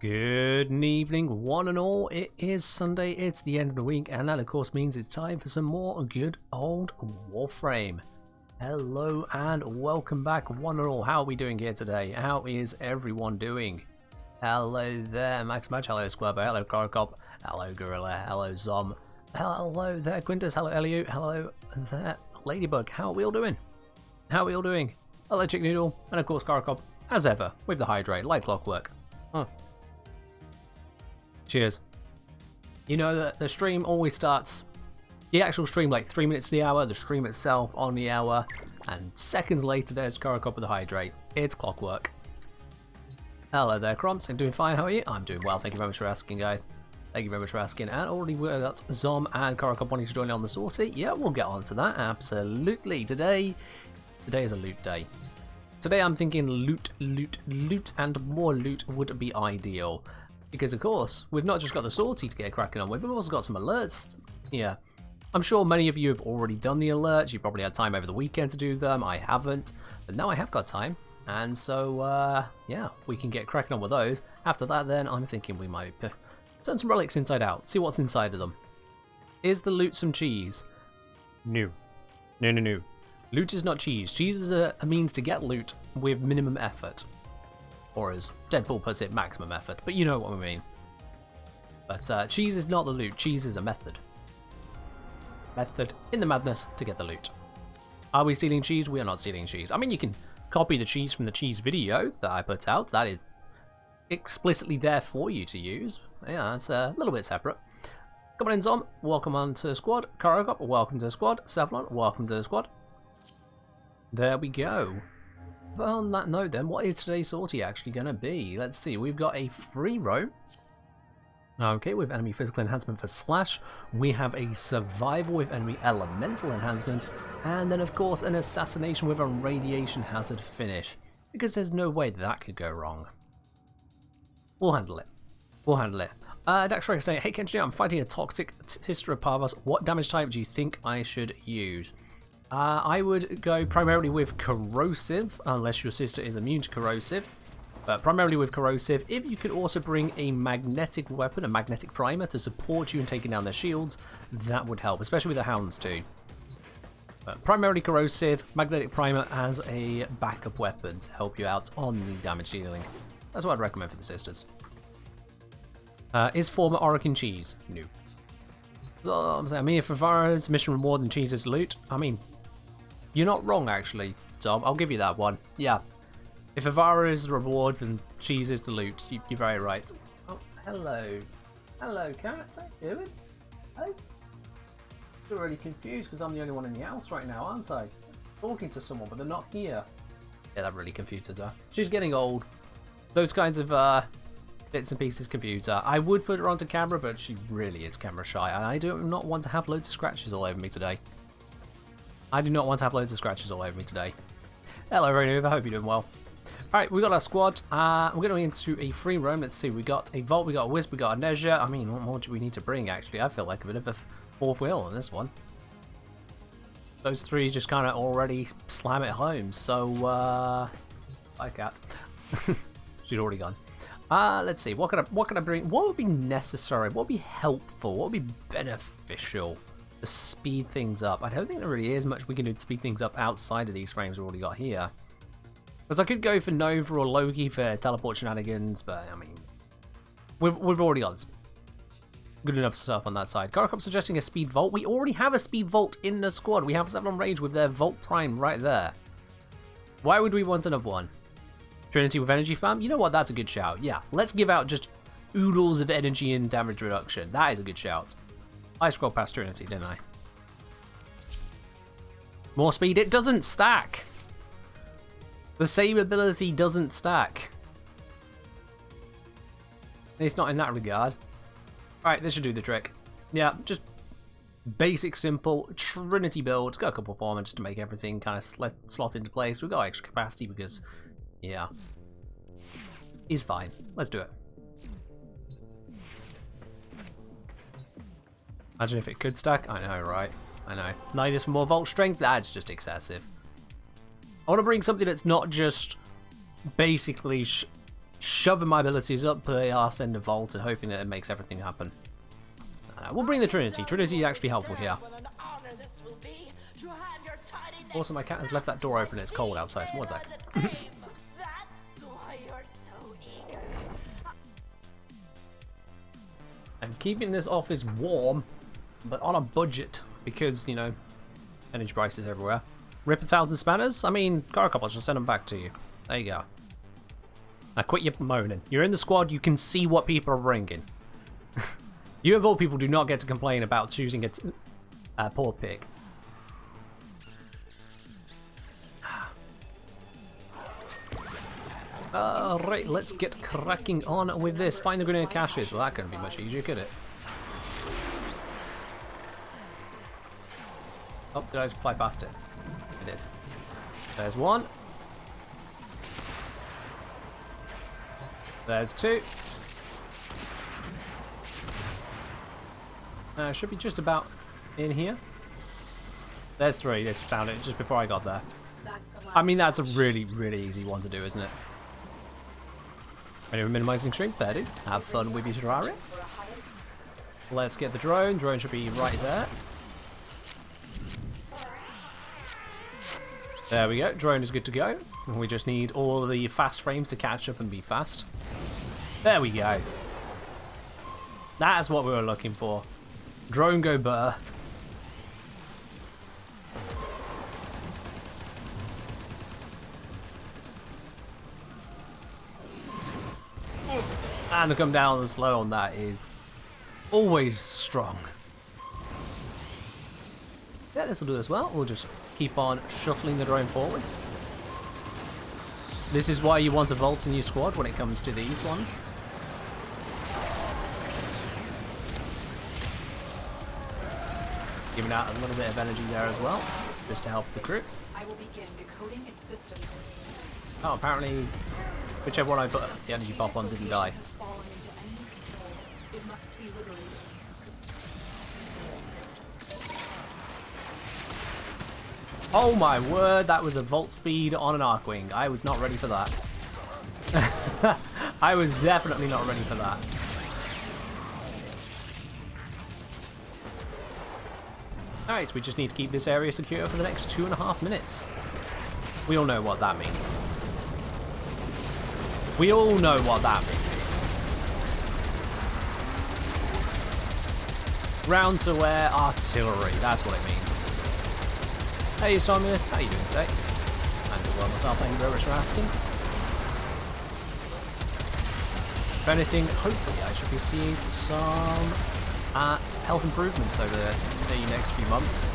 Good evening, one and all. It is Sunday, it's the end of the week, and that of course means it's time for some more good old Warframe. Hello and welcome back, one and all. How are we doing here today? How is everyone doing? Hello there, Max Match. Hello, Squabber. Hello, Corcop. Hello, Gorilla. Hello, Zom. Hello there, Quintus. Hello, Elliot. Hello there, Ladybug. How are we all doing? How are we all doing? Hello, Chick Noodle. And of course, Corcop, as ever, with the hydrate, like clockwork. Huh. Cheers. You know that the stream always starts, the actual stream like 3 minutes to the hour, the stream itself on the hour, and seconds later there's Coracop with the hydrate. It's clockwork. Hello there, Cromps. I'm doing fine. How are you? I'm doing well. Thank you very much for asking, guys. Thank you very much for asking. And already we got Zom and Coracop wanting to join on the sortie. Yeah, we'll get on to that. Absolutely. Today is a loot day. Today I'm thinking loot, and more loot would be ideal. Because, of course, we've not just got the sortie to get cracking on with, we've also got some alerts. Yeah. I'm sure many of you have already done the alerts. You probably had time over the weekend to do them. I haven't. But now I have got time. And so, yeah, we can get cracking on with those. After that, then, I'm thinking we might turn some relics inside out. See what's inside of them. Is the loot some cheese? No. No. Loot is not cheese. Cheese is a means to get loot with minimum effort. Or as Deadpool puts it, maximum effort. But you know what we mean. But cheese is not the loot. Cheese is a method. Method in the madness to get the loot. Are we stealing cheese? We are not stealing cheese. I mean, you can copy the cheese from the cheese video that I put out. That is explicitly there for you to use. Yeah, it's a little bit separate. Come on in, Zom. Welcome on to the squad. Karagop, welcome to the squad. Savlon, welcome to the squad. There we go. But on that note then, what is today's sortie actually going to be? Let's see, we've got a free roam. Okay, with enemy physical enhancement for slash. We have a survival with enemy elemental enhancement. And then of course an assassination with a radiation hazard finish. Because there's no way that could go wrong. We'll handle it. We'll handle it. Daxrek saying, hey Kenji, I'm fighting a toxic Tistra Parvos. What damage type do you think I should use? I would go primarily with corrosive, unless your sister is immune to corrosive. But primarily with corrosive. If you could also bring a magnetic weapon, a magnetic primer, to support you in taking down their shields, that would help, especially with the hounds too. But primarily corrosive, magnetic primer as a backup weapon to help you out on the damage dealing. That's what I'd recommend for the sisters. Is former Orokin cheese? No. So, I'm saying, I mean, if Favara's mission reward and cheese is loot, I mean, you're not wrong, actually, so I'll give you that one. Yeah. If Avara is the reward and cheese is the loot, you're very right. Oh, hello. Hello, cats. How you doing? Hey? I'm really confused because I'm the only one in the house right now, aren't I? Talking to someone, but they're not here. Yeah, that really confuses her. She's getting old. Those kinds of bits and pieces confuse her. I would put her onto camera, but she really is camera shy, and I do not want to have loads of scratches all over me today. I do not want to have loads of scratches all over me today. Hello, Renova. I hope you're doing well. Alright, we got our squad. We're going into a free roam. Let's see. We got a Vault, we got a Wisp, we got a Nezha. I mean, what more do we need to bring, actually? I feel like a bit of a fourth wheel on this one. Those three just kind of already slam it home. So, bye, cat. She's already gone. Let's see. What can I bring? What would be necessary? What would be helpful? What would be beneficial to speed things up? I don't think there really is much we can do to speed things up outside of these frames we've already got here. Because I could go for Nova or Loki for teleport shenanigans, but I mean, we've already got good enough stuff on that side. Garcop suggesting a speed vault. We already have a speed vault in the squad. We have 7 on rage with their Vault Prime right there. Why would we want another one? Trinity with energy farm? You know what? That's a good shout. Yeah, let's give out just oodles of energy and damage reduction. That is a good shout. I scrolled past Trinity, didn't I? More speed. It doesn't stack. The same ability doesn't stack. It's not in that regard. Alright, this should do the trick. Yeah, just basic, simple Trinity build. Got a couple of foremen just to make everything kind of slot into place. We've got extra capacity because, yeah, is fine. Let's do it. Imagine if it could stack. I know, right? I know. 90 for more vault strength? That's just excessive. I want to bring something that's not just basically shoving my abilities up the arse end of Vault and hoping that it makes everything happen. We'll bring the Trinity. Trinity is actually helpful here. Also, my cat has left that door open. It's cold outside. So one sec. I'm keeping this office warm, but on a budget because, you know, energy prices everywhere. Rip 1,000 spanners? I mean, Karakop, I'll just send them back to you. There you go. Now quit your moaning. You're in the squad, you can see what people are bringing. You of all people do not get to complain about choosing a poor pick. Alright, let's get cracking on with this. Find the grenade caches. Well, that couldn't be much easier, could it? Oh, did I just fly past it? I did. There's one. There's two. Should be just about in here. There's three. I just found it just before I got there. I mean, that's a really, really easy one to do, isn't it? Ready for minimizing shrink? There, dude. Have fun with your terraria. Let's get the drone. Drone should be right there. There we go. Drone is good to go. We just need all of the fast frames to catch up and be fast. There we go. That's what we were looking for. Drone go burr. And to come down slow on that is always strong. Yeah, this will do as well. We'll just keep on shuttling the drone forwards. This is why you want a Vault in your squad when it comes to these ones. Giving out a little bit of energy there as well, just to help the crew. I will begin decoding its system. Oh, apparently whichever one I put the energy pop on didn't die. Oh my word, that was a Vault speed on an Arcwing. I was not ready for that. I was definitely not ready for that. Alright, so we just need to keep this area secure for the next 2.5 minutes. We all know what that means. We all know what that means. Round to wear artillery, that's what it means. Hey Simonus, how you doing today? I'm doing well myself, thank you very much for asking. If anything, hopefully I should be seeing some health improvements over the next few months.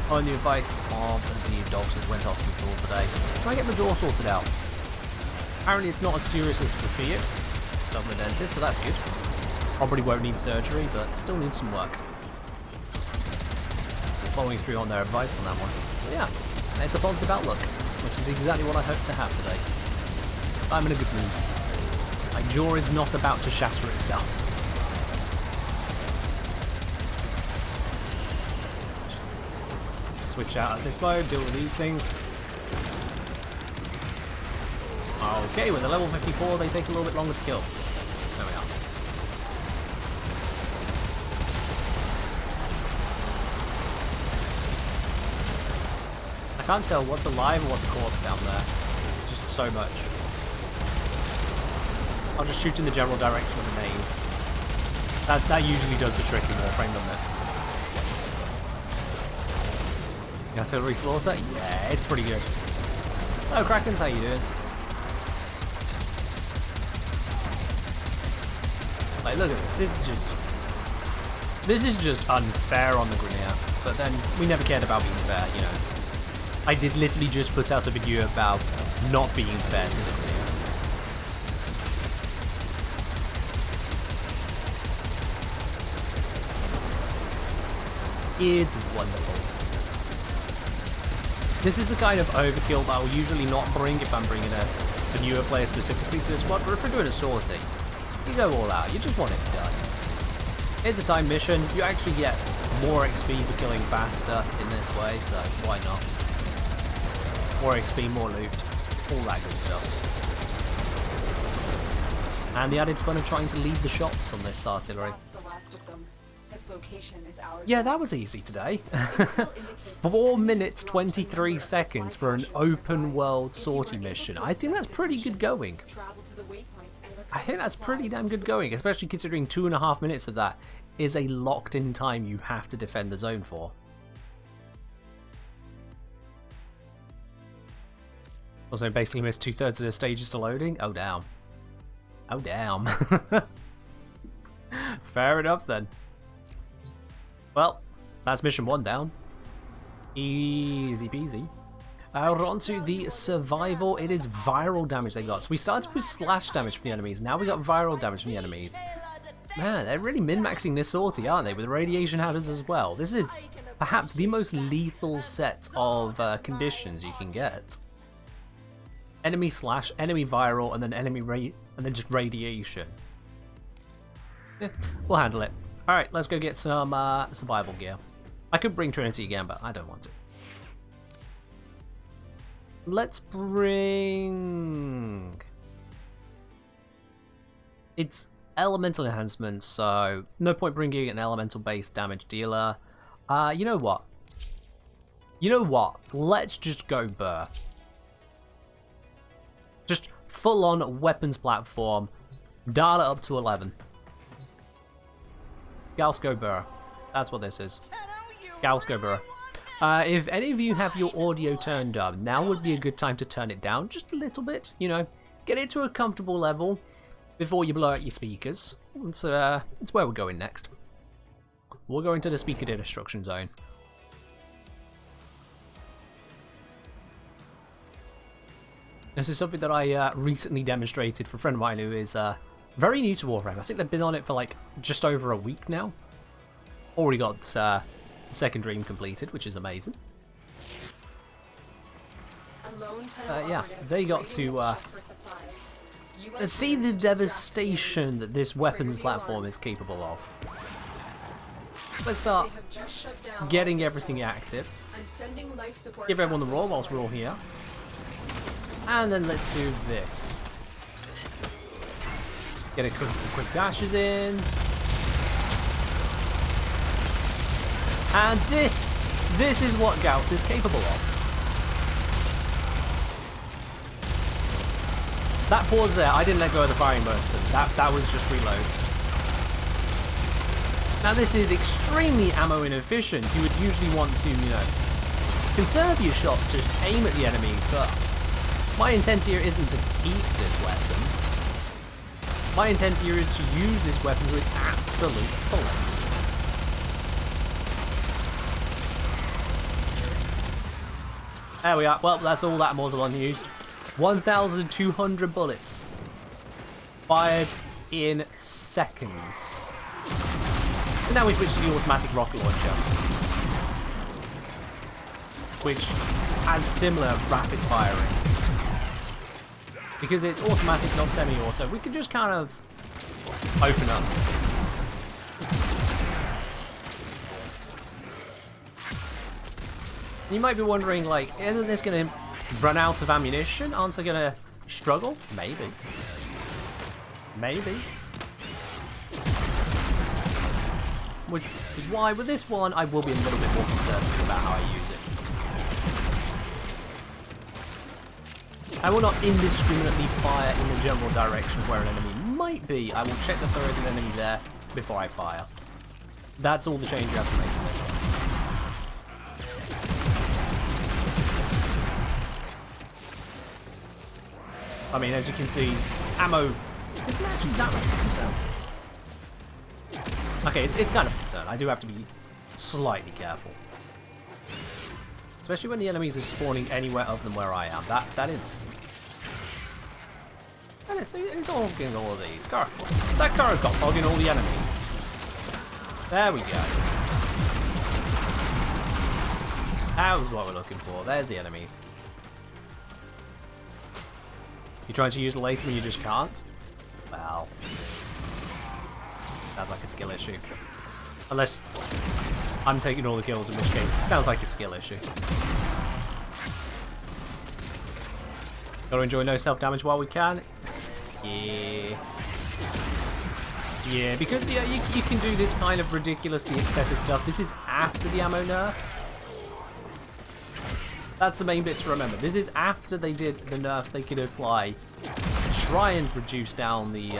On the advice of the dogs that went to hospital today. Try and get my jaw sorted out. Apparently it's not as serious as we feared. It's up the dentist, so that's good. Probably won't need surgery, but still needs some work. We're following through on their advice on that one. So yeah, it's a positive outlook, which is exactly what I hope to have today. I'm in a good mood. My jaw is not about to shatter itself. Switch out of this mode, deal with these things. Okay, with a level 54, they take a little bit longer to kill. There we are. I can't tell what's alive and what's a corpse down there. It's just so much. I'll just shoot in the general direction of the name. That usually does the trick in Warframe, doesn't it? Artillery slaughter? Yeah, it's pretty good. Hello Krakens, how you doing? Like, look at this. This is just unfair on the Grineer. But then we never cared about being fair, you know. I did literally just put out a video about not being fair to the Grineer. It's wonderful. This is the kind of overkill that I will usually not bring if I'm bringing a newer player specifically to a squad, but if we're doing a sortie, you go all out, you just want it done. It's a time mission, you actually get more XP for killing faster in this way, so why not? More XP, more loot, all that good stuff. And the added fun of trying to lead the shots on this artillery. That's the last of them. This location is ours. Yeah, that was easy today. 4 minutes 23 seconds for an open world sortie mission. I think that's pretty good going. Travel to the waypoint and look I for think the that's pretty supplies. damn good going, especially considering 2.5 minutes of that is a locked in time you have to defend the zone for. Also basically missed 2/3 of the stages to loading. Oh damn. Oh damn. Fair enough then. Well, that's mission 1 down. Easy peasy. We're on to the survival. It is viral damage they got. So we started with slash damage from the enemies. Now we got viral damage from the enemies. Man, they're really min-maxing this sortie, aren't they? With radiation hazards as well. This is perhaps the most lethal set of conditions you can get. Enemy slash, enemy viral, and then and then just radiation. Yeah, we'll handle it. Alright, let's go get some survival gear. I could bring Trinity again, but I don't want to. Let's bring... It's elemental enhancement, so no point bringing an elemental-based damage dealer. You know what? You know what? Let's just go Burr. Just full-on weapons platform. Dial it up to 11. Galsco Burr. That's what this is. Galsco Burr. If any of you have your audio turned up, now would be a good time to turn it down just a little bit. You know, get it to a comfortable level before you blow out your speakers. It's where we're going next. We're going to the speaker destruction zone. This is something that I recently demonstrated for a friend of mine who is very new to Warframe. I think they've been on it for like just over a week now. Already got the second dream completed, which is amazing. Yeah, they got to see the devastation that this weapons platform is capable of. Let's start getting everything active. Give everyone the roll whilst we're all here. And then let's do this. Get a couple of quick dashes in. And this is what Gauss is capable of. That pause there, I didn't let go of the firing button. That was just reload. Now this is extremely ammo inefficient. You would usually want to, you know, conserve your shots, just aim at the enemies, but my intent here isn't to keep this weapon. My intent here is to use this weapon to its absolute fullest. There we are. Well, that's all that Muzzle used. 1,200 bullets. Fired in seconds. And now we switch to the automatic rocket launcher, which has similar rapid firing. Because it's automatic, not semi-auto, we can just kind of open up. You might be wondering, like, isn't this going to run out of ammunition? Aren't they going to struggle? Maybe. Maybe. Which is why, with this one, I will be a little bit more conservative about how I use it. I will not indiscriminately fire in the general direction of where an enemy might be. I will check if there is an enemy there before I fire. That's all the change you have to make in this one. I mean, as you can see, ammo isn't actually that much of a concern. Okay, it's kind of a concern. I do have to be slightly careful. Especially when the enemies are spawning anywhere other than where I am. Who's all hogging all of these? That Karakop hogging all the enemies. There we go. That was what we're looking for. There's the enemies. You're trying to use it later and you just can't? Well, sounds like a skill issue. Unless I'm taking all the kills, in which case it sounds like a skill issue. Gotta enjoy no self-damage while we can. Yeah. Yeah, because yeah, you can do this kind of ridiculously excessive stuff. This is after the ammo nerfs. That's the main bit to remember. This is after they did the nerfs they could apply to try and reduce down the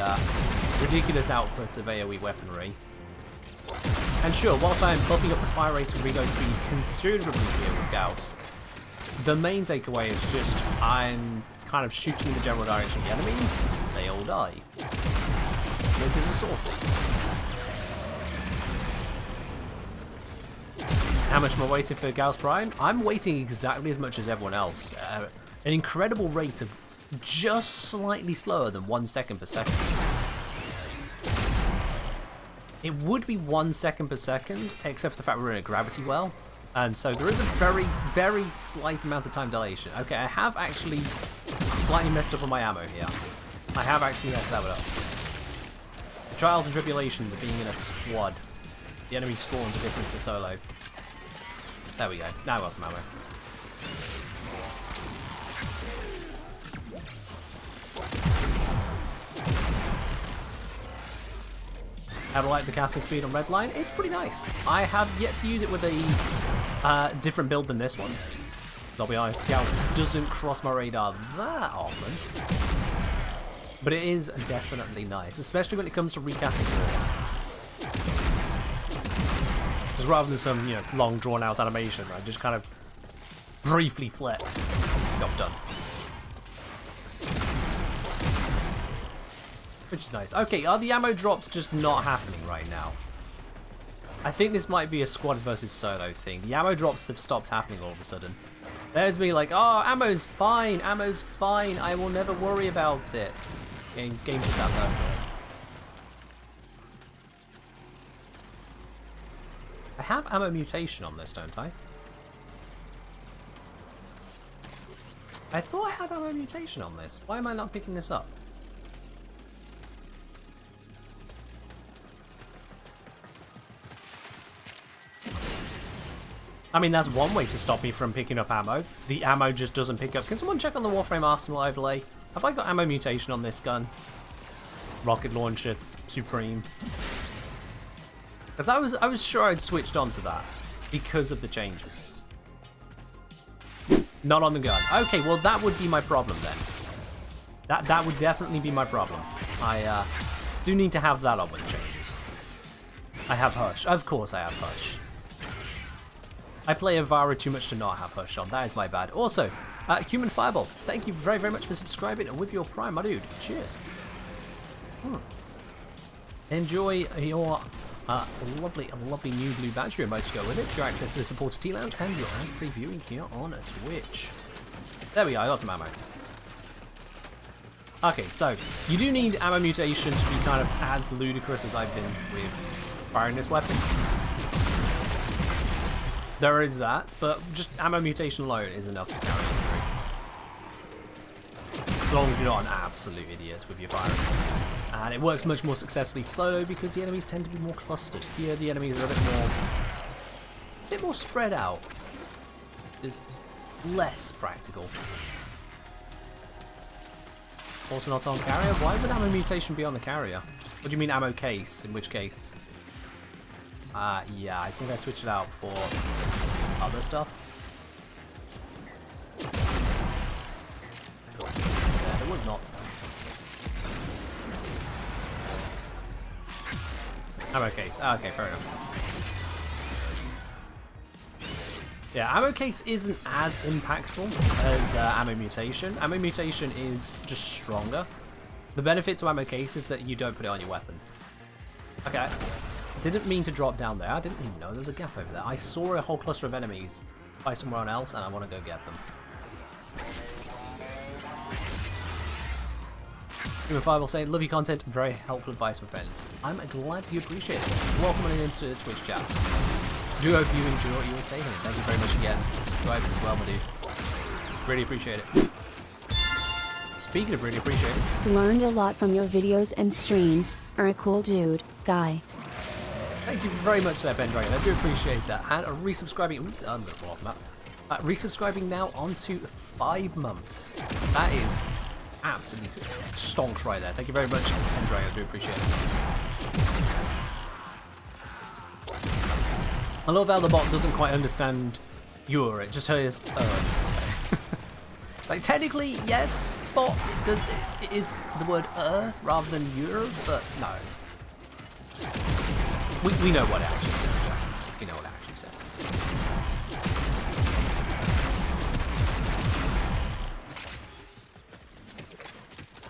ridiculous output of AoE weaponry. And sure, whilst I am buffing up the fire rate and reload speed considerably here with Gauss, the main takeaway is just I'm kind of shooting in the general direction of the enemies, they all die. This is a sortie. How much am I waiting for Gauss Prime? I'm waiting exactly as much as everyone else. An incredible rate of just slightly slower than 1 second per second. It would be 1 second per second, except for the fact we're in a gravity well. And so there is a very, very slight amount of time dilation. Okay, I have actually slightly messed up on my ammo here. I have actually messed that up. The trials and tribulations of being in a squad. The enemy spawns are different to solo. There we go. Now I got some ammo. How do I like the casting speed on Redline? It's pretty nice. I have yet to use it with a different build than this one. I'll be honest, Gauss doesn't cross my radar that often. But it is definitely nice, especially when it comes to recasting more. Because rather than some, you know, long drawn out animation, I just kind of briefly flex. Job done. Which is nice. Okay, are the ammo drops just not happening right now? I think this might be a squad versus solo thing. The ammo drops have stopped happening all of a sudden. There's me like, oh, ammo's fine, I will never worry about it. Games with that personally. I have ammo mutation on this, don't I? I thought I had ammo mutation on this. Why am I not picking this up? I mean, that's one way to stop me from picking up ammo. The ammo just doesn't pick up. Can someone check on the Warframe Arsenal overlay? Have I got ammo mutation on this gun? Rocket launcher, Supreme. Because I was sure I'd switched onto that because of the changes. Not on the gun. Okay, well that would be my problem then. That would definitely be my problem. I do need to have that on with the changes. I have Hush. Of course I have Hush. I play Avara too much to not have Hush on. That is my bad. Also, Human Fireball, thank you very, very much for subscribing and with your Prime, my dude. Cheers. Enjoy your lovely new blue badge you're about to go with it. Your access to the supporter T-Lounge and your ad-free viewing here on Twitch. There we go, I got some ammo. Okay, so you do need ammo mutation to be kind of as ludicrous as I've been with firing this weapon. There is that, but just ammo mutation alone is enough to carry it through. As long as you're not an absolute idiot with your firing. And it works much more successfully solo because the enemies tend to be more clustered. Here the enemies are a bit more spread out. It's less practical. Also not on carrier? Why would ammo mutation be on the carrier? What do you mean ammo case? In which case? Yeah, I think I switched it out for other stuff. Yeah, it was not. Ammo case. Okay, fair enough. Yeah, ammo case isn't as impactful as ammo mutation. Ammo mutation is just stronger. The benefit to ammo case is that you don't put it on your weapon. Okay, I didn't mean to drop down there. I didn't even know there's a gap over there. I saw a whole cluster of enemies by somewhere else and I want to go get them. Human Fireball saying, love your content, very helpful advice, my friend. I'm glad you appreciate it. Welcome on into the Twitch chat. Do hope you enjoy what you were saying. Thank you very much again for subscribing as well, my dude. Really appreciate it. Speaking of really appreciate it. Learned a lot from your videos and streams. Are a cool dude, guy. Thank you very much there, Ben Dragon. I do appreciate that. And resubscribing. I'm going to fall off that. Resubscribing now onto 5 months. That is absolutely stonks right there. Thank you very much, Andre. I do appreciate it. I love how the bot doesn't quite understand you're. It just hears like technically yes, but it is the word rather than you're, but no. We know what it actually says, Jack. We know what it actually says.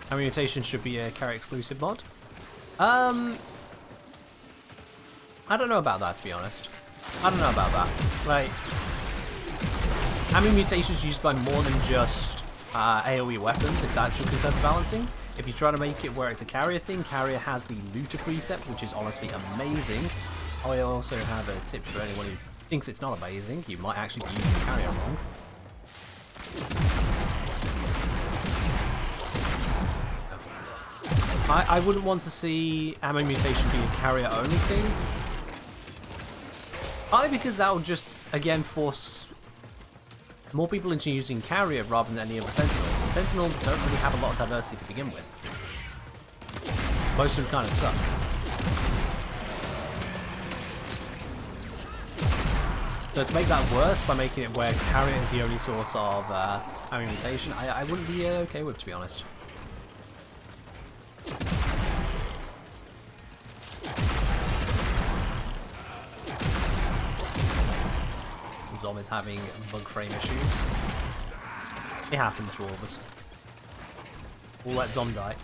How many mutations should be a carry exclusive mod? I don't know about that, to be honest. I don't know about that. Like, how many mutations used by more than just AoE weapons, if that's your concern for balancing? If you try to make it where it's a carrier thing, carrier has the looter precept, which is honestly amazing. I also have a tip for anyone who thinks it's not amazing. You might actually be using carrier wrong. I wouldn't want to see ammo mutation be a carrier only thing. Partly because that would just, again, force more people into using carrier rather than any of the sentinels. The sentinels don't really have a lot of diversity to begin with. Most of them kind of suck. So to make that worse by making it where carrier is the only source of ammo mutation, I wouldn't be okay with, to be honest. Zombies having bug frame issues. It happens to all of us. We'll let Zom die.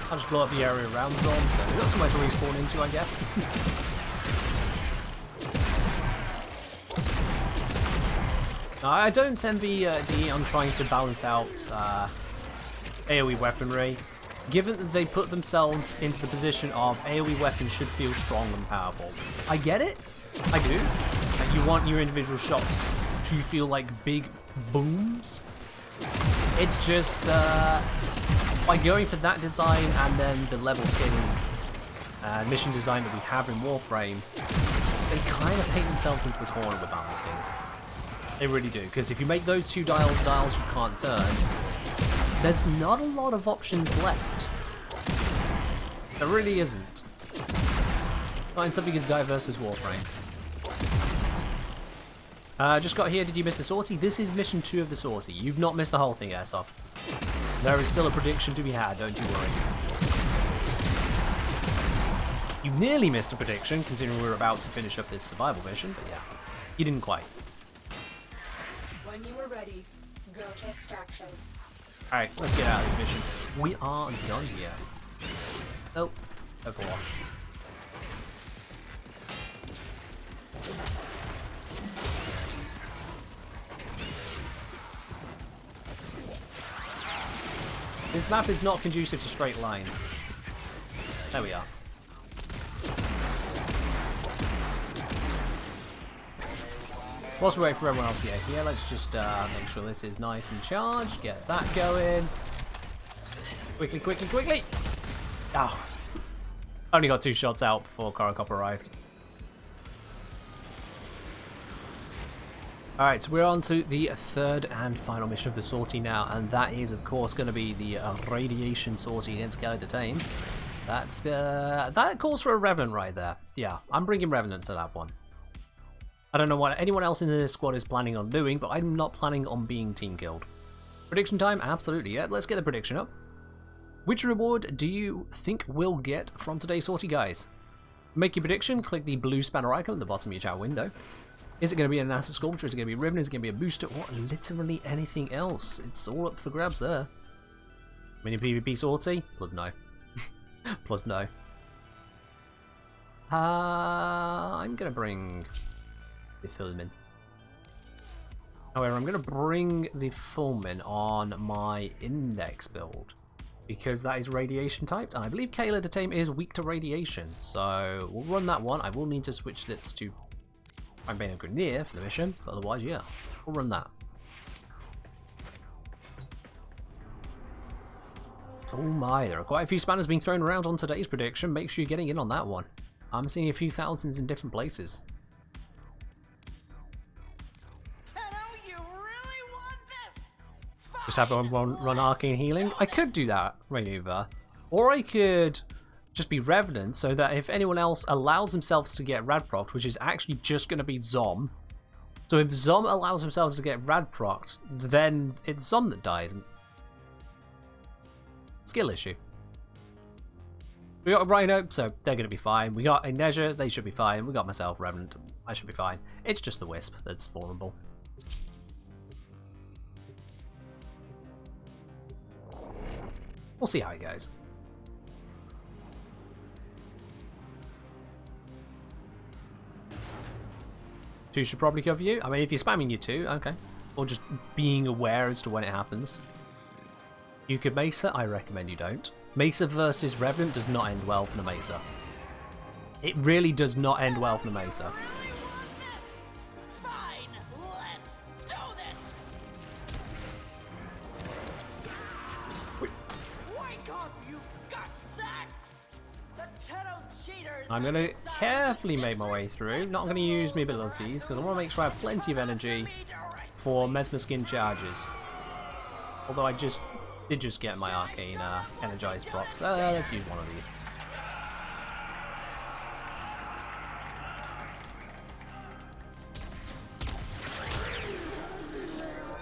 I'll just blow up the area around Zom, so we've got somewhere to respawn into, I guess. I don't envy DE on trying to balance out AoE weaponry. Given that they put themselves into the position of AoE weapons should feel strong and powerful. I get it, I do. Like you want your individual shots to feel like big booms. It's just, by going for that design and then the level scaling mission design that we have in Warframe, they kind of paint themselves into a corner with balancing. They really do, because if you make those two dials you can't turn, there's not a lot of options left. There really isn't. Find something as diverse as Warframe. Just got here, did you miss the sortie? This is mission 2 of the sortie. You've not missed the whole thing, Airsoft. There is still a prediction to be had, don't you worry. You nearly missed a prediction, considering we were about to finish up this survival mission, but yeah, you didn't quite. When you are ready, go to extraction. Alright, let's get out of this mission. We are done here. Oh, over one. This map is not conducive to straight lines. There we are. Whilst we wait for everyone else to get here, let's just make sure this is nice and charged. Get that going. Quickly, quickly, quickly! Oh. Only got 2 shots out before Karakop arrived. Alright, so we're on to the 3rd and final mission of the sortie now, and that is, of course, going to be the radiation sortie against Galley-Detain. That's that calls for a Revenant right there. Yeah, I'm bringing Revenant to that one. I don't know what anyone else in the squad is planning on doing, but I'm not planning on being team killed. Prediction time? Absolutely, yeah. Let's get the prediction up. Which reward do you think we'll get from today's sortie, guys? Make your prediction, click the blue spanner icon at the bottom of your chat window. Is it going to be an Acid Sculpture? Is it going to be a Ribbon? Is it going to be a booster? Or literally anything else? It's all up for grabs there. Mini PvP sortie? Plus no. Plus no. I'm going to bring the Fulmin. However, I'm going to bring the Fulmin on my Index build, because that is radiation typed, and I believe Galley-Detain is weak to radiation, so we'll run that one. I will need to switch this to I'm being a Grenadier for the mission, but otherwise, yeah, we'll run that. Oh my, there are quite a few spanners being thrown around on today's prediction. Make sure you're getting in on that one. I'm seeing a few thousands in different places. Just have everyone run arcane healing. I could do that maneuver. Or I could just be Revenant so that if anyone else allows themselves to get rad procced, which is actually just going to be Zom. So if Zom allows themselves to get rad procced, then it's Zom that dies. Skill issue. We got a Rhino, so they're going to be fine. We got Inertia, they should be fine. We got myself, Revenant, I should be fine. It's just the Wisp that's vulnerable. We'll see how it goes. 2 should probably cover you. I mean, if you're spamming your 2, okay. Or just being aware as to when it happens. You could Mesa, I recommend you don't. Mesa versus Revenant does not end well for the Mesa. It really does not end well for the Mesa. I'm going to carefully make my way through. Not going to use my abilities because I want to make sure I have plenty of energy for Mesmer Skin charges. Although I did just get my arcane energized procs. Let's use one of these.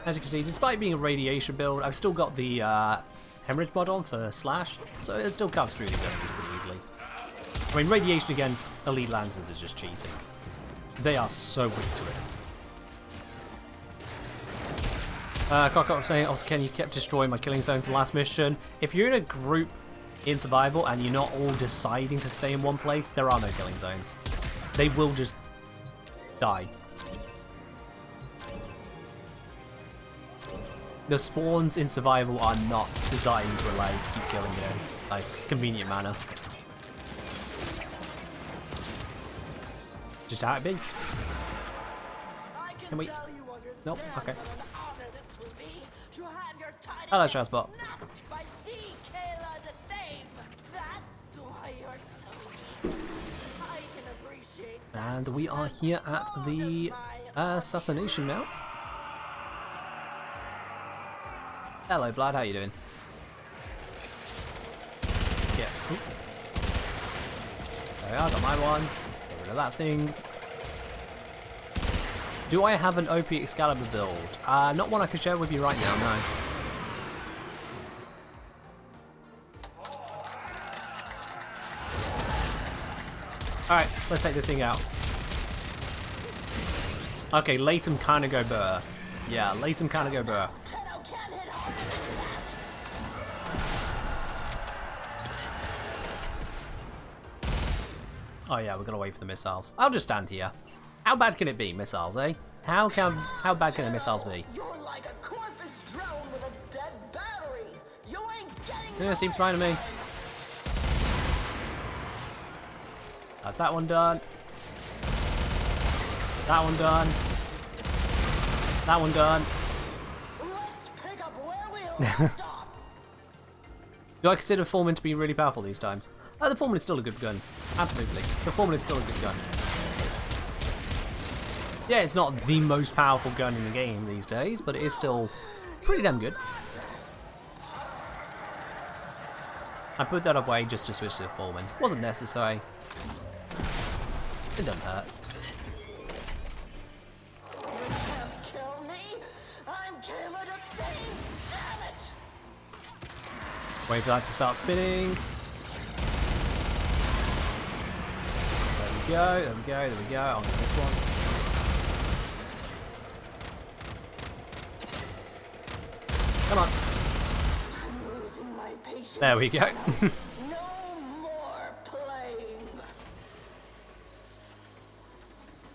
As you can see, despite being a radiation build, I've still got the hemorrhage mod on for slash, so it still cuts through these enemies pretty easily. I mean, radiation against elite lancers is just cheating. They are so weak to it. Cockroach saying, also, Ken, you kept destroying my killing zones in the last mission. If you're in a group in survival and you're not all deciding to stay in one place, there are no killing zones. They will just die. The spawns in survival are not designed to allow you to keep killing in a nice, convenient manner. Just how it be. Can we? Nope. Okay. Hello, Shazbot. And we are here at the assassination now. Hello, Blood. How you doing? Yeah. There we are. Got my one. Get rid of that thing. Do I have an OP Excalibur build? Not one I can share with you right now, no. Alright, let's take this thing out. Okay, Latem kinda go burr. Yeah, Latem kinda go burr. Oh yeah, we're gonna wait for the missiles. I'll just stand here. How bad can it be, missiles, eh? How bad can the missiles be? You're like a corpus drone with a dead battery. You ain't getting Yeah, seems fine to me. That's that one done. That one done. That one done. Let's pick up where we left off. Do I consider Foreman to be really powerful these times? The Foreman is still a good gun. Absolutely. The Foreman is still a good gun. Yeah, it's not the most powerful gun in the game these days, but it is still pretty damn good. I put that away just to switch to the Foreman. Wasn't necessary. It doesn't hurt. You can't kill me. I'm Kayla the Thing. Damn it. Wait for that to start spinning. There we go, there we go, there we go. I'll get this one. Come on. I'm losing my patience. There we go. No more playing.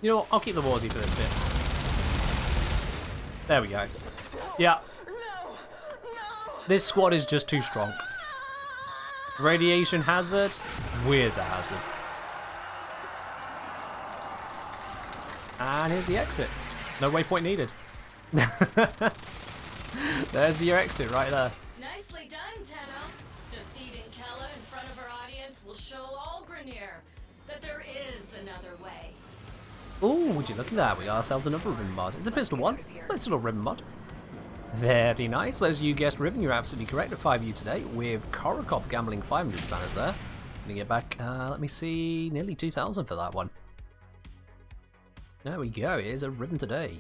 You know what? I'll keep the Warzy for this bit. There we go. Yeah. No. No. This squad is just too strong. Radiation hazard. We're the hazard. And here's the exit. No waypoint needed. There's your exit right there. Nicely done, Tenno. Defeating Kella in front of our audience will show all Grenier that there is another way. Ooh, would you look at that? We got ourselves another ribbon mod. It's a pistol one, but it's still a ribbon mod. Very nice. Those of you guessed Ribbon, you're absolutely correct at 5U today with Korokop gambling 500 spanners there. Gonna get back, let me see, nearly 2,000 for that one. There we go, it is a Ribbon today.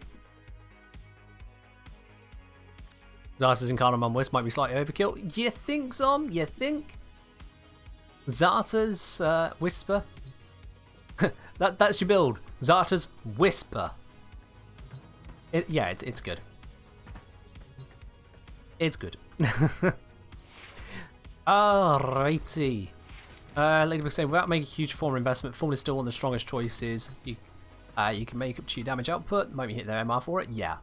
Zarta's Incarnate on Wisp might be slightly overkill. You think, Zom? You think? Zarta's Whisper? That's your build. Zarta's Whisper. Yeah, it's good. It's good. Alrighty. Ladybug saying, without making a huge form investment, Form is still one of the strongest choices. You can make up to your damage output. Might be hit their MR for it. Yeah.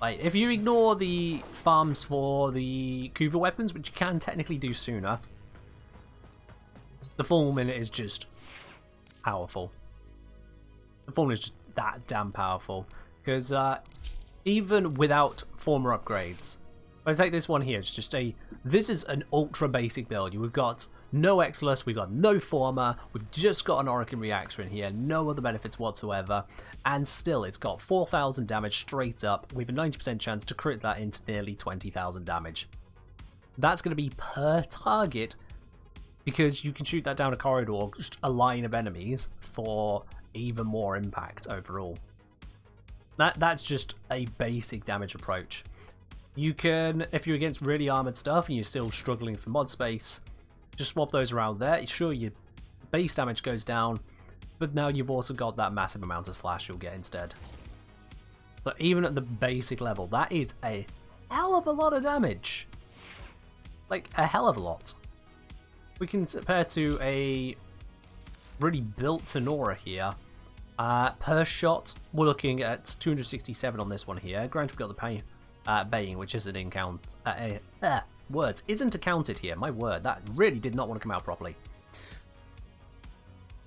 Like, if you ignore the farms for the Kuva weapons, which you can technically do sooner, the Fulmin is just powerful. The Fulmin is just that damn powerful. Because even without former upgrades, if I take this one here, it's just this is an ultra basic build. We've got no Exilus, we've got no former, we've just got an Orokin reactor in here, no other benefits whatsoever, and still it's got 4,000 damage straight up with a 90% chance to crit that into nearly 20,000 damage. That's going to be per target, because you can shoot that down a corridor, just a line of enemies, for even more impact overall. That's just a basic damage approach. You can, if you're against really armored stuff and you're still struggling for mod space, just swap those around there. Sure, your base damage goes down, but now you've also got that massive amount of slash you'll get instead. So even at the basic level, that is a hell of a lot of damage. Like, a hell of a lot. We can compare to a really built Tenora here. Per shot, we're looking at 267 on this one here. Granted, we've got the Baying, which isn't in count. Words isn't accounted here. My word, that really did not want to come out properly.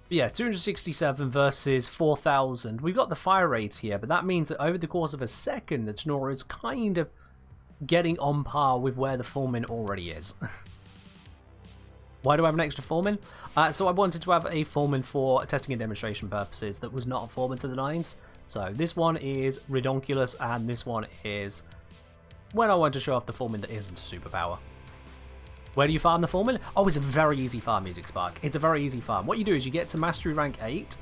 But yeah, 267 versus 4,000. We've got the fire rate here, but that means that over the course of a second, the Tenora is kind of getting on par with where the Fulmin already is. Why do I have an extra Fulmin? So I wanted to have a Fulmin for testing and demonstration purposes that was not a Fulmin to the 9s. So this one is Redonkulous, and this one is when I want to show off the Fulmin that isn't a superpower. Where do you farm the Fulmin? Oh, it's a very easy farm, Music Spark. It's a very easy farm. What you do is you get to Mastery Rank 8.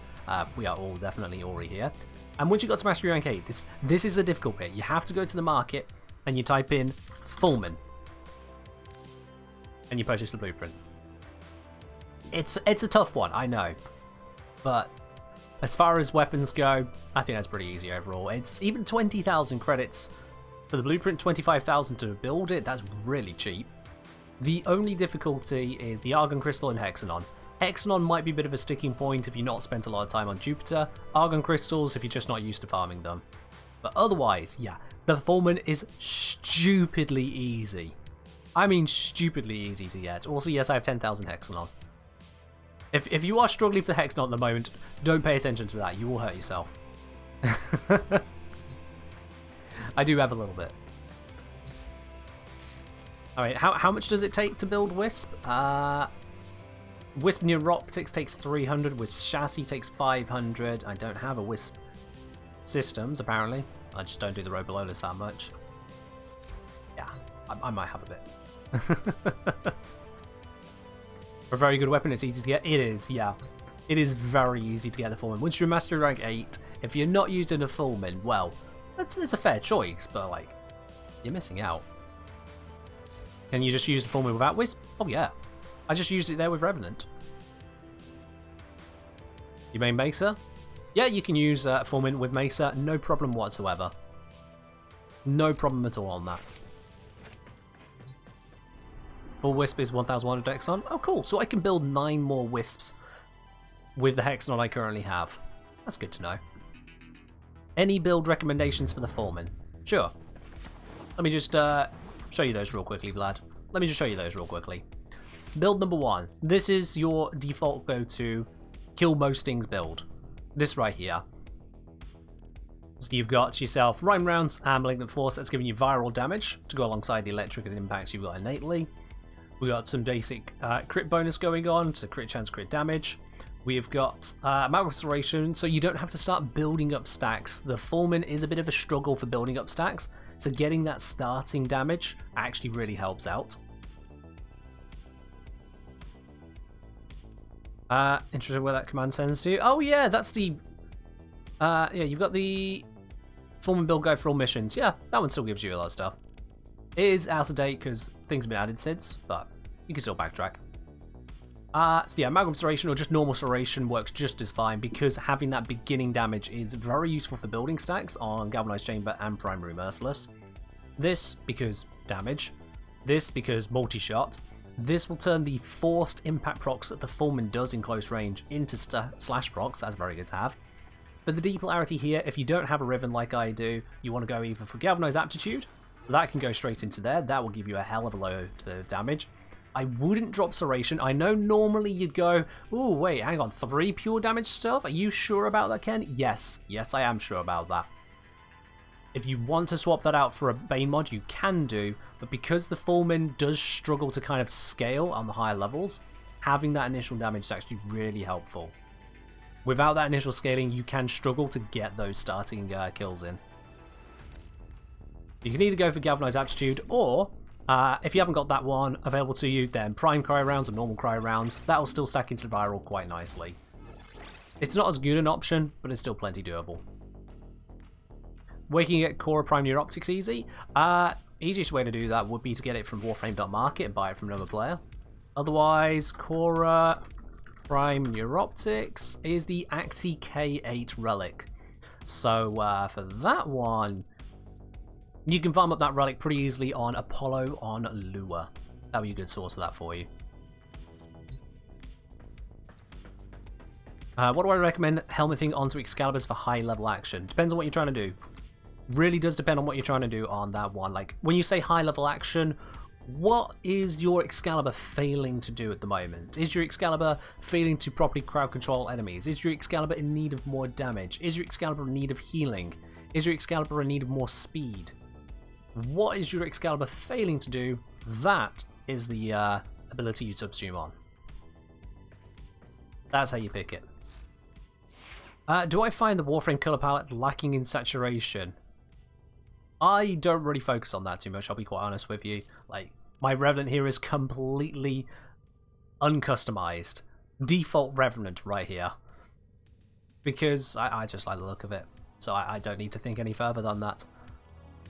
We are all definitely Ori here. And once you got to Mastery Rank 8, this is a difficult bit. You have to go to the market and you type in Fulmin. And you purchase the blueprint. It's a tough one, I know. But as far as weapons go, I think that's pretty easy overall. It's even 20,000 credits for the blueprint, 25,000 to build it. That's really cheap. The only difficulty is the Argon Crystal and Hexanon. Hexanon might be a bit of a sticking point if you've not spent a lot of time on Jupiter. Argon Crystals if you're just not used to farming them. But otherwise, yeah, the Fulmin is stupidly easy. I mean stupidly easy to get. Also, yes, I have 10,000 Hexanon. If you are struggling for Hexanon at the moment, don't pay attention to that. You will hurt yourself. I do have a little bit. Alright, how much does it take to build Wisp? Wisp Neuroptics takes 300. Wisp Chassis takes 500. I don't have a Wisp Systems, apparently. I just don't do the Robololas that much. Yeah, I might have a bit. For a very good weapon, it's easy to get. It is, yeah. It is very easy to get the Fulmin. Once you're Mastery Rank 8, if you're not using a Fulmin, well, that's a fair choice, but, like, you're missing out. Can you just use the Fulmin without Wisp? Oh, yeah. I just used it there with Revenant. You main Mesa? Yeah, you can use Fulmin with Mesa, no problem whatsoever. No problem at all on that. Full Wisp is 1,100 Hexanon. Oh, cool. So I can build 9 more Wisps with the Hexanon I currently have. That's good to know. Any build recommendations for the Fulmin? Sure. Let me just show you those real quickly, Vlad. Let me just show you those real quickly. Build number 1. This is your default go-to kill most things build. This right here. So you've got yourself Rhyme Rounds and Malignant Force. That's giving you viral damage to go alongside the electric and impacts you've got innately. We got some basic crit bonus going on, so crit chance, crit damage. We've got Magic Restoration, so you don't have to start building up stacks. The Foreman is a bit of a struggle for building up stacks, so getting that starting damage actually really helps out. Interesting where that command sends to. Oh yeah, that's the... yeah, you've got the Foreman build guide for all missions. Yeah, that one still gives you a lot of stuff. It is out of date because things have been added since, but you can still backtrack. So yeah, Amalgam Restoration or just normal Restoration works just as fine because having that beginning damage is very useful for building stacks on Galvanized Chamber and Primary Merciless. This because damage, this because multi-shot. This will turn the forced impact procs that the Foreman does in close range into slash procs. That's very good to have. For the D polarity here, if you don't have a Riven like I do, you want to go either for Galvanized Aptitude. That can go straight into there. That will give you a hell of a load of damage. I wouldn't drop Serration. I know normally you'd go, ooh, wait, hang on, 3 pure damage stuff? Are you sure about that, Ken? Yes. Yes, I am sure about that. If you want to swap that out for a Bane mod, you can do, but because the Foreman does struggle to kind of scale on the higher levels, having that initial damage is actually really helpful. Without that initial scaling, you can struggle to get those starting kills in. You can either go for Galvanized Aptitude, or if you haven't got that one available to you, then Prime Cryo rounds or normal Cryo rounds. That'll still stack into Viral quite nicely. It's not as good an option, but it's still plenty doable. Where you can get Cora Prime Neuroptics easy? Easiest way to do that would be to get it from Warframe.market and buy it from another player. Otherwise, Cora Prime Neuroptics is the Acti K8 relic. So for that one, you can farm up that relic pretty easily on Apollo on Lua. That'll be a good source of that for you. What do I recommend helmeting onto Excaliburs for high level action? Depends on what you're trying to do. Really does depend on what you're trying to do on that one. Like, when you say high level action, what is your Excalibur failing to do at the moment? Is your Excalibur failing to properly crowd control enemies? Is your Excalibur in need of more damage? Is your Excalibur in need of healing? Is your Excalibur in need of more speed? What is your Excalibur failing to do? That is the ability you subsume on. That's how you pick it. Do I find the Warframe color palette lacking in saturation? I don't really focus on that too much, I'll be quite honest with you. Like, my Revenant here is completely uncustomized. Default Revenant right here. Because I just like the look of it. So I don't need to think any further than that.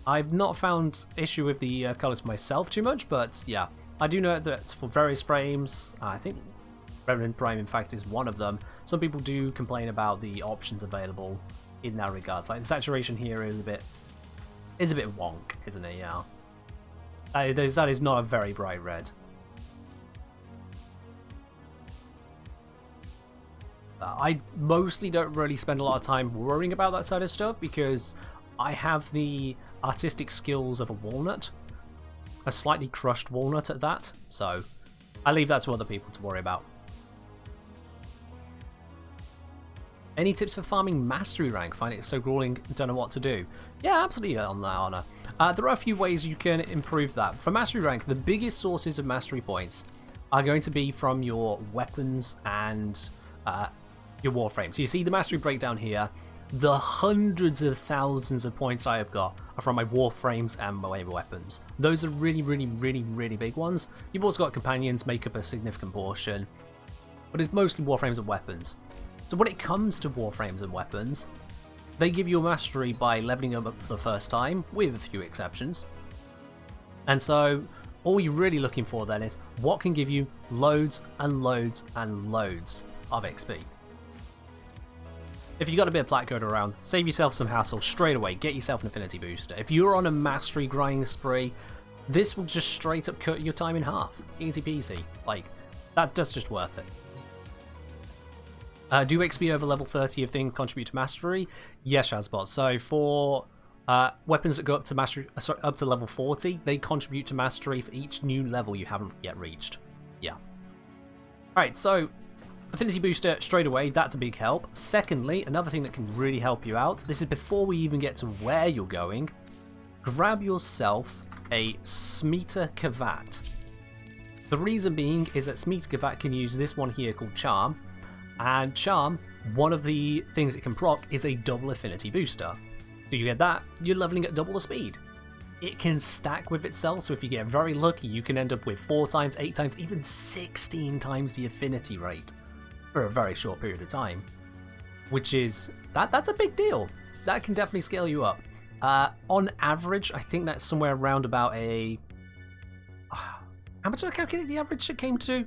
I've not found issue with the colors myself too much, but yeah. I do know that for various frames, I think Revenant Prime in fact is one of them, some people do complain about the options available in that regards. Like, the saturation here is a bit wonk, isn't it? Yeah. That is not a very bright red. I mostly don't really spend a lot of time worrying about that side of stuff because I have the artistic skills of a walnut. A slightly crushed walnut at that, so I leave that to other people to worry about. Any tips for farming mastery rank? Find it so grueling, don't know what to do. Yeah, absolutely on that, Honor. There are a few ways you can improve that. For mastery rank, the biggest sources of mastery points are going to be from your weapons and your Warframe. So you see the mastery breakdown here. The hundreds of thousands of points I have got are from my Warframes and my weapons. Those are really, really, really, really big ones. You've also got companions make up a significant portion, but it's mostly Warframes and weapons. So when it comes to Warframes and weapons, they give you a mastery by leveling them up for the first time, with a few exceptions. And so all you're really looking for then is what can give you loads and loads and loads of XP. If you've got a bit of plat code around, save yourself some hassle straight away, get yourself an affinity booster. If you're on a mastery grinding spree, this will just straight up cut your time in half. Easy peasy. Like, that's just worth it. Do XP over level 30 of things contribute to mastery? Yes, Shazbot. So for weapons that go up to mastery, up to level 40, they contribute to mastery for each new level you haven't yet reached. Yeah. Alright, so affinity booster straight away, that's a big help. Secondly, another thing that can really help you out, this is before we even get to where you're going, grab yourself a Smeeta Kavat. The reason being is that Smeeta Kavat can use this one here called Charm. And Charm, one of the things it can proc is a double affinity booster. So you get that, you're leveling at double the speed. It can stack with itself, so if you get very lucky, you can end up with 4 times, 8 times, even 16 times the affinity rate for a very short period of time. Which is, that's a big deal. That can definitely scale you up. On average, I think that's somewhere around about a... how much did I calculate the average it came to?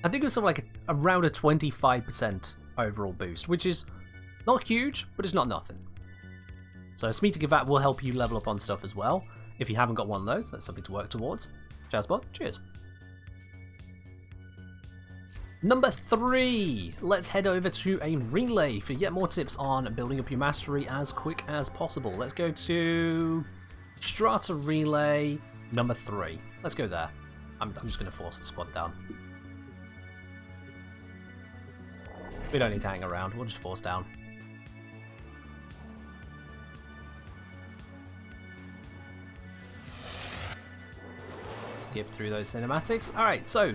I think it was something like around a 25% overall boost, which is not huge, but it's not nothing. So Smeating of that will help you level up on stuff as well. If you haven't got one of those, that's something to work towards. Jazzbot, cheers. Number 3, let's head over to a relay for yet more tips on building up your mastery as quick as possible. Let's go to Strata Relay number 3. Let's go there. I'm just going to force the squad down. We don't need to hang around, we'll just force down. Skip through those cinematics. Alright, so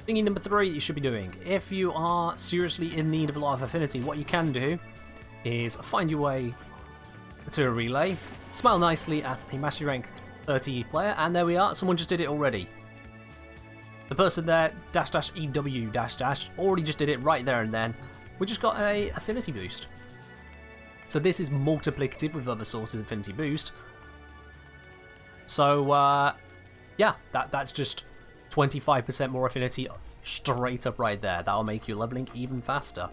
thingy number 3 you should be doing. If you are seriously in need of a lot of affinity, what you can do is find your way to a relay, smile nicely at a mastery rank 30 player, and there we are, someone just did it already. The person there, --EW --, already just did it right there and then. We just got a affinity boost. So this is multiplicative with other sources of affinity boost. So yeah, that's just 25% more affinity straight up right there. That'll make you leveling even faster.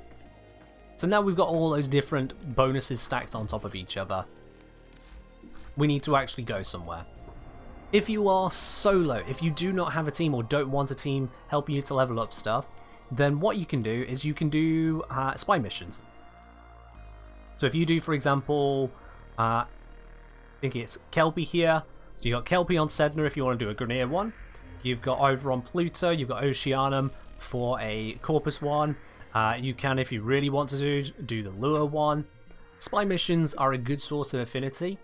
So now we've got all those different bonuses stacked on top of each other. We need to actually go somewhere. If you are solo, if you do not have a team or don't want a team helping you to level up stuff, then what you can do is you can do spy missions. So if you do, for example, I think it's Kelpie here. So you've got Kelpie on Sedna if you want to do a Grenier one. You've got over on Pluto, you've got Oceanum for a Corpus one. You can, if you really want to do the Lure one. Spy missions are a good source of affinity,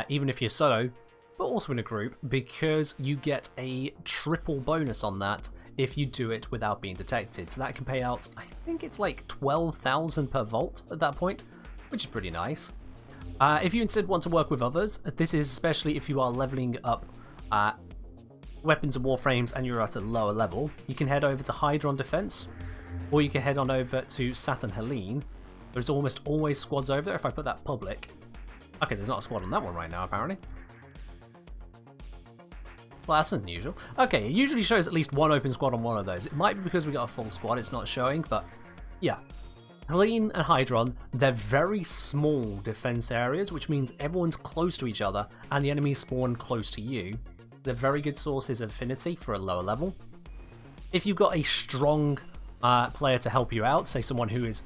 even if you're solo, but also in a group, because you get a triple bonus on that if you do it without being detected. So that can pay out, I think it's like 12,000 per vault at that point, which is pretty nice. If you instead want to work with others, this is especially if you are leveling up weapons and warframes and you're at a lower level, you can head over to Hydron Defense, or you can head on over to Saturn Helene. There's almost always squads over there if I put that public. Okay, there's not a squad on that one right now, apparently. Well, that's unusual. Okay, it usually shows at least one open squad on one of those. It might be because we got a full squad, it's not showing, but yeah. Helene and Hydron, they're very small defense areas, which means everyone's close to each other and the enemies spawn close to you. They're very good sources of affinity for a lower level. If you've got a strong player to help you out, say someone who is,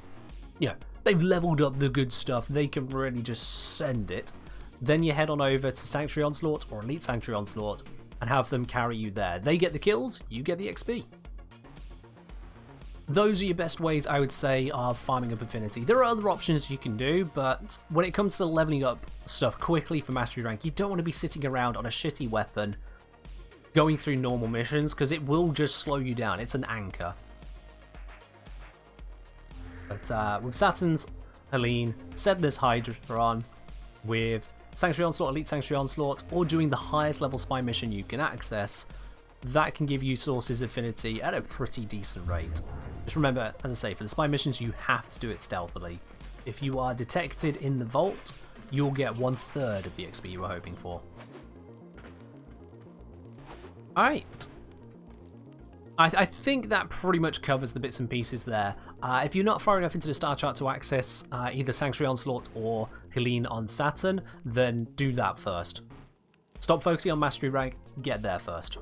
you know, they've leveled up the good stuff, they can really just send it, then you head on over to Sanctuary Onslaught or Elite Sanctuary Onslaught and have them carry you there. They get the kills, you get the XP. Those are your best ways, I would say, of farming up affinity. There are other options you can do, but when it comes to leveling up stuff quickly for mastery rank, you don't want to be sitting around on a shitty weapon going through normal missions, because it will just slow you down. It's an anchor. But with Saturn's Helene, Sedna's Hydron, with Sanctuary Onslaught, Elite Sanctuary Onslaught, or doing the highest level spy mission you can access, that can give you sources of affinity at a pretty decent rate. Just remember, as I say, for the spy missions you have to do it stealthily. If you are detected in the vault, you'll get 1/3 of the XP you were hoping for. Alright. I think that pretty much covers the bits and pieces there. If you're not far enough into the star chart to access either Sanctuary Onslaught or Helene on Saturn, then do that first. Stop focusing on mastery rank, get there first.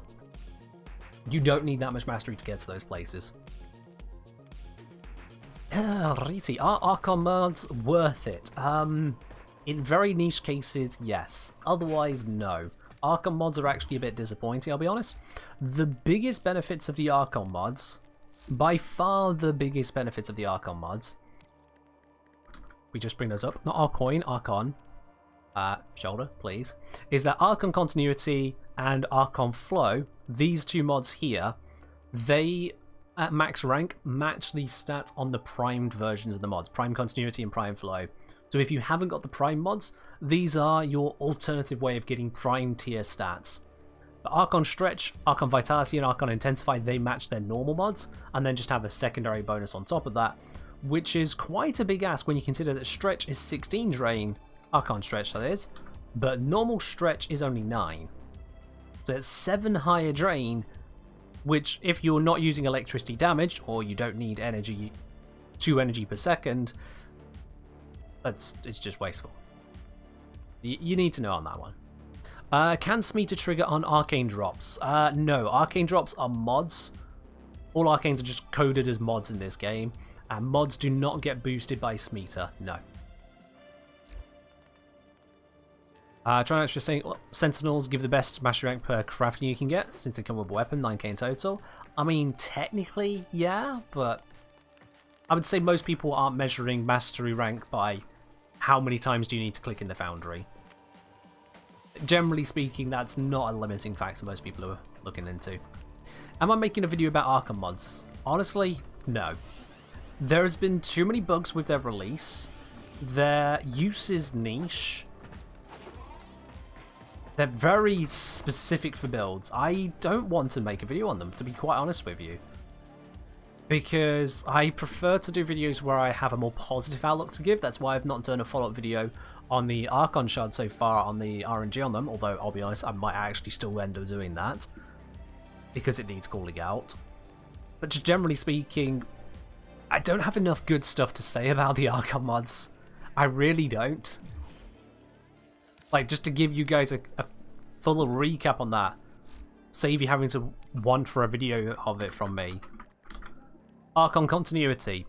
You don't need that much mastery to get to those places. Righty, are Archon mods worth it? In very niche cases, yes. Otherwise, no. Archon mods are actually a bit disappointing, I'll be honest. The biggest benefits of the Archon mods, by far the biggest benefits of the Archon mods, we just bring those up, not Arcoin, Archon, shoulder, please, is that Archon Continuity and Archon Flow, these two mods here, they at max rank match the stats on the primed versions of the mods, Prime Continuity and Prime Flow. So if you haven't got the Prime mods, these are your alternative way of getting Prime tier stats. The Archon Stretch, Archon Vitality, and Archon Intensify, they match their normal mods, and then just have a secondary bonus on top of that, which is quite a big ask when you consider that Stretch is 16 drain, Archon Stretch that is, but normal Stretch is only 9. So it's 7 higher drain, which if you're not using electricity damage, or you don't need energy, 2 energy per second, it's just wasteful. You need to know on that one. Can Smeeta trigger on Arcane drops? No, Arcane drops are mods. All Arcanes are just coded as mods in this game, and mods do not get boosted by Smeeta, no. Trying to say Sentinels give the best mastery rank per crafting you can get, since they come with a weapon, 9k in total. I mean, technically, yeah, but I would say most people aren't measuring mastery rank by how many times do you need to click in the foundry. Generally speaking, that's not a limiting factor most people are looking into. Am I making a video about Arkham mods? Honestly, no. There has been too many bugs with their release. Their use is niche. They're very specific for builds. I don't want to make a video on them, to be quite honest with you. Because I prefer to do videos where I have a more positive outlook to give. That's why I've not done a follow-up video on the Archon Shard so far on the RNG on them, although I'll be honest, I might actually still end up doing that because it needs calling out. But just generally speaking, I don't have enough good stuff to say about the Archon mods. I really don't. Like, just to give you guys a full recap on that, save you having to want for a video of it from me. Archon Continuity.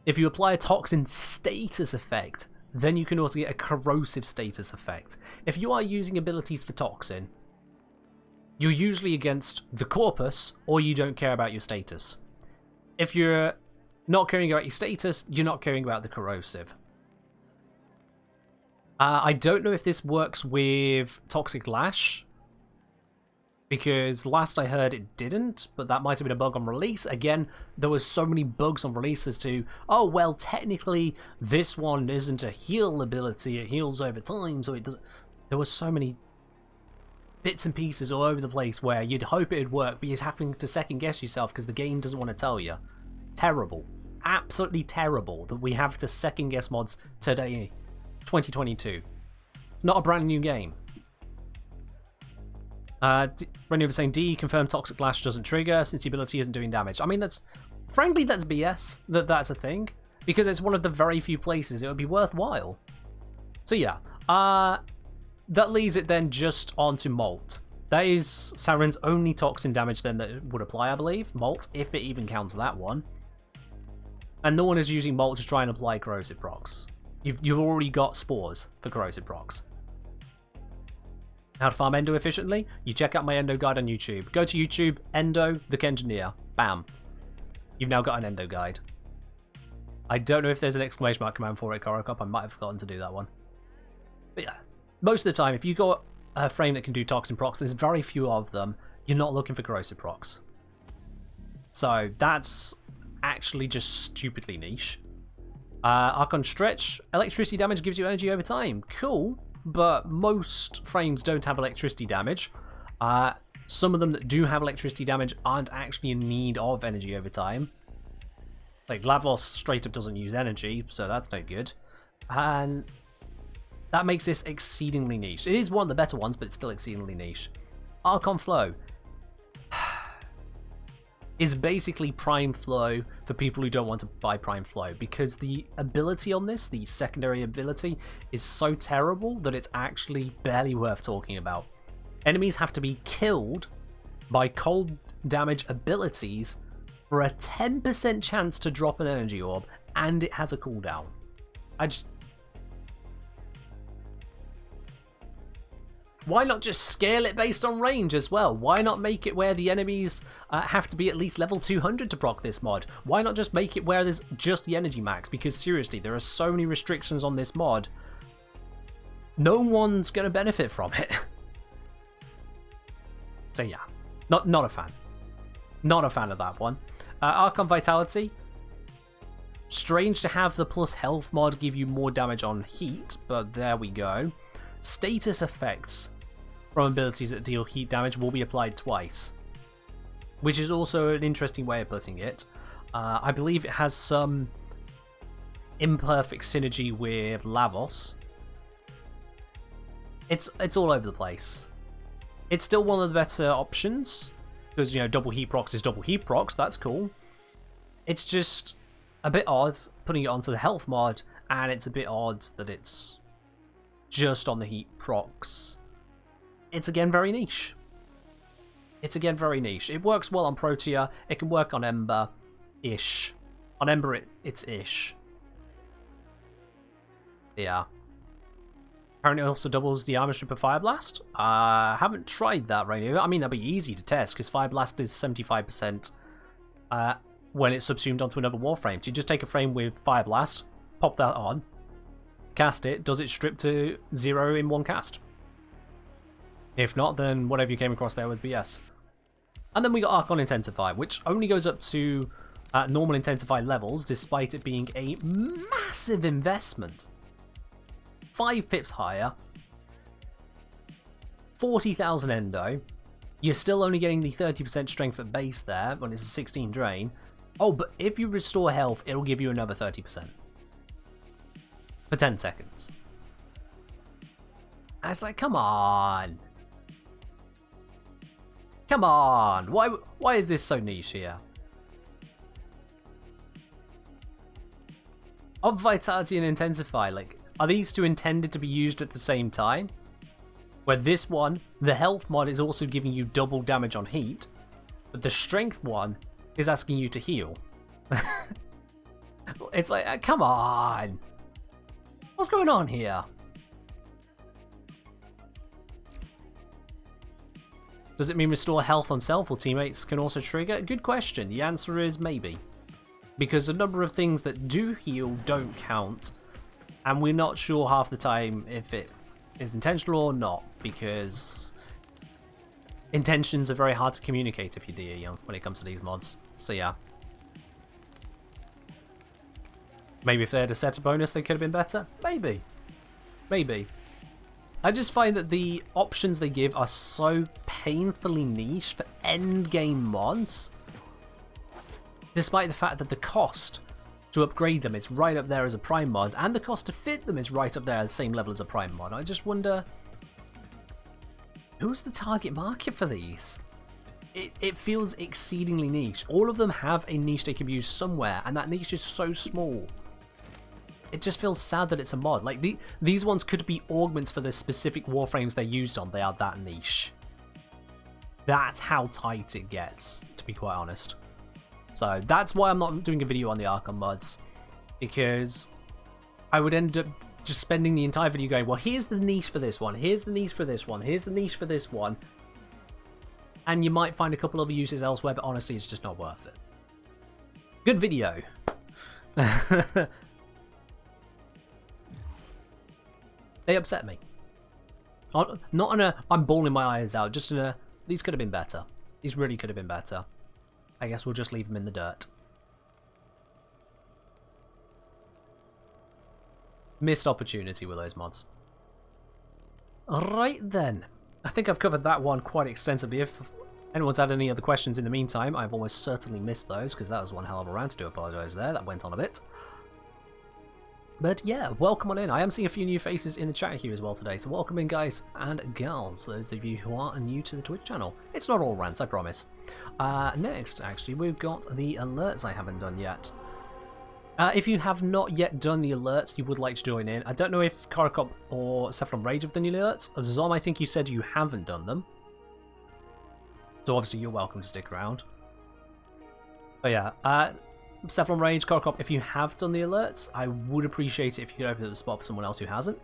If you apply a Toxin status effect, then you can also get a Corrosive status effect. If you are using abilities for Toxin, you're usually against the Corpus, or you don't care about your status. If you're not caring about your status, you're not caring about the Corrosive. I don't know if this works with Toxic Lash, because last I heard it didn't, but that might have been a bug on release. Again, there was so many bugs on release as to, oh, well, technically, this one isn't a heal ability, it heals over time, so it doesn't... There were so many bits and pieces all over the place where you'd hope it'd work, but you're having to second-guess yourself because the game doesn't want to tell you. Terrible. Absolutely terrible that we have to second-guess mods today, 2022. It's not a brand new game. Renny was saying, D, confirmed Toxic Lash doesn't trigger since the ability isn't doing damage. I mean, frankly, that's BS, that's a thing, because it's one of the very few places it would be worthwhile. So yeah, that leaves it then just onto Molt. That is Saren's only Toxin damage then that would apply, I believe. Molt, if it even counts that one. And no one is using Molt to try and apply Corrosive procs. You've already got Spores for Corrosive procs. How to farm Endo efficiently? You check out my Endo guide on YouTube. Go to YouTube, Endo, the Kengineer. Bam. You've now got an Endo guide. I don't know if there's an exclamation mark command for it, Korokop. I might have forgotten to do that one. But yeah, most of the time, if you've got a frame that can do Toxin procs, there's very few of them. You're not looking for Corrosive procs. So that's actually just stupidly niche. Archon Stretch. Electricity damage gives you energy over time. Cool. But most frames don't have electricity damage. Some of them that do have electricity damage aren't actually in need of energy over time. Like Lavos straight up doesn't use energy, so that's no good. And that makes this exceedingly niche. It is one of the better ones, but it's still exceedingly niche. Archon Flow is basically Prime Flow for people who don't want to buy Prime Flow, because the ability on this, the secondary ability, is so terrible that it's actually barely worth talking about. Enemies have to be killed by cold damage abilities for a 10% chance to drop an energy orb, and it has a cooldown. Why not just scale it based on range as well? Why not make it where the enemies have to be at least level 200 to proc this mod? Why not just make it where there's just the energy max? Because seriously, there are so many restrictions on this mod. No one's going to benefit from it. So yeah, not a fan. Not a fan of that one. Archon Vitality. Strange to have the plus health mod give you more damage on heat, but there we go. Status effects from abilities that deal heat damage will be applied twice, which is also an interesting way of putting it. I believe it has some imperfect synergy with Lavos. It's all over the place. It's still one of the better options, because, you know, double heat procs is double heat procs, that's cool. It's just a bit odd putting it onto the health mod, and it's a bit odd that it's just on the heat procs. It's again very niche. It's again very niche. It works well on Protea, it can work on Ember-ish. On Ember it's ish. Yeah. Apparently it also doubles the armor strip of Fire Blast. Haven't tried that right now. I mean, that'd be easy to test, because Fire Blast is 75% when it's subsumed onto another Warframe. So you just take a frame with Fire Blast, pop that on, cast it, does it strip to 0 in one cast? If not, then whatever you came across there was BS. And then we got Archon Intensify, which only goes up to normal Intensify levels, despite it being a massive investment. 5 pips higher, 40,000 endo. You're still only getting the 30% strength at base there when it's a 16 drain. Oh, but if you restore health, it'll give you another 30% for 10 seconds. And it's like, come on. Come on. Why is this so niche here? Of Vitality and Intensify, like, are these two intended to be used at the same time? Where this one, the health mod is also giving you double damage on heat, but the strength one is asking you to heal. It's like, come on. What's going on here? Does it mean restore health on self or teammates can also trigger? Good question. The answer is maybe. Because a number of things that do heal don't count. And we're not sure half the time if it is intentional or not, because intentions are very hard to communicate if you're DE young when it comes to these mods. So yeah. Maybe if they had a set bonus they could have been better? Maybe. Maybe. I just find that the options they give are so painfully niche for endgame mods, despite the fact that the cost to upgrade them is right up there as a prime mod, and the cost to fit them is right up there at the same level as a prime mod. I just wonder, who's the target market for these? It feels exceedingly niche. All of them have a niche they can use somewhere, and that niche is so small. It just feels sad that it's a mod. Like, these ones could be augments for the specific Warframes they're used on. They are that niche. That's how tight it gets, to be quite honest. So that's why I'm not doing a video on the Archon mods, because I would end up just spending the entire video going, well, here's the niche for this one, here's the niche for this one, here's the niche for this one, and you might find a couple other uses elsewhere, but honestly, it's just not worth it. Good video. They upset me. Not in a, I'm bawling my eyes out, just in a, these could have been better. These really could have been better. I guess we'll just leave them in the dirt. Missed opportunity with those mods. Right then. I think I've covered that one quite extensively. If anyone's had any other questions in the meantime, I've almost certainly missed those, because that was one hell of a rant. To apologise there. That went on a bit. But yeah, welcome on in. I am seeing a few new faces in the chat here as well today, so welcome in, guys and girls, those of you who are new to the Twitch channel. It's not all rants, I promise. Next, actually, we've got the alerts I haven't done yet. If you have not yet done the alerts, you would like to join in. I don't know if Karakop or Cephalon Rage have done the alerts. Zom, I think you said you haven't done them. So obviously you're welcome to stick around. But yeah, Cephalon Rage, Karakop, if you have done the alerts, I would appreciate it if you could open up the spot for someone else who hasn't.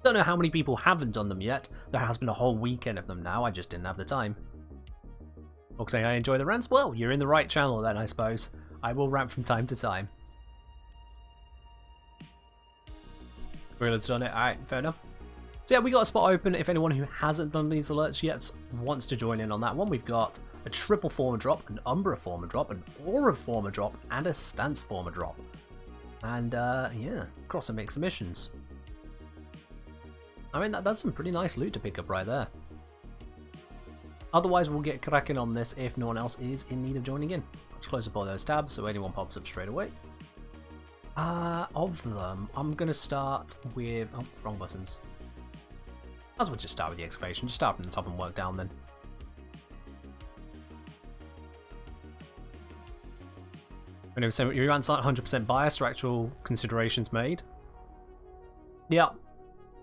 Don't know how many people haven't done them yet. There has been a whole weekend of them now, I just didn't have the time. Folks saying I enjoy the rants? Well, you're in the right channel then, I suppose. I will rant from time to time. Gorilla's done it, alright, fair enough. So yeah, we got a spot open. If anyone who hasn't done these alerts yet wants to join in on that one, we've got a triple former drop, an Umbra former drop, an Aura former drop, and a Stance former drop. And yeah, across a mix of missions. I mean, that's some pretty nice loot to pick up right there. Otherwise, we'll get cracking on this if no one else is in need of joining in. Let's close up all those tabs so anyone pops up straight away. Of them, I'm going to start with... Oh, wrong buttons. Might as well just start with the excavation. Just start from the top and work down then. Anyway, so your answer's not 100% biased or actual considerations made. Yeah,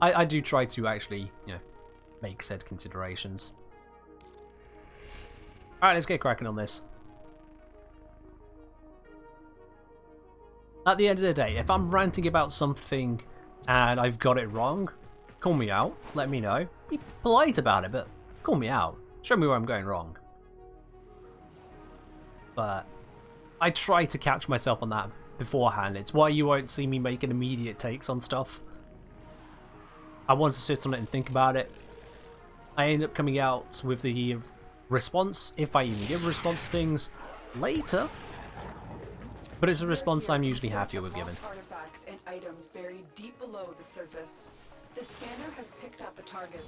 I do try to actually, you know, make said considerations. Alright, let's get cracking on this. At the end of the day, if I'm ranting about something and I've got it wrong, call me out, let me know. Be polite about it, but call me out. Show me where I'm going wrong. But I try to catch myself on that beforehand. It's why you won't see me making immediate takes on stuff. I want to sit on it and think about it. I end up coming out with the response, if I even give a response to things, later. But it's a response I'm usually happier with giving. Artifacts and items buried deep below the surface. The scanner has picked up a target.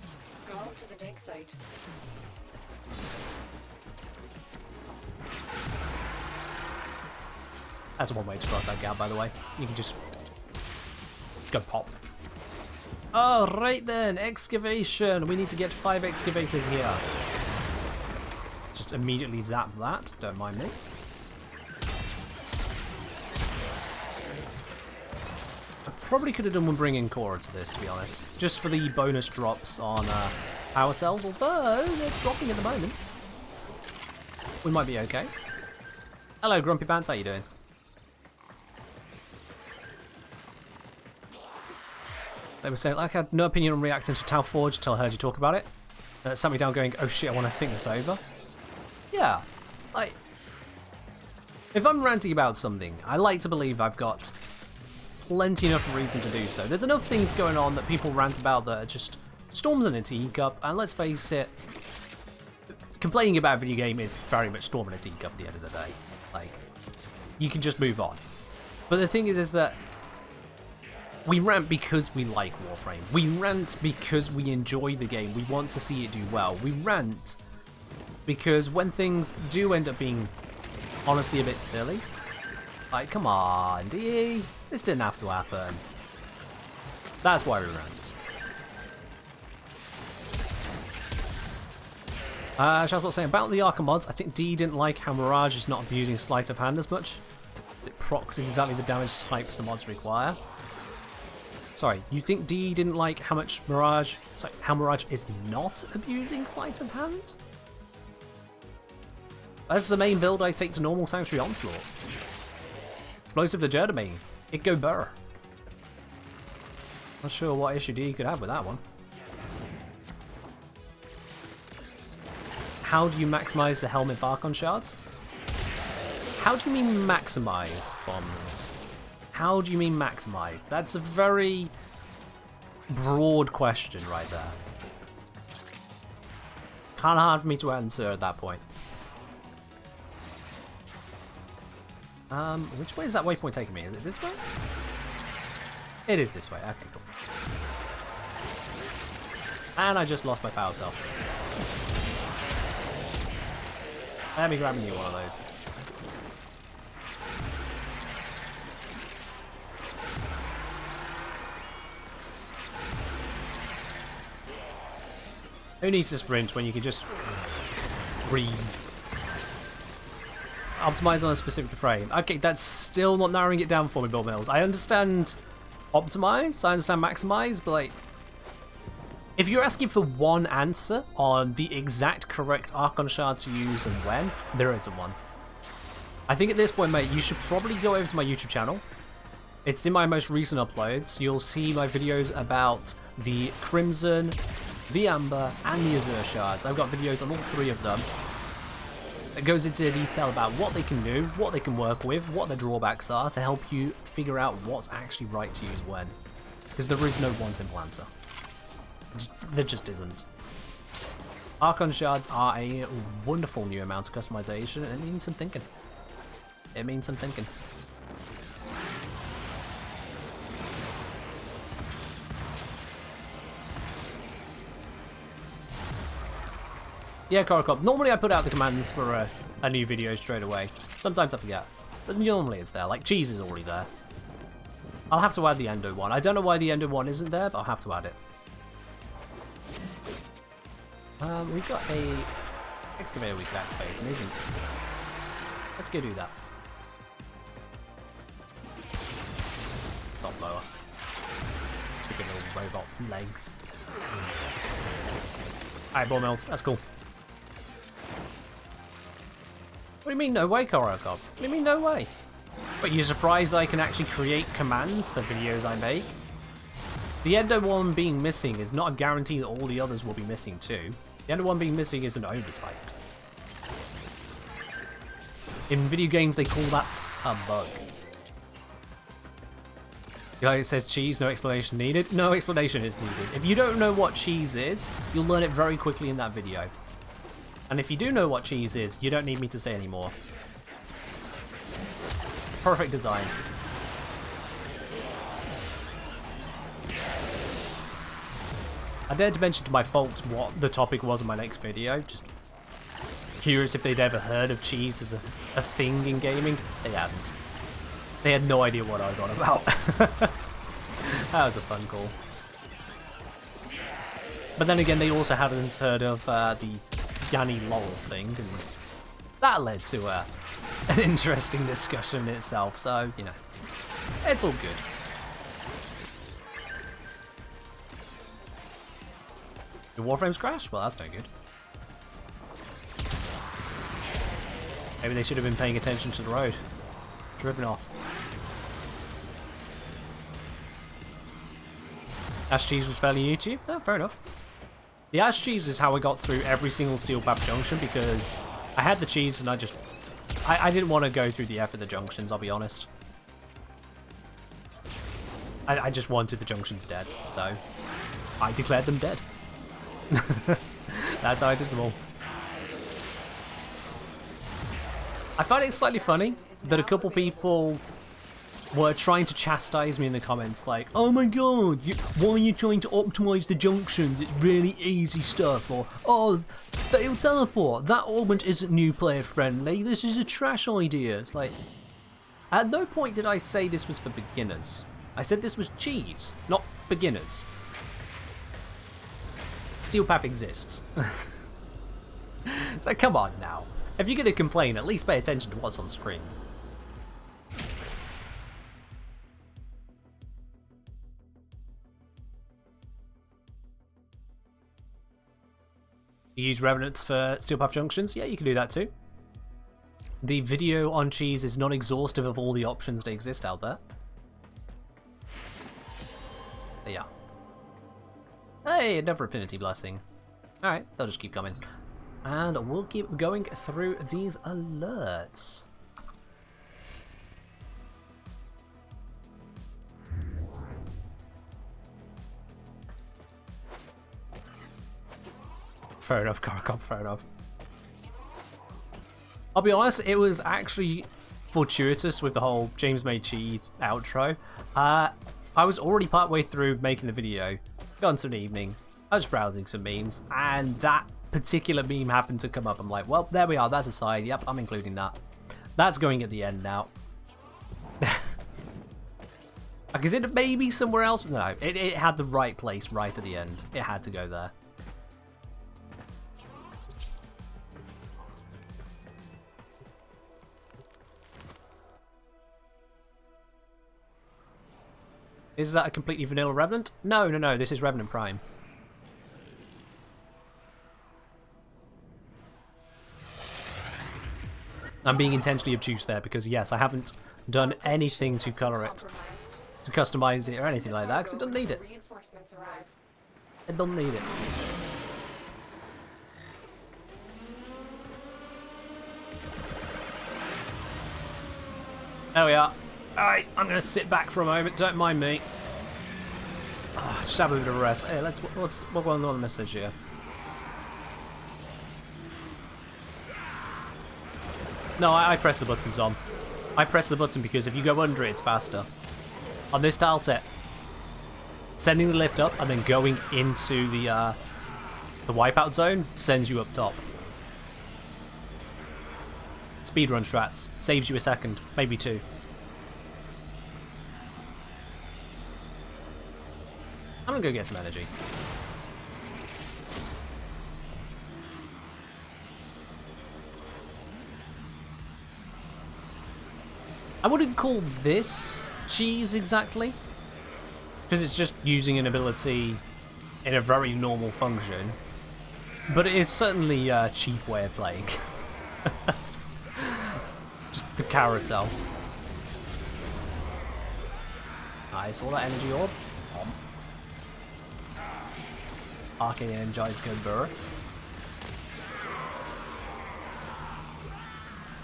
Go to the dig site. That's one way to cross that gap, by the way. You can just go pop. Alright then, excavation. We need to get 5 excavators here. Just immediately zap that, don't mind me. I probably could have done with bringing Cora to this, to be honest. Just for the bonus drops on power cells, although they're dropping at the moment. We might be okay. Hello, Grumpy Pants, how you doing? They were saying, like, I had no opinion on reacting to Tau Forge until I heard you talk about it. It sat me down going, oh shit, I want to think this over. Yeah, like, if I'm ranting about something, I like to believe I've got plenty enough reason to do so. There's enough things going on that people rant about that are just storms in a teacup, and let's face it, complaining about a video game is very much storm in a teacup at the end of the day. Like, you can just move on. But the thing is that we rant because we like Warframe. We rant because we enjoy the game. We want to see it do well. We rant because when things do end up being honestly a bit silly, like, come on, DE, this didn't have to happen. That's why we rant. Shouts saying about the Arkham mods, I think D didn't like how Mirage is not abusing sleight of hand as much. It procs exactly the damage types the mods require. Sorry, you think D didn't like how Mirage is not abusing sleight of hand? That's the main build I take to normal Sanctuary Onslaught. Explosive Legerdemain. It go burr. Not sure what issue D could have with that one. How do you maximize the Helmet of Archon shards? How do you mean maximize bombs? How do you mean maximize? That's a very broad question right there. Kind of hard for me to answer at that point. Which way is that waypoint taking me? Is it this way? It is this way. Okay, cool. And I just lost my power cell. Let me grab a new one of those. Who needs to sprint when you can just breathe? Optimize on a specific frame. Okay, that's still not narrowing it down for me, Bill Mills. I understand optimize, I understand maximize, but like, if you're asking for one answer on the exact correct Archon shard to use and when, there isn't one. I think at this point, mate, you should probably go over to my YouTube channel. It's in my most recent uploads. You'll see my videos about the Crimson, the Amber, and the Azure shards. I've got videos on all 3 of them. It goes into detail about what they can do, what they can work with, what their drawbacks are, to help you figure out what's actually right to use when. Because there is no one simple answer. There just isn't. Archon shards are a wonderful new amount of customization, and it means some thinking. It means some thinking. Yeah, Korokop. Normally I put out the commands for a new video straight away. Sometimes I forget. But normally it's there. Like, cheese is already there. I'll have to add the Endo one. I don't know why the Endo one isn't there, but I'll have to add it. We've got a excavator we could activate, and isn't. Let's go do that. Salt blower. Stupid little robot legs. Alright, ball mills. That's cool. What do you mean no way, Korokop? What do you mean no way? But you're surprised that I can actually create commands for videos I make? The Endo one being missing is not a guarantee that all the others will be missing too. The Endo one being missing is an oversight. In video games they call that a bug. The guy says cheese, no explanation needed. No explanation is needed. If you don't know what cheese is, you'll learn it very quickly in that video. And if you do know what cheese is, you don't need me to say anymore. Perfect design. I dared to mention to my folks what the topic was in my next video. Just curious if they'd ever heard of cheese as a thing in gaming. They hadn't. They had no idea what I was on about. That was a fun call. But then again, they also hadn't heard of the Yanni lol thing, and that led to an interesting discussion in itself, so, you know, it's all good. The Warframe's crashed? Well, that's no good. Maybe they should have been paying attention to the road. Driven off. Ash Cheese was fairly new to you? Oh, fair enough. The Ash Cheese is how I got through every single Steel Path junction, because I had the cheese and I didn't want to go through the effort of the junctions, I'll be honest. I just wanted the junctions dead, so I declared them dead. That's how I did them all. I find it slightly funny that a couple people were trying to chastise me in the comments, like, oh my god, why are you trying to optimize the junctions? It's really easy stuff. Or, oh, failed teleport. That augment isn't new player friendly. This is a trash idea. It's like, at no point did I say this was for beginners. I said this was cheese, not beginners. Steel Path exists. So come on now. If you're going to complain, at least pay attention to what's on screen. You use Revenants for Steel Path junctions? Yeah, you can do that too. The video on cheese is not exhaustive of all the options that exist out there. But yeah. Hey, another Affinity Blessing. Alright, they'll just keep coming. And we'll keep going through these alerts. Fair enough, Karakop, fair enough. I'll be honest, it was actually fortuitous with the whole James Made Cheese outro. I was already partway through making the video, gone to an evening, I was browsing some memes, and that particular meme happened to come up. I'm like, well, there we are, that's a side, yep, I'm including that. That's going at the end now. Like, is it maybe somewhere else? No, it had the right place right at the end. It had to go there. Is that a completely vanilla Revenant? No, no, no, this is Revenant Prime. I'm being intentionally obtuse there because, yes, I haven't done anything to colour it, to customise it or anything like that, because it doesn't need it. It doesn't need it. There we are. Alright, I'm going to sit back for a moment, don't mind me. Oh, just have a bit of a rest. Hey, what's going on the message here? No, I press the buttons on. I press the button because if you go under it, it's faster. On this tile set, sending the lift up and then going into the wipeout zone sends you up top. Speedrun strats. Saves you a second, maybe 2. I'm gonna go get some energy. I wouldn't call this cheese exactly, because it's just using an ability in a very normal function, but it is certainly a cheap way of playing. Just the carousel. Nice, all that energy orb. Arcane Energize Go Burr.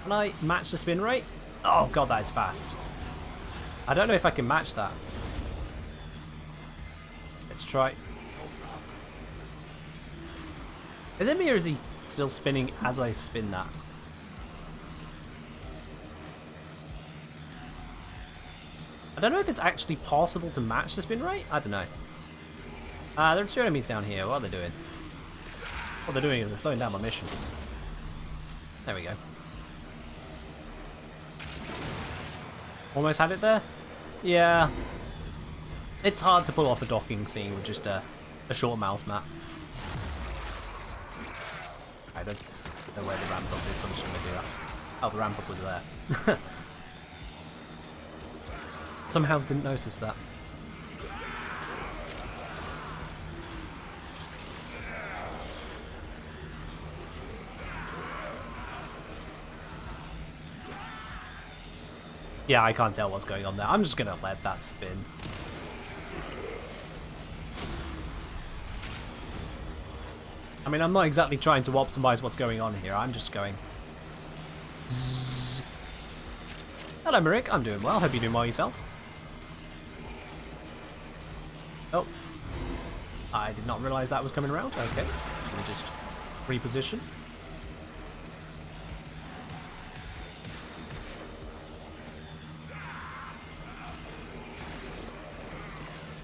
Can I match the spin rate? Oh god, that is fast. I don't know if I can match that. Let's try. Is it me or is he still spinning as I spin that? I don't know if it's actually possible to match the spin rate. I don't know. There are 2 enemies down here. What are they doing? What they're doing is they're slowing down my mission. There we go. Almost had it there? Yeah. It's hard to pull off a docking scene with just a short mouse map. I don't know where the ramp up is, so I'm just going to do that. Oh, the ramp up was there. Somehow didn't notice that. Yeah, I can't tell what's going on there. I'm just gonna let that spin. I mean, I'm not exactly trying to optimize what's going on here. I'm just going... Zzz. Hello, Marik. I'm doing well. Hope you're doing well yourself. Oh. I did not realize that was coming around. Okay. Let me just reposition.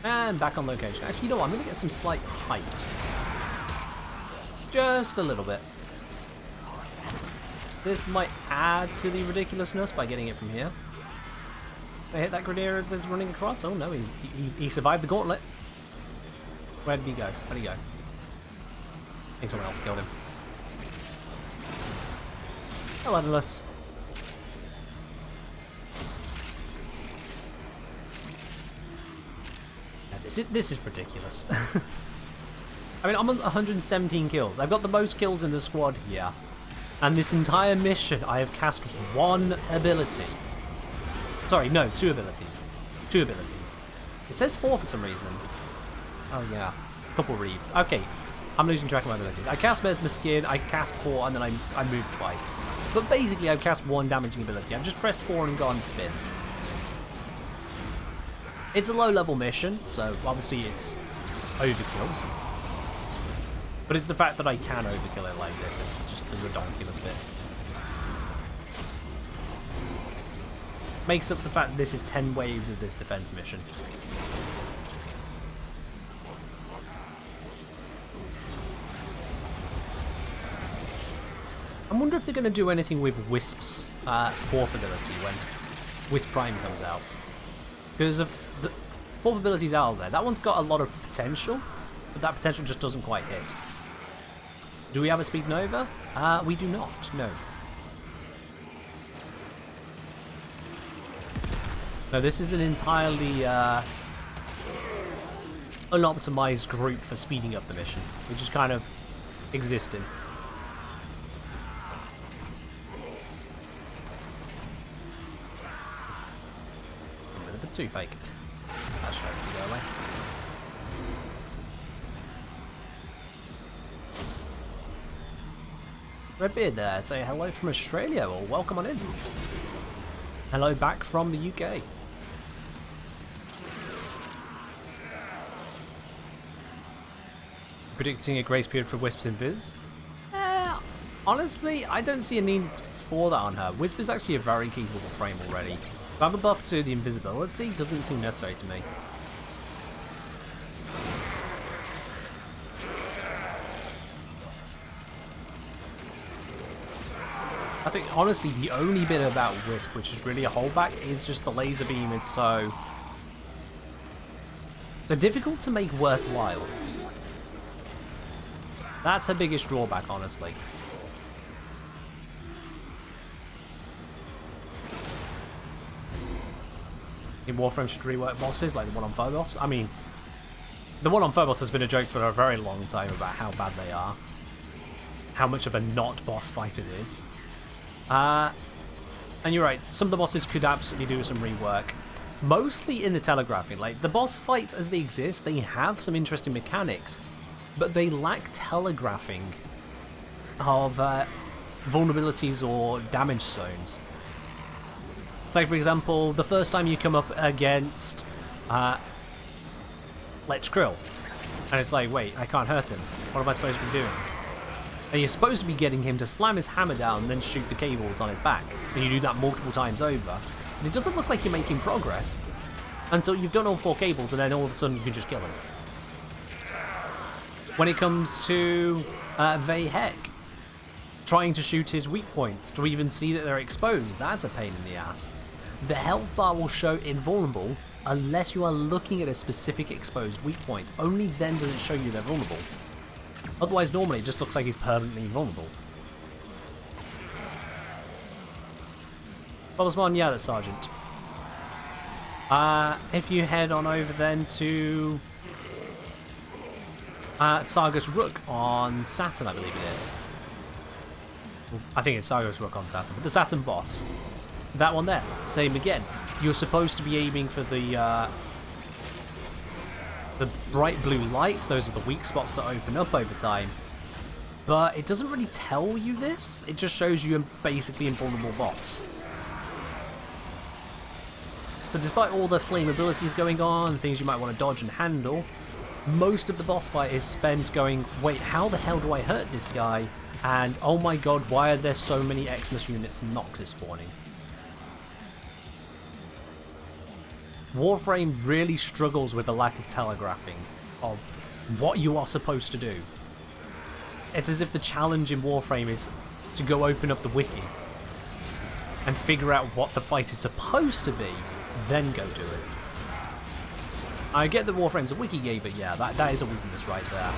And back on location. Actually, you know what? I'm going to get some slight height. Just a little bit. This might add to the ridiculousness by getting it from here. I hit that Grenadier as this running across. Oh no, he survived the gauntlet. Where did he go? Where'd he go? I think someone else killed him. Oh, endless. This is ridiculous. I mean, I'm on 117 kills. I've got the most kills in the squad here. And this entire mission, I have cast 1 ability. Sorry, no, 2 abilities. 2 abilities. It says 4 for some reason. Oh, yeah. Couple reaves. Okay, I'm losing track of my abilities. I cast Mesmer Skin, I cast 4, and then I moved twice. But basically, I've cast 1 damaging ability. I've just pressed 4 and gone spin. It's a low-level mission, so obviously it's overkill. But it's the fact that I can overkill it like this. It's just the ridiculous bit. Makes up the fact that this is 10 waves of this defense mission. I wonder if they're going to do anything with Wisp's 4th ability when Wisp Prime comes out. Because of the 4th abilities out there, that one's got a lot of potential, but that potential just doesn't quite hit. Do we have a Speed Nova? We do not, no. No, this is an entirely unoptimized group for speeding up the mission, which is kind of existing. A bit of a two-fake. That should hopefully go away. Redbeard there, say hello from Australia, or welcome on in. Hello back from the UK. predicting a grace period for Wisp's Invis. Honestly, I don't see a need for that on her. Wisp is actually a very capable frame already. To have a buff to the invisibility doesn't seem necessary to me. I think, honestly, the only bit about Wisp which is really a holdback is just the laser beam is so difficult to make worthwhile. That's her biggest drawback, honestly. In Warframe should rework bosses like the one on Phobos. I mean, the one on Phobos has been a joke for a very long time about how bad they are. How much of a not boss fight it is. And you're right, some of the bosses could absolutely do some rework. Mostly in the telegraphing. Like, the boss fights as they exist, they have some interesting mechanics, but they lack telegraphing of vulnerabilities or damage zones. So, for example, the first time you come up against Lech Krill, and it's like, wait, I can't hurt him. What am I supposed to be doing? And you're supposed to be getting him to slam his hammer down and then shoot the cables on his back. And you do that multiple times over. And it doesn't look like you're making progress until you've done all 4 cables, and then all of a sudden you can just kill him. When it comes to Vayhek, trying to shoot his weak points to even see that they're exposed, that's a pain in the ass. The health bar will show invulnerable unless you are looking at a specific exposed weak point. Only then does it show you they're vulnerable. Otherwise, normally it just looks like he's permanently invulnerable. Bobsmon, yeah, that's Sergeant. If you head on over then to Sargus Rook on Saturn, I believe it is. I think it's Sargus Rook on Saturn, but the Saturn boss. That one there, same again. You're supposed to be aiming for the bright blue lights. Those are the weak spots that open up over time. But it doesn't really tell you this. It just shows you a basically invulnerable boss. So despite all the flame abilities going on, things you might want to dodge and handle, most of the boss fight is spent going, wait, how the hell do I hurt this guy? And oh my god, why are there so many Xmas units and Noxus spawning? Warframe really struggles with the lack of telegraphing of what you are supposed to do. It's as if the challenge in Warframe is to go open up the wiki and figure out what the fight is supposed to be, then go do it. I get that Warframe's a wiki game, but yeah, that is a weakness right there.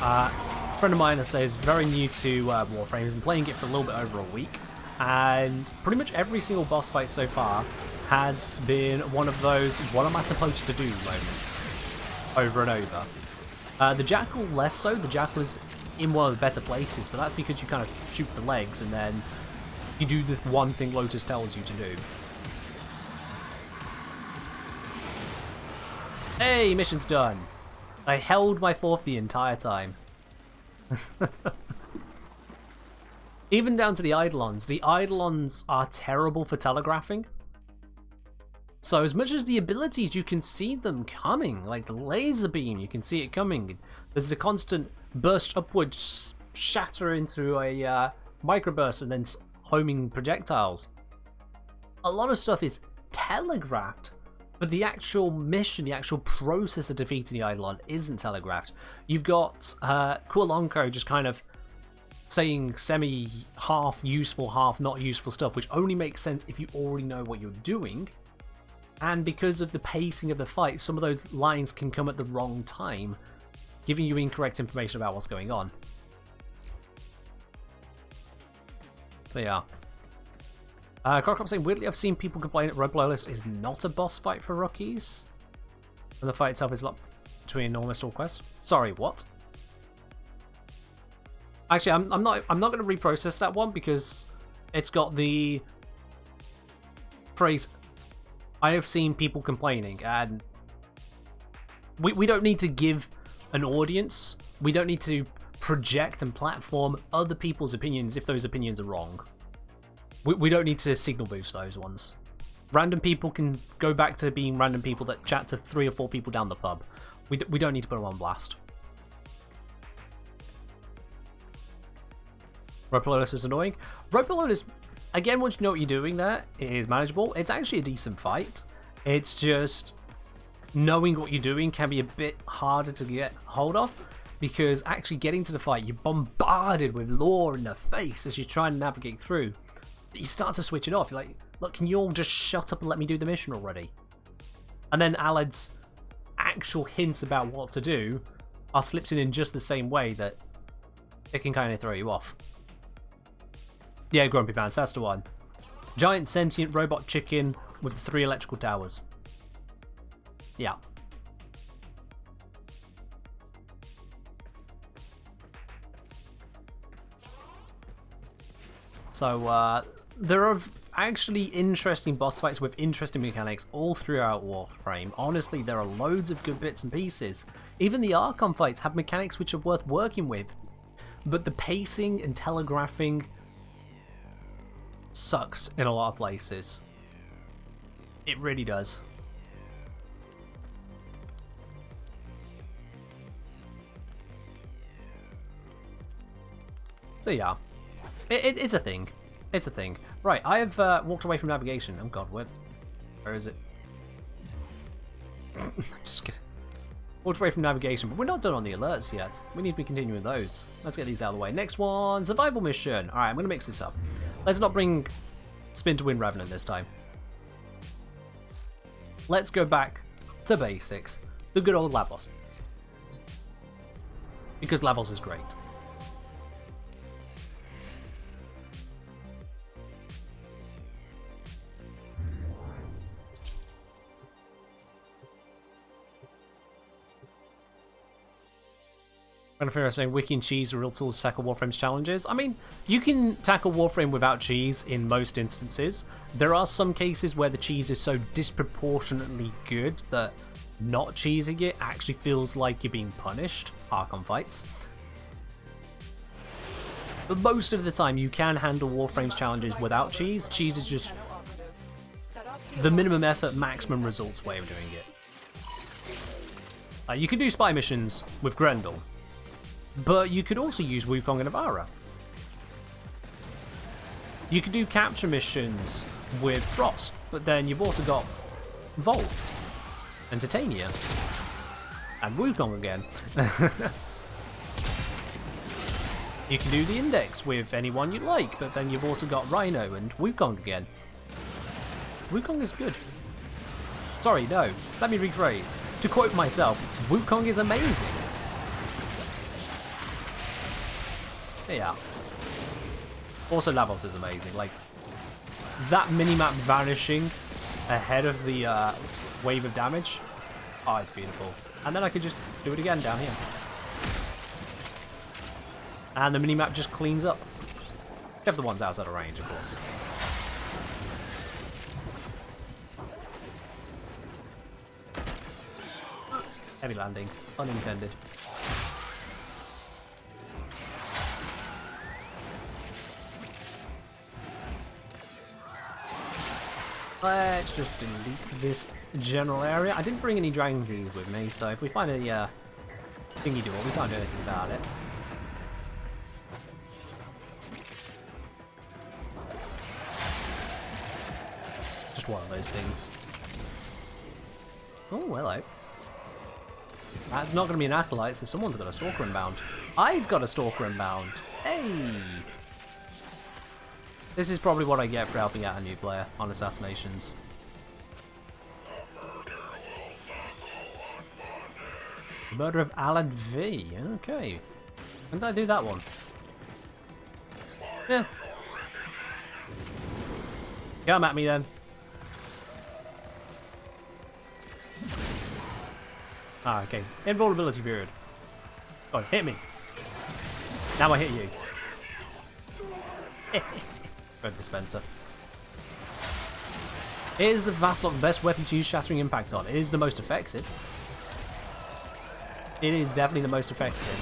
A friend of mine that says very new to Warframe, has been playing it for a little bit over a week, and pretty much every single boss fight so far has been one of those what am I supposed to do moments over and over. The Jackal less so. The Jackal is in one of the better places, but that's because you kind of shoot the legs and then you do this one thing Lotus tells you to do. Hey, mission's done. I held my fourth the entire time. Even down to the Eidolons. The Eidolons are terrible for telegraphing. So as much as the abilities, you can see them coming. Like the laser beam, you can see it coming. There's the constant burst upwards, shatter into a microburst, and then homing projectiles. A lot of stuff is telegraphed, but the actual mission, the actual process of defeating the Eidolon isn't telegraphed. You've got Kualonko just kind of saying half useful, half not useful stuff, which only makes sense if you already know what you're doing. And because of the pacing of the fight, some of those lines can come at the wrong time, giving you incorrect information about what's going on. So yeah. Crocop saying, weirdly I've seen people complain that Rogue Loyalist is not a boss fight for rookies. And the fight itself is locked between almost all quests. Sorry, what? Actually, I'm not going to reprocess that one because it's got the phrase I have seen people complaining, and we don't need to give an audience, we don't need to project and platform other people's opinions if those opinions are wrong. We don't need to signal boost those ones. Random people can go back to being random people that chat to 3 or 4 people down the pub. We don't need to put them on blast. Rope Lotus is annoying. Rope Lotus, again, once you know what you're doing there, it is manageable. It's actually a decent fight. It's just knowing what you're doing can be a bit harder to get hold of, because actually getting to the fight, you're bombarded with lore in the face as you're trying to navigate through. You start to switch it off. You're like, look, can you all just shut up and let me do the mission already? And then Alad's actual hints about what to do are slipped in just the same way that it can kind of throw you off. Yeah, Grumpy Pants, that's the one. Giant sentient robot chicken with 3 electrical towers. Yeah. So, there are actually interesting boss fights with interesting mechanics all throughout Warframe. Honestly, there are loads of good bits and pieces. Even the Archon fights have mechanics which are worth working with. But the pacing and telegraphing sucks in a lot of places. It really does. So yeah, it's a thing. It's a thing. Right, I have walked away from navigation. Oh god, where is it? Just kidding. Walked away from navigation, but we're not done on the alerts yet. We need to be continuing those. Let's get these out of the way. Next one, survival mission. Alright, I'm going to mix this up. Let's not bring Spin to Win Revenant this time. Let's go back to basics. The good old Lavos. Because Lavos is great. Benefira saying Wiki and Cheese are real tools to tackle Warframe's challenges. I mean, you can tackle Warframe without cheese in most instances. There are some cases where the cheese is so disproportionately good that not cheesing it actually feels like you're being punished. Archon fights. But most of the time you can handle Warframe's challenges without cheese. Cheese is just the minimum effort, maximum results way of doing it. You can do spy missions with Grendel. But you could also use Wukong and Avara. You could do capture missions with Frost, but then you've also got Volt and Titania. And Wukong again. You can do the Index with anyone you like, but then you've also got Rhino and Wukong again. Wukong is good. Sorry, no. Let me rephrase. To quote myself, Wukong is amazing. Yeah. Also, Lavos is amazing. Like, that minimap vanishing ahead of the wave of damage. Oh, it's beautiful. And then I could just do it again down here. And the minimap just cleans up. Except the ones outside of range, of course. Heavy landing. Unintended. Let's just delete this general area. I didn't bring any dragon keys with me, so if we find a thingy door, we can't do anything about it. Just one of those things. Oh, hello. That's not going to be an acolyte, so someone's got a stalker inbound. I've got a stalker inbound. Hey! This is probably what I get for helping out a new player on assassinations. Murder of Alad V. Okay. When did I do that one? Yeah. Come at me then. Ah, okay. Invulnerability period. Oh, hit me. Now I hit you. Good dispenser. Is the Vassalok the best weapon to use Shattering Impact on? It is the most effective. It is definitely the most effective.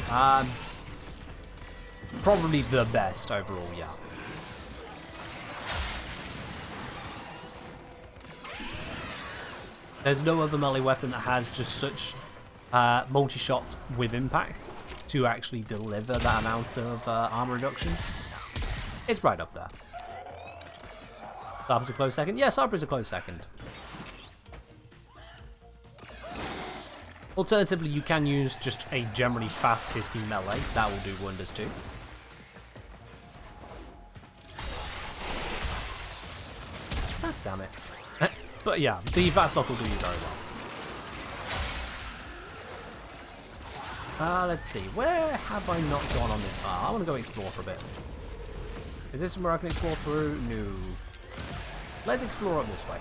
Probably the best overall, yeah. There's no other melee weapon that has just such multi-shot with impact to actually deliver that amount of armor reduction. It's right up there. Cyber's a close second. Yeah, Cyber is a close second. Alternatively, you can use just a generally fast hitting melee. That will do wonders too. God damn it. But yeah, the fast lock will do you very well. Let's see. Where have I not gone on this tile? I want to go explore for a bit. Is this somewhere I can explore through? No. Let's explore up this way.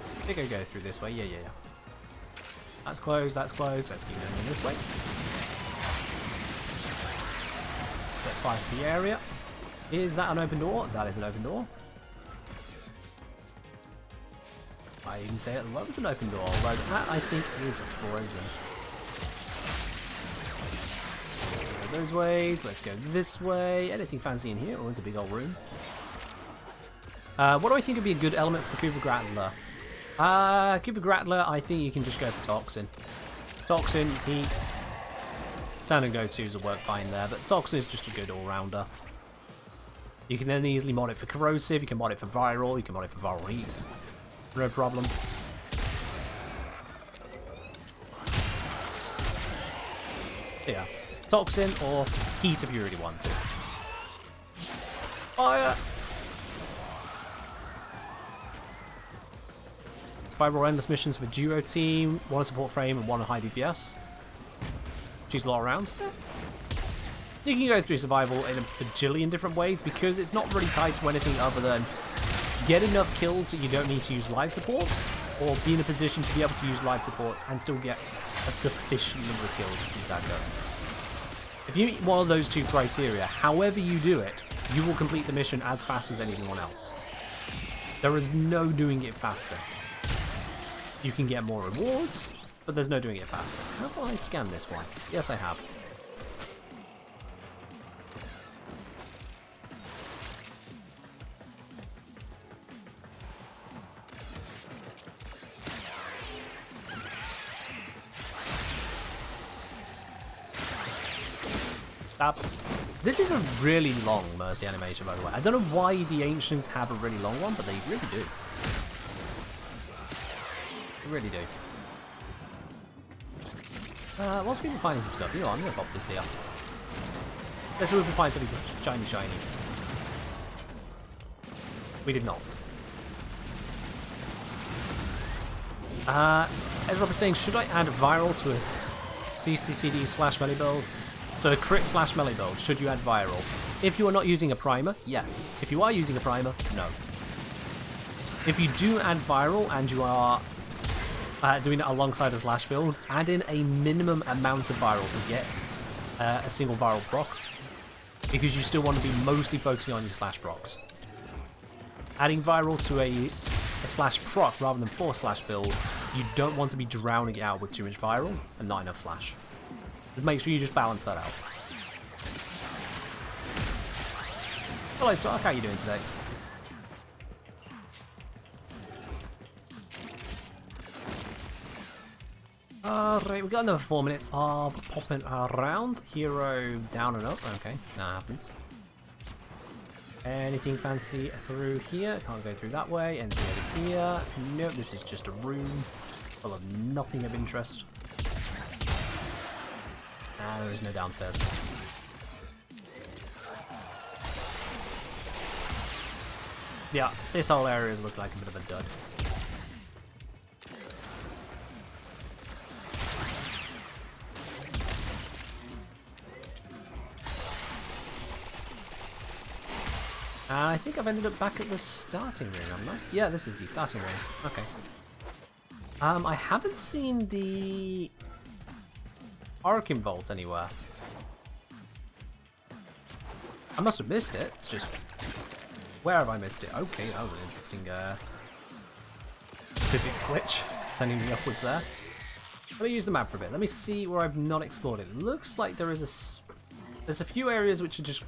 I think I go through this way. Yeah. That's closed, that's closed. Let's keep going this way. Set fire to the area. Is that an open door? That is an open door. I even say it was an open door, although that I think is frozen. Go those ways. Let's go this way. Anything fancy in here? Oh, it's a big old room. What do I think would be a good element for Cooper Grattler? Cooper Grattler, I think you can just go for Toxin. Toxin, Heat, standard go-tos will work fine there, but Toxin is just a good all-rounder. You can then easily mod it for Corrosive, you can mod it for Viral, you can mod it for Viral Heat. No problem. Yeah, Toxin or Heat if you really want to. Fire! Viral Endless missions with Duo Team, one a support frame and one a high DPS. Choose a lot of rounds. You can go through survival in a bajillion different ways because it's not really tied to anything other than get enough kills that you don't need to use live supports, or be in a position to be able to use live supports and still get a sufficient number of kills to keep that going. If you meet one of those two criteria, however you do it, you will complete the mission as fast as anyone else. There is no doing it faster. You can get more rewards, but there's no doing it faster. Have I scanned this one? Yes, I have. Stop. This is a really long Mercy animation, by the way. I don't know why the Ancients have a really long one, but they really do. They really do. Whilst we've been finding some stuff, you know, I'm going to pop this here. Let's see if we can find something shiny. We did not. As Robert's saying, should I add Viral to a CCCD/melee build? So a crit/melee build, should you add Viral? If you are not using a primer, yes. If you are using a primer, no. If you do add Viral and you are doing it alongside a slash build, add in a minimum amount of Viral to get a single Viral proc, because you still want to be mostly focusing on your slash procs. Adding Viral to a slash proc rather than 4 slash build, you don't want to be drowning it out with too much Viral and not enough slash. Just make sure you just balance that out. Hello, Sark, how are you doing today? Right, we've got another 4 minutes of popping around. Hero down and up. Okay, that happens. Anything fancy through here? Can't go through that way. Anything over here? Nope, this is just a room full of nothing of interest. There is no downstairs. Yeah, this whole area has looked like a bit of a dud. I think I've ended up back at the starting ring, haven't I? Yeah, this is the starting ring. Okay. I haven't seen the Orkin Vault anywhere. I must have missed it. It's just, where have I missed it? Okay, that was an interesting physics glitch, sending me upwards there. Let me use the map for a bit. Let me see where I've not explored it. It looks like there's a few areas which are just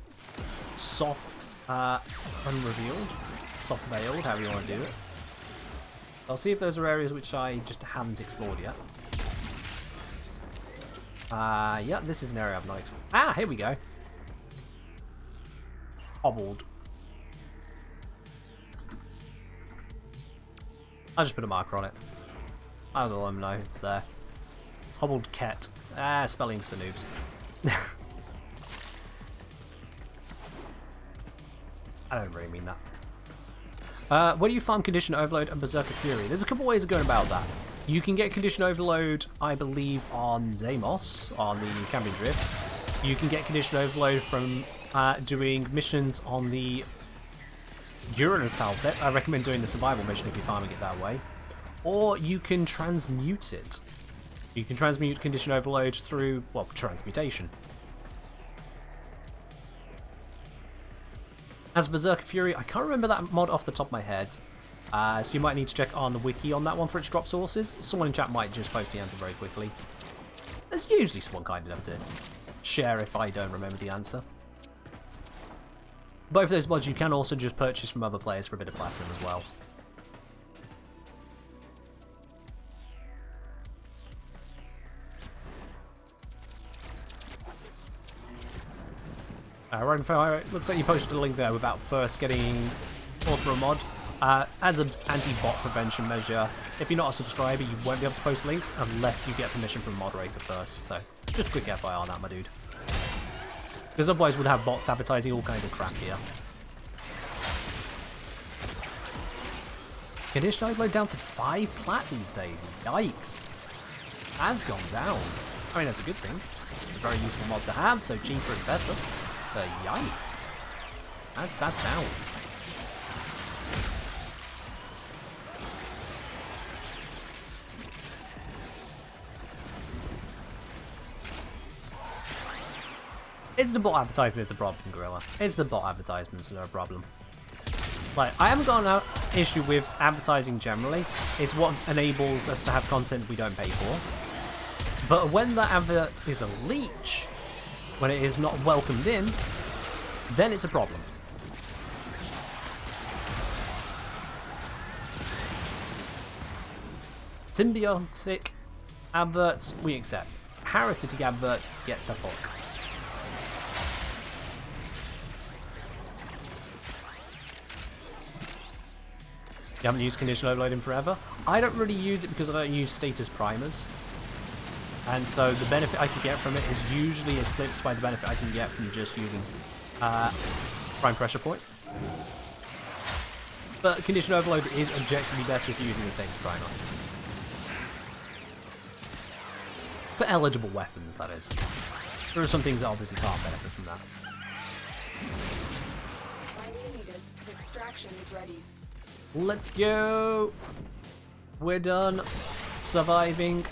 soft, unrevealed, soft veiled, however you want to do it. I'll see if those are areas which I just haven't explored yet. Yeah, this is an area I've not explored. Ah, here we go. Hobbled. I'll just put a marker on it. I'll let them know it's there. Hobbled cat. Spellings for noobs. I don't really mean that. Where do you farm Condition Overload and Berserker Fury? There's a couple ways of going about that. You can get Condition Overload, I believe, on Deimos, on the Cambion Drift. You can get Condition Overload from doing missions on the Uranus tile set. I recommend doing the survival mission if you're farming it that way. Or you can transmute it. You can transmute Condition Overload through, well, transmutation. As Berserker Fury, I can't remember that mod off the top of my head. So you might need to check on the wiki on that one for its drop sources. Someone in chat might just post the answer very quickly. There's usually someone kind enough to share if I don't remember the answer. Both of those mods you can also just purchase from other players for a bit of platinum as well. Ryan, looks like you posted a link there about first getting author a mod. As an anti-bot prevention measure, if you're not a subscriber, you won't be able to post links unless you get permission from a moderator first. So, just a quick FYI on that, my dude. Because otherwise we'd have bots advertising all kinds of crap here. Condition Overload down to 5 plat these days. Yikes. Has gone down. I mean, that's a good thing. It's a very useful mod to have, so cheaper is better. But yikes. That's down. It's the bot advertising it's a problem, Gorilla. It's the bot advertisements that are a problem. Like, I haven't got an issue with advertising generally. It's what enables us to have content we don't pay for. But when that advert is a leech, when it is not welcomed in, then it's a problem. Symbiotic adverts, we accept. Parasitic adverts, get the fuck. You haven't used Condition Overload in forever? I don't really use it because I don't use status primers. And so the benefit I can get from it is usually eclipsed by the benefit I can get from just using Prime Pressure Point. But Condition Overload is objectively better if you're using a status primer. For eligible weapons, that is. There are some things that obviously can't benefit from that. Finally needed. Extraction is ready. Let's go! We're done surviving.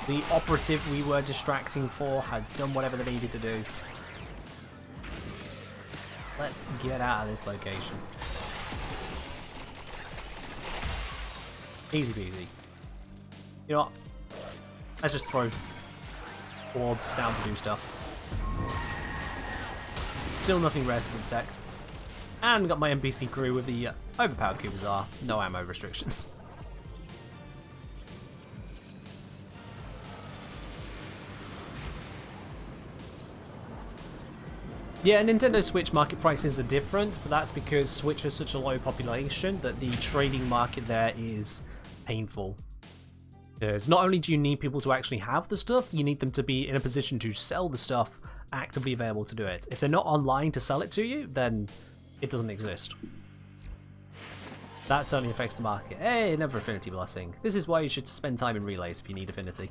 The operative we were distracting for has done whatever they needed to do. Let's get out of this location. Easy peasy. You know what? Let's just throw orbs down to do stuff. Still nothing rare to detect. And got my NPC crew with the overpowered Kubazar. No ammo restrictions. Yeah, Nintendo Switch market prices are different, but that's because Switch has such a low population that the trading market there is painful. Because not only do you need people to actually have the stuff, you need them to be in a position to sell the stuff actively available to do it. If they're not online to sell it to you, then it doesn't exist. That certainly affects the market. Hey, another affinity blessing. This is why you should spend time in relays if you need affinity.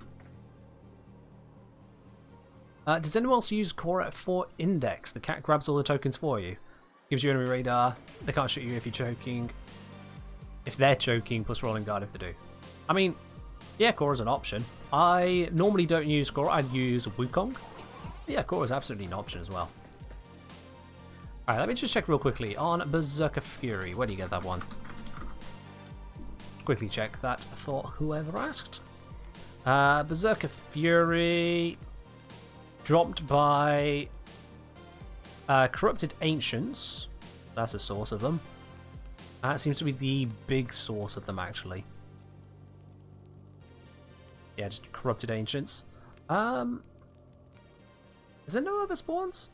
Does anyone else use Core for Index? The cat grabs all the tokens for you. Gives you enemy radar. They can't shoot you if you're choking. If they're choking, plus rolling guard if they do. I mean, yeah, Core is an option. I normally don't use Core. I'd use Wukong. Yeah, Core is absolutely an option as well. Alright, let me just check real quickly on Berserker Fury. Where do you get that one? Quickly check that for whoever asked. Berserker Fury dropped by Corrupted Ancients. That's a source of them. That seems to be the big source of them, actually. Yeah, just Corrupted Ancients. Is there no other spawns?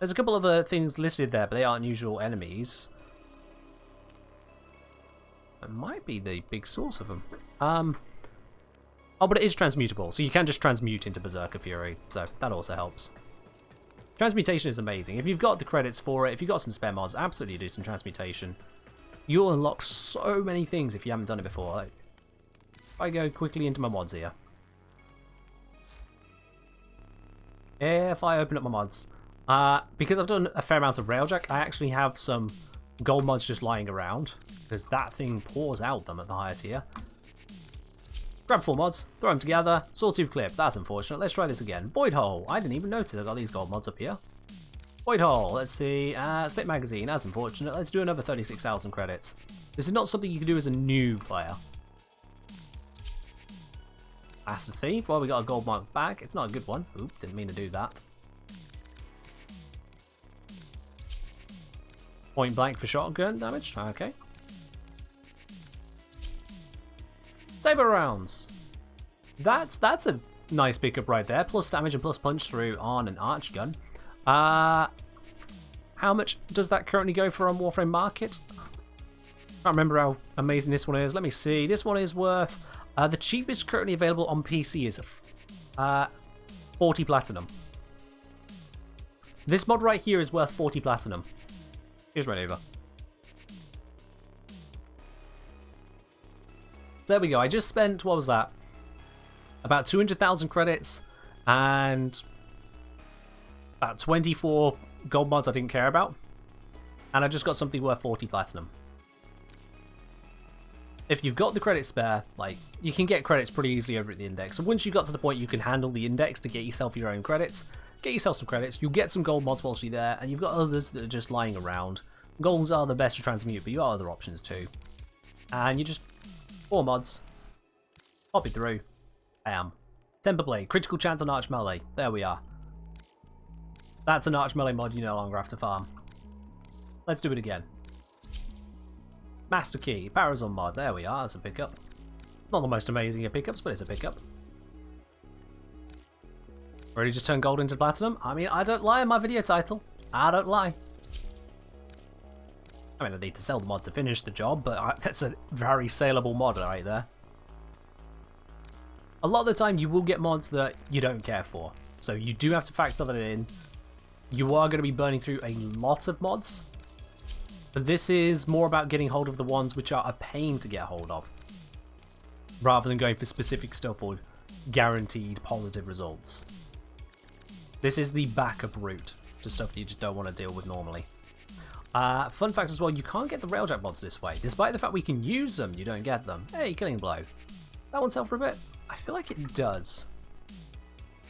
There's a couple of other things listed there, but they aren't usual enemies. That might be the big source of them. Oh, but it is transmutable, so you can just transmute into Berserker Fury, so that also helps. Transmutation is amazing. If you've got the credits for it, if you've got some spare mods, absolutely do some transmutation. You'll unlock so many things if you haven't done it before. Like, if I go quickly into my mods here. If I open up my mods, because I've done a fair amount of Railjack, I actually have some gold mods just lying around, because that thing pours out them at the higher tier. Grab 4 mods, throw them together, Sawtooth Clip, that's unfortunate. Let's try this again. Void Hole, I didn't even notice I got these gold mods up here. Void Hole, let's see, Slip Magazine, that's unfortunate. Let's do another 36,000 credits. This is not something you can do as a new player. Master Thief, well, we got a gold mark back. It's not a good one. Oop, didn't mean to do that. Point blank for shotgun damage, okay. Saber rounds. That's a nice pickup right there. Plus damage and plus punch through on an arch gun. How much does that currently go for on Warframe Market? Can't remember how amazing this one is. Let me see. This one is worth the cheapest currently available on PC is 40 platinum. This mod right here is worth 40 platinum. Here's right over. So there we go. I just spent, what was that? About 200,000 credits and about 24 gold mods I didn't care about. And I just got something worth 40 platinum. If you've got the credits spare, like, you can get credits pretty easily over at the index. So once you got to the point you can handle the index to get yourself your own credits, get yourself some credits, you'll get some gold mods whilst you're there, and you've got others that are just lying around. Golds are the best to transmute, but you have other options too. And you just 4 mods, pop it through, bam. Temper Blade, critical chance on Arch Melee, there we are. That's an Arch Melee mod you no longer have to farm. Let's do it again. Master Key, Parazon mod, there we are, that's a pickup. Not the most amazing of pickups, but it's a pickup. Already just turned gold into platinum? I mean, I don't lie in my video title. I don't lie. I mean, I need to sell the mod to finish the job, but that's a very saleable mod right there. A lot of the time you will get mods that you don't care for, so you do have to factor that in. You are going to be burning through a lot of mods, but this is more about getting hold of the ones which are a pain to get hold of, rather than going for specific stuff or guaranteed positive results. This is the backup route to stuff that you just don't want to deal with normally. Fun fact as well, you can't get the Railjack mods this way. Despite the fact we can use them, you don't get them. Hey, Killing Blow. That one sell for a bit? I feel like it does.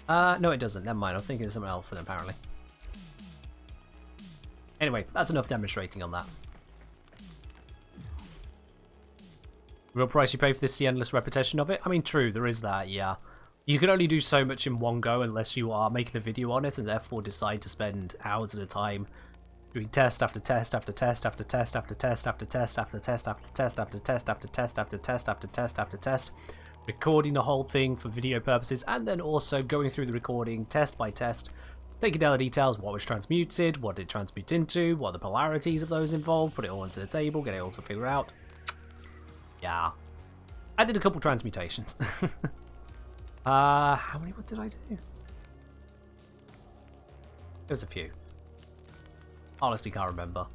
No it doesn't, never mind, I'm thinking of something else then apparently. Anyway, that's enough demonstrating on that. Real price you pay for this, the endless repetition of it? I mean, true, there is that, yeah. You can only do so much in one go unless you are making a video on it and therefore decide to spend hours at a time doing test after test after test after test after test after test after test after test after test after test after test after test after test, recording the whole thing for video purposes, and then also going through the recording test by test, taking down the details, what was transmuted, what did it transmute into, what are the polarities of those involved, put it all onto the table, get it all to figure out. Yeah. I did a couple transmutations. How many what did I do? There's a few. Honestly can't remember.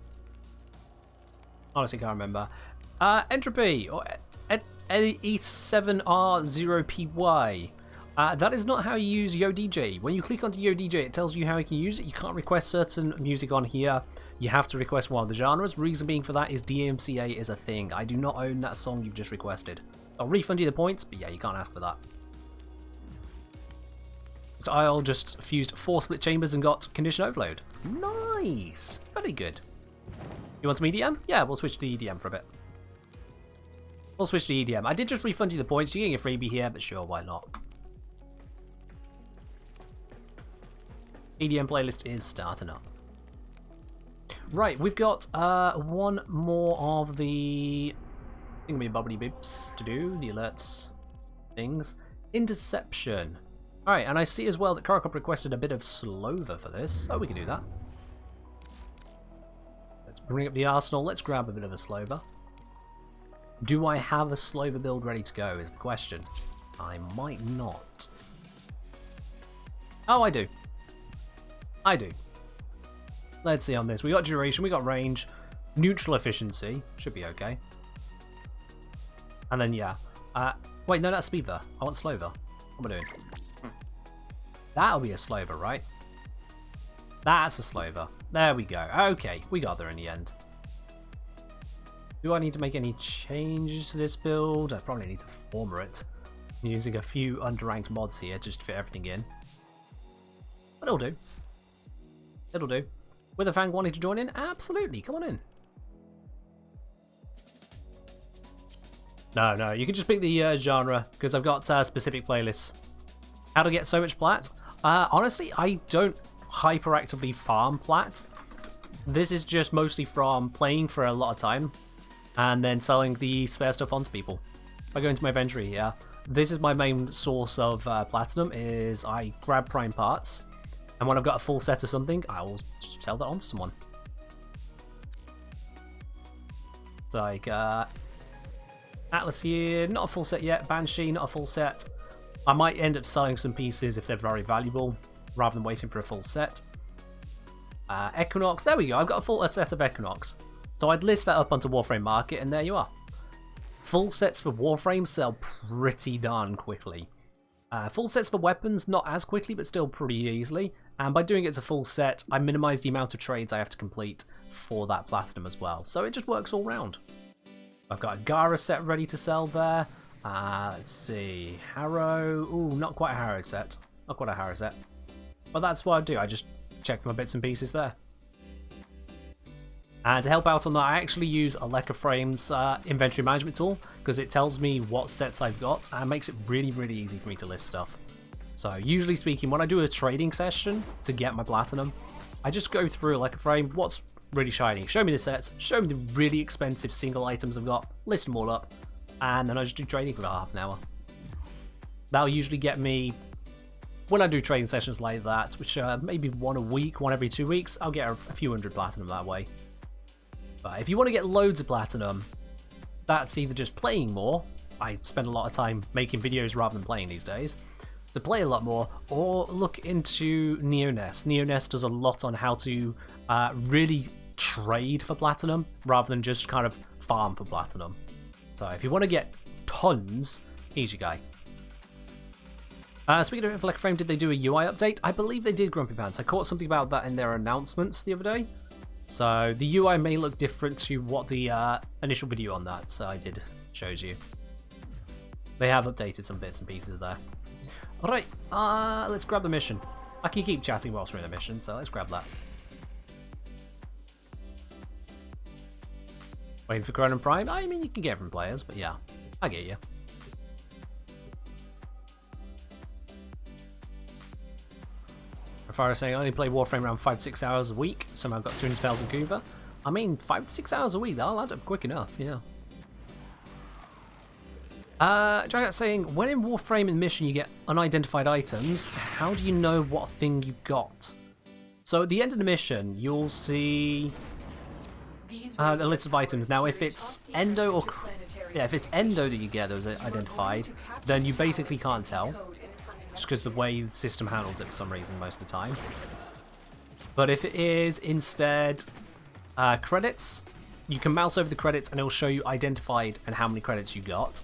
Honestly can't remember. Entropy, or E7R0PY. That is not how you use YoDJ. When you click onto YoDJ, it tells you how you can use it. You can't request certain music on here. You have to request one of the genres. Reason being for that is DMCA is a thing. I do not own that song you've just requested. I'll refund you the points, but yeah, you can't ask for that. So I'll just fused 4 split chambers and got condition overload. Nice! Very good. You want some EDM? Yeah, we'll switch to EDM for a bit. We'll switch to EDM. I did just refund you the points. You're getting a freebie here, but sure, why not? EDM playlist is starting up. Right, we've got one more of the thingamabobby bibs to do, the alerts things. Interception. Alright, and I see as well that Karakop requested a bit of Slover for this. Oh, we can do that. Let's bring up the arsenal. Let's grab a bit of a Slover. Do I have a Slover build ready to go is the question. I might not. Oh, I do. I do. Let's see on this. We got duration, we got range, neutral efficiency. Should be okay. And then, yeah. Wait, no, that's Speedver. I want Slover. What am I doing? That'll be a Slover, right? That's a Slover. There we go. Okay, we got there in the end. Do I need to make any changes to this build? I probably need to former it. I'm using a few underranked mods here just to fit everything in. But it'll do. It'll do. Witherfang wanting to join in? Absolutely, come on in. No, you can just pick the genre, because I've got specific playlists. How to get so much plat? Honestly, I don't hyperactively farm plat. This is just mostly from playing for a lot of time, and then selling the spare stuff onto people. If I go into my inventory here, this is my main source of platinum, is I grab prime parts, and when I've got a full set of something, I will just sell that on to someone. It's like, Atlas here, not a full set yet. Banshee, not a full set. I might end up selling some pieces if they're very valuable, rather than waiting for a full set. Equinox, there we go, I've got a full set of Equinox. So I'd list that up onto Warframe Market, and there you are. Full sets for Warframe sell pretty darn quickly. Full sets for weapons, not as quickly, but still pretty easily. And by doing it as a full set, I minimise the amount of trades I have to complete for that platinum as well. So it just works all round. I've got a Gara set ready to sell there. Let's see. Harrow. Ooh, not quite a Harrow set. Not quite a Harrow set. But that's what I do. I just check for my bits and pieces there. And to help out on that, I actually use Warframe's inventory management tool, because it tells me what sets I've got and makes it really, really easy for me to list stuff. So usually speaking, when I do a trading session to get my platinum, I just go through Warframe, what's really shiny, show me the sets, show me the really expensive single items I've got, list them all up, and then I just do trading for about half an hour. That'll usually get me, when I do trading sessions like that, which maybe one a week, one every 2 weeks, I'll get a few hundred platinum that way. But if you want to get loads of platinum, that's either just playing more, I spend a lot of time making videos rather than playing these days, to play a lot more, or look into Neonest. Neonest does a lot on how to really trade for platinum rather than just kind of farm for platinum. So if you want to get tons, here's your guy. Speaking of Warframe, did they do a UI update? I believe they did, Grumpy Pants. I caught something about that in their announcements the other day. So the UI may look different to what the initial video on that I did shows you. They have updated some bits and pieces there. Alright, let's grab the mission. I can keep chatting whilst we're in the mission, so let's grab that. Waiting for Cronin Prime? I mean, you can get it from players, but yeah, I get you. Far as saying I only play Warframe around 5 to 6 hours a week, somehow got 200,000 Kuva. I mean, 5 to 6 hours a week, that'll add up quick enough, yeah. Dragon's saying, when in Warframe in mission you get unidentified items, how do you know what thing you got? So at the end of the mission, you'll see a list of items. Now, if it's Endo or if it's Endo that you get those identified, then you basically can't tell, just because the way the system handles it for some reason most of the time. But if it is instead credits, you can mouse over the credits and it'll show you identified and how many credits you got.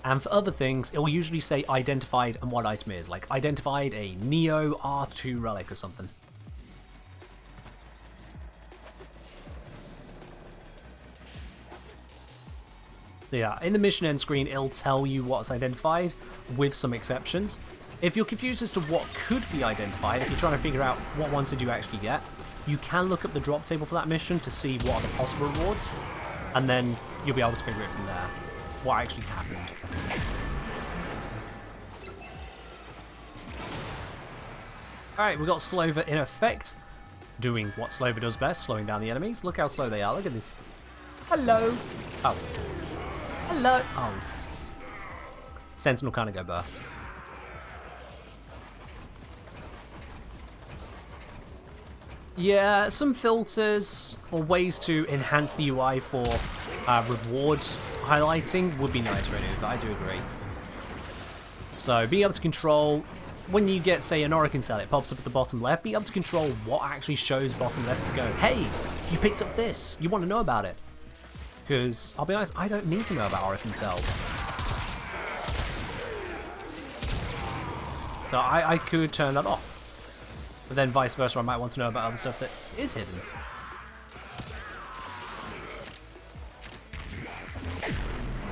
And for other things, it will usually say identified and what item is, like identified a Neo R2 relic or something. So yeah, in the mission end screen, it'll tell you what's identified, with some exceptions. If you're confused as to what could be identified, if you're trying to figure out what ones did you actually get, you can look up the drop table for that mission to see what are the possible rewards, and then you'll be able to figure it from there, what actually happened. Alright, we've got Slover in effect, doing what Slover does best, slowing down the enemies. Look how slow they are, look at this. Hello! Oh. Hello! Oh. Sentinel can't go bar. Yeah, some filters or ways to enhance the UI for reward highlighting would be nice, really, but I do agree. So being able to control, when you get, say, an Oricon cell, it pops up at the bottom left, being able to control what actually shows bottom left to go, hey, you picked up this, you want to know about it. Because, I'll be honest, I don't need to know about Oricon cells. So I could turn that off. But then vice versa, I might want to know about other stuff that is hidden.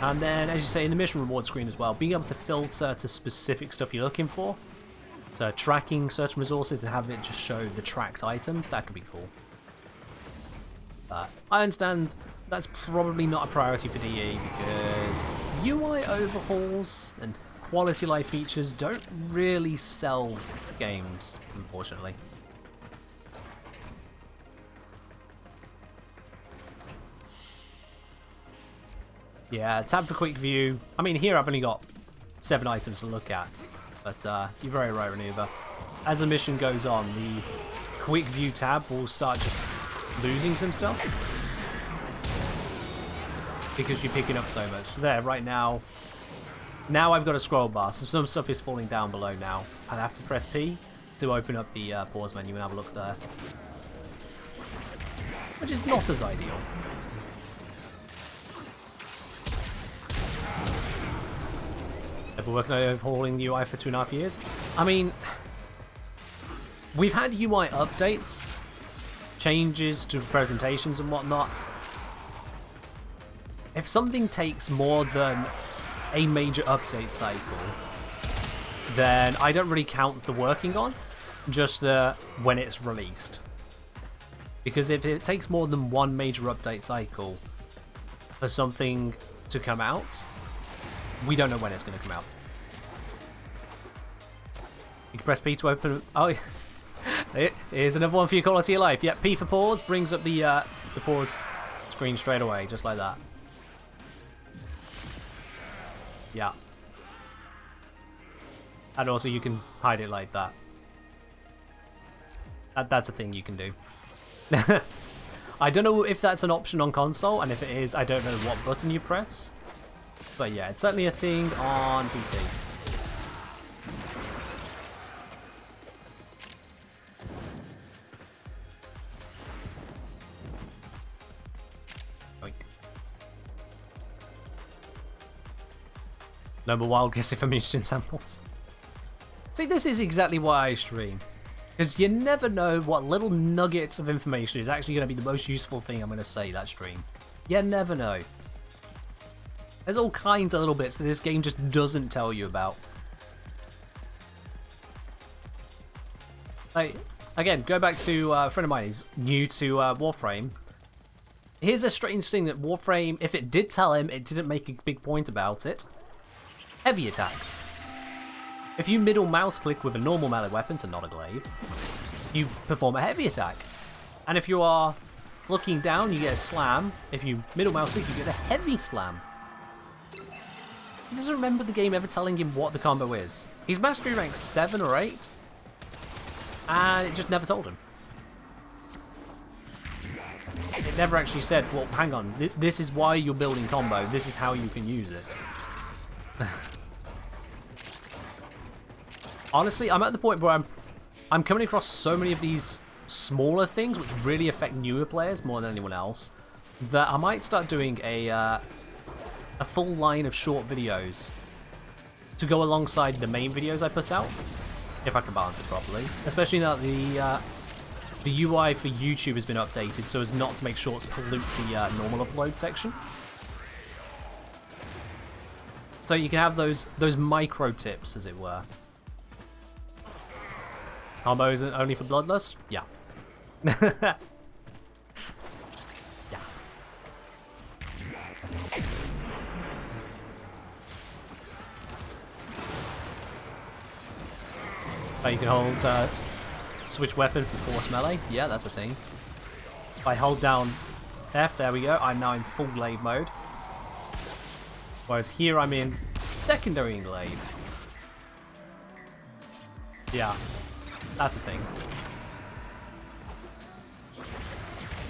And then, as you say, in the mission reward screen as well, being able to filter to specific stuff you're looking for. So tracking certain resources and having it just show the tracked items, that could be cool. But I understand that's probably not a priority for DE because UI overhauls and quality life features don't really sell games, unfortunately. Yeah, tab for quick view. I mean, here I've only got 7 items to look at, but you're very right, Renuva. As the mission goes on, the quick view tab will start just losing some stuff because you're picking up so much. There, right now. Now I've got a scroll bar, so some stuff is falling down below now. I have to press P to open up the pause menu and have a look there. Which is not as ideal. I've been working on overhauling the UI for 2.5 years. I mean, we've had UI updates, changes to presentations and whatnot. If something takes more than a major update cycle, then I don't really count the working on, just the when it's released. Because if it takes more than one major update cycle for something to come out, we don't know when it's going to come out. You can press P to open. Oh, here's another one for your quality of life. Yeah, P for pause brings up the pause screen straight away, just like that. Yeah. And also you can hide it like that. That's a thing you can do. I don't know if that's an option on console, and if it is, I don't know what button you press. But yeah, it's certainly a thing on PC. Oink. No more wild guessing for mutagen samples. See, this is exactly why I stream. Because you never know what little nuggets of information is actually going to be the most useful thing I'm going to say that stream. You never know. There's all kinds of little bits that this game just doesn't tell you about. Like, again, go back to a friend of mine who's new to Warframe. Here's a strange thing that Warframe, if it did tell him, it didn't make a big point about it. Heavy attacks. If you middle mouse click with a normal melee weapon, so not a glaive, you perform a heavy attack. And if you are looking down, you get a slam. If you middle mouse click, you get a heavy slam. He doesn't remember the game ever telling him what the combo is. He's mastery rank 7 or 8, and it just never told him. It never actually said, well, hang on, this is why you're building combo, this is how you can use it. Honestly, I'm at the point where I'm coming across so many of these smaller things which really affect newer players more than anyone else, that I might start doing a full line of short videos to go alongside the main videos I put out, if I can balance it properly. Especially now that the UI for YouTube has been updated so as not to make shorts pollute the normal upload section. So you can have those micro tips, as it were. Combo isn't only for Bloodlust? Yeah. Yeah. Oh, you can hold switch weapon for force melee. Yeah, that's a thing. If I hold down F, there we go. I'm now in full glaive mode. Whereas here I'm in secondary glaive. Yeah. That's a thing.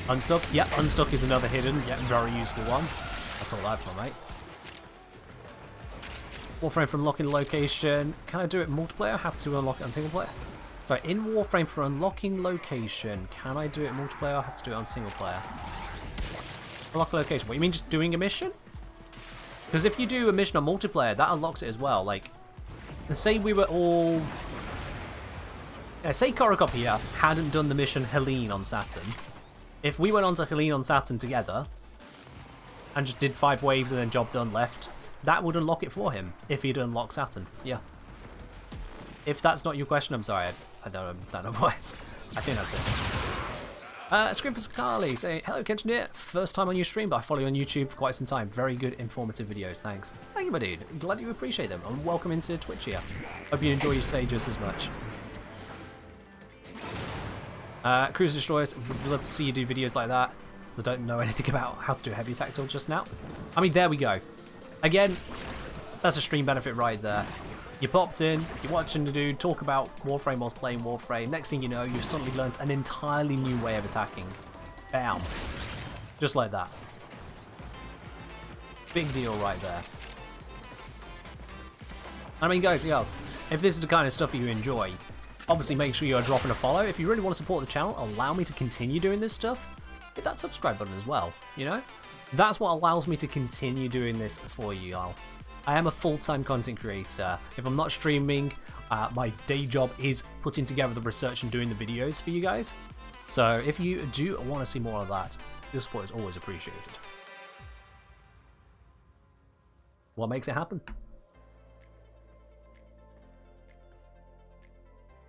Unstuck. Yep, unstuck is another hidden, yet very useful one. That's all that for, mate. Warframe for unlocking location. Can I do it multiplayer? Have to unlock it on single player? Sorry, in Warframe for unlocking location, can I do it multiplayer? I have to do it on single player. Unlock location. What, you mean just doing a mission? Because if you do a mission on multiplayer, that unlocks it as well. Like, say we were all... Yeah, say Korokop here hadn't done the mission Helene on Saturn. If we went on to Helene on Saturn together, and just did 5 waves and then job done left, that would unlock it for him, if he'd unlock Saturn. Yeah. If that's not your question, I'm sorry. I don't understand otherwise. I think that's it. Scream for Sakali saying, hello Kenjineer, first time on your stream, but I follow you on YouTube for quite some time. Very good, informative videos, thanks. Thank you, my dude. Glad you appreciate them, and welcome into Twitch here. Hope you enjoy your stay just as much. Cruiser Destroyers, would love to see you do videos like that. I don't know anything about how to do heavy attack till just now. I mean, there we go. Again, that's a stream benefit right there. You popped in, you're watching the dude talk about Warframe whilst playing Warframe. Next thing you know, you've suddenly learnt an entirely new way of attacking. Bam. Just like that. Big deal right there. I mean, guys, if this is the kind of stuff you enjoy, obviously make sure you're dropping a follow. If you really want to support the channel, allow me to continue doing this stuff, hit that subscribe button as well, you know? That's what allows me to continue doing this for you all. I am a full-time content creator. If I'm not streaming, my day job is putting together the research and doing the videos for you guys. So if you do want to see more of that, your support is always appreciated. What makes it happen?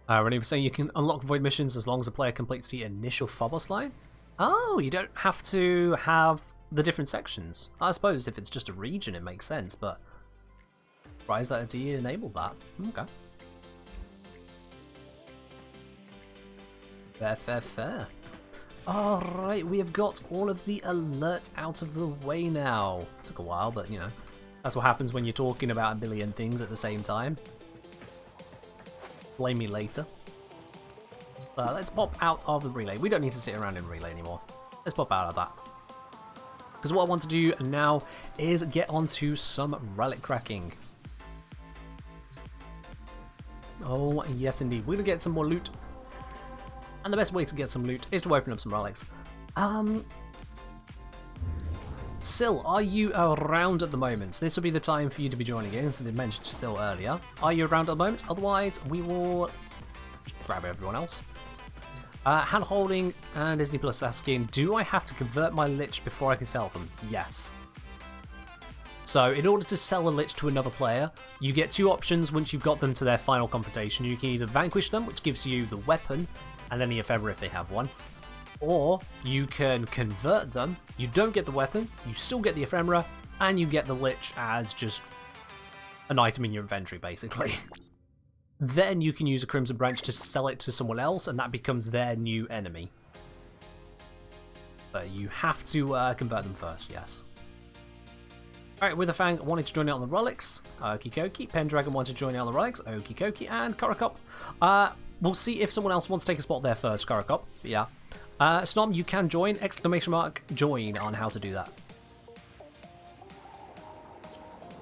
Renee was saying you can unlock void missions as long as the player completes the initial Phobos line. Oh, you don't have to have the different sections. I suppose if it's just a region, it makes sense, but surprised that D enabled that. Okay. Fair. Alright, we have got all of the alerts out of the way now. Took a while, but you know, that's what happens when you're talking about a billion things at the same time. Blame me later. Let's pop out of the relay. We don't need to sit around in relay anymore. Let's pop out of that. Because what I want to do now is get onto some relic cracking. Oh, yes indeed. We're going to get some more loot. And the best way to get some loot is to open up some relics. Sil, are you around at the moment? So this will be the time for you to be joining in, since I did mention Sil earlier. Are you around at the moment? Otherwise, we will grab everyone else. Hand holding and Disney Plus asking, do I have to convert my Lich before I can sell them? Yes. So in order to sell a Lich to another player, you get 2 options once you've got them to their final confrontation. You can either vanquish them, which gives you the weapon and any ephemera if they have one, or you can convert them. You don't get the weapon, you still get the ephemera, and you get the Lich as just an item in your inventory, basically. Then you can use a Crimson Branch to sell it to someone else, and that becomes their new enemy. But you have to convert them first, yes. Alright, Witherfang wanted to join out on the relics. Okie dokie. Pendragon wanted to join out on the relics. Okie dokie. And Korokop. We'll see if someone else wants to take a spot there first, Korokop. Yeah. Snom, you can join. Exclamation mark join on how to do that.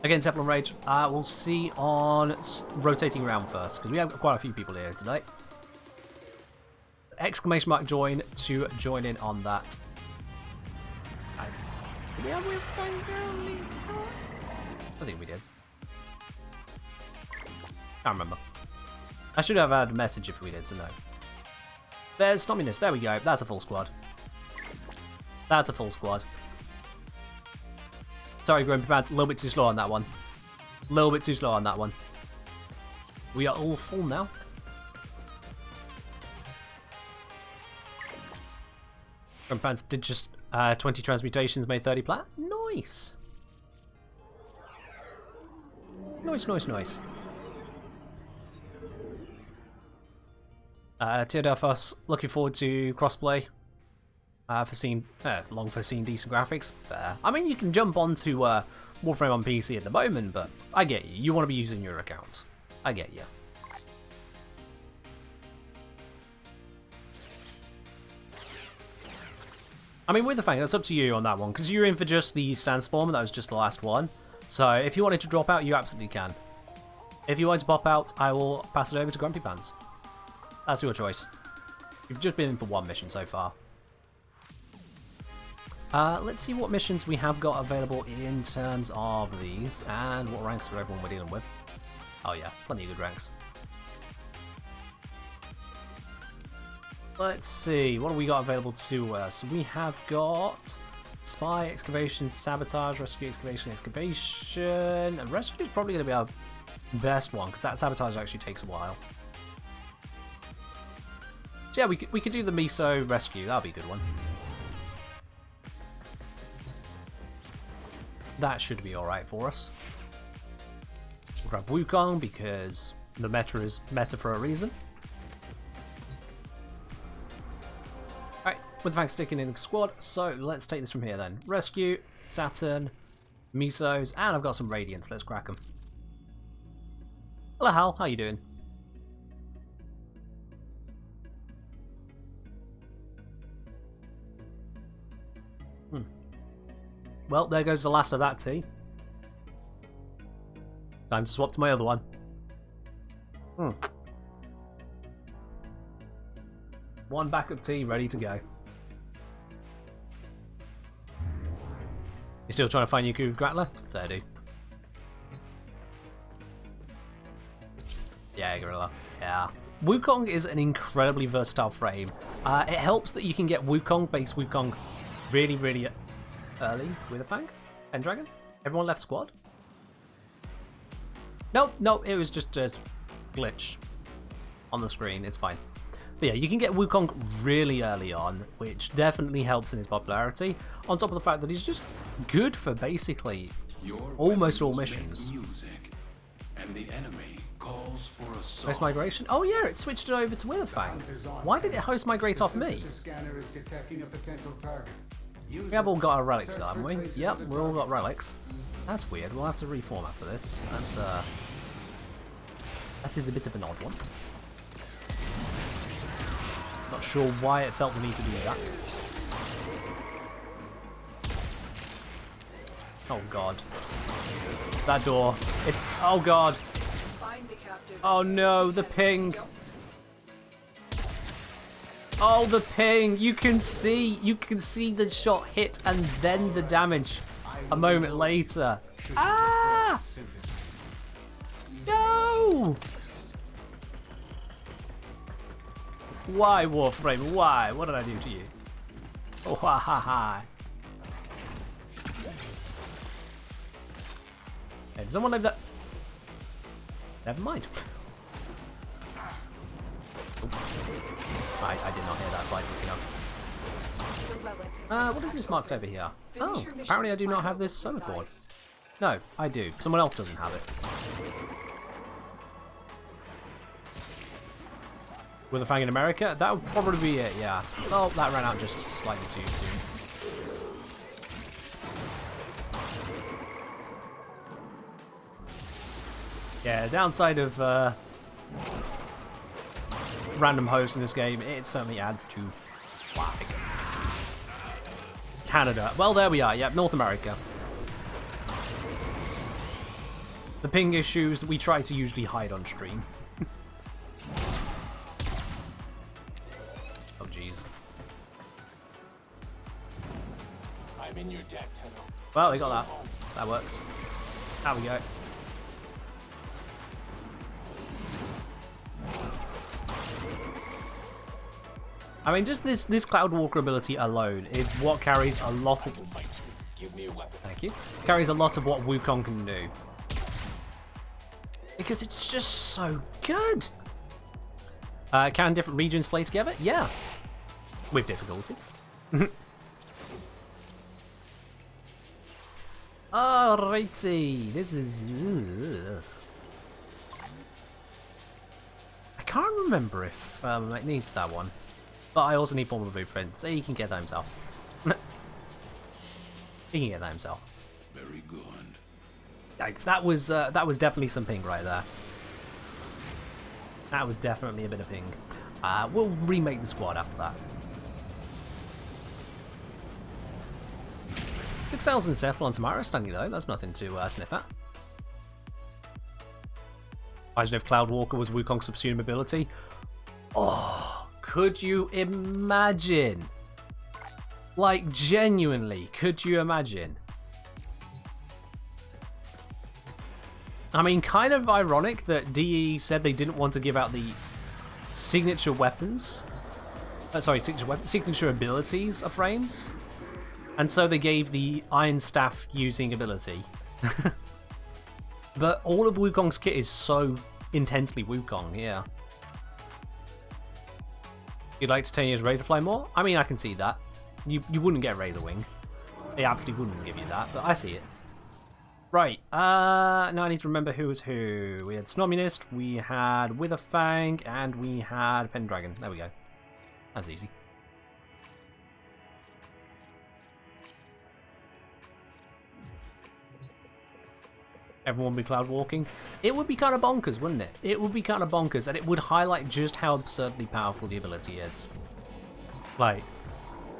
Again, Zeppelin Rage. We'll see on rotating around first, because we have quite a few people here today. Exclamation mark join to join in on that. Did we have I think we did. Can't remember. I should have had a message if we did, so no. There's Snominess. There we go. That's a full squad. That's a full squad. Sorry, Grumpy Pants. A little bit too slow on that one. A little bit too slow on that one. We are all full now. Grumpy Pants did just 20 transmutations, made 30 plat. Nice. Nice. Teodelphos, looking forward to crossplay. For seeing long for seeing decent graphics. Fair. I mean, you can jump onto Warframe on PC at the moment, but I get you. You want to be using your account. I get you. I mean, with the Fang, that's up to you on that one, because you're in for just the Sandstorm, and that was just the last one. So if you wanted to drop out, you absolutely can. If you wanted to pop out, I will pass it over to Grumpy Pants. That's your choice. You've just been in for one mission so far. Let's see what missions we have got available in terms of these, and what ranks for everyone we're dealing with. Oh yeah, plenty of good ranks. Let's see, what have we got available to us? We have got Spy, Excavation, Sabotage, Rescue, Excavation, Excavation. And Rescue is probably going to be our best one, because that Sabotage actually takes a while. So yeah, we could do the Miso Rescue, that'll be a good one. That should be alright for us. We'll grab Wukong, because the meta is meta for a reason. Alright, with the Fang sticking in the squad, so let's take this from here then. Rescue, Saturn, Misos, and I've got some Radiance, let's crack them. Hello Hal, how you doing? Well, there goes the last of that tea. Time to swap to my other one. One backup tea ready to go. You still trying to find your Guru Grappler? Fair do. Yeah, Gorilla. Yeah. Wukong is an incredibly versatile frame. It helps that you can get Wukong, base Wukong, really early with a Fang and Dragon. Everyone left squad? Nope, it was just a glitch on the screen. It's fine. But yeah, you can get Wukong really early on, which definitely helps in his popularity. On top of the fact that he's just good for basically almost all missions. Music, and the enemy calls for a song. Host migration? Oh yeah, it switched it over to Witherfang. Why did it host migrate off me? Scanner is detecting a potential target. We have all got our relics, haven't we? Yep, we've all got relics. That's weird. We'll have to reform after this. That is a bit of an odd one. Not sure why it felt the need to do that. Oh god. That door. Oh god. Oh no, the ping. Oh, the ping! You can see the shot hit and then the damage a moment later. Ah! No! Why, Warframe? Why? What did I do to you? Oh, ha ha ha. Hey, did someone leave that? Never mind. I did not hear that fight picking up. What is this marked over here? Oh, apparently I do not have this summer board. No, I do. Someone else doesn't have it. With a Fang in America? That would probably be it, yeah. Oh, that ran out just slightly too soon. Yeah, downside of random hosts in this game, it certainly adds to lag. Canada. Well, there we are. Yep, North America. The ping issues that we try to usually hide on stream. Oh, jeez. I'm in your debt, Tenno. Well, we got that. That works. There we go. I mean, just this Cloud Walker ability alone is what carries a lot of... Give me a weapon. Thank you. Carries a lot of what Wukong can do. Because it's just so good. Can different regions play together? Yeah. With difficulty. Alrighty. This is... I can't remember if it needs that one. But I also need formal blueprint, so he can get that himself. He can get that himself. Very good. Yikes, that was definitely some ping right there. That was definitely a bit of ping. We'll remake the squad after that. 6,000 Cephalon Samara standing though, that's nothing to sniff at. Imagine if Cloud Walker was Wukong's subsume ability. Oh, could you imagine? Like, genuinely, could you imagine? I mean, kind of ironic that DE said they didn't want to give out the signature weapons. Signature abilities of frames. And so they gave the Iron Staff using ability. But all of Wukong's kit is so intensely Wukong, yeah. You'd like to 10 years Razorfly more? I mean, I can see that. You wouldn't get Razor Wing. They absolutely wouldn't give you that, but I see it. Right, now I need to remember who was who. We had Snominist, we had Witherfang, and we had Pendragon. There we go. That's easy. Everyone be cloud walking. It would be kind of bonkers, wouldn't it? It would be kind of bonkers, and it would highlight just how absurdly powerful the ability is. Like,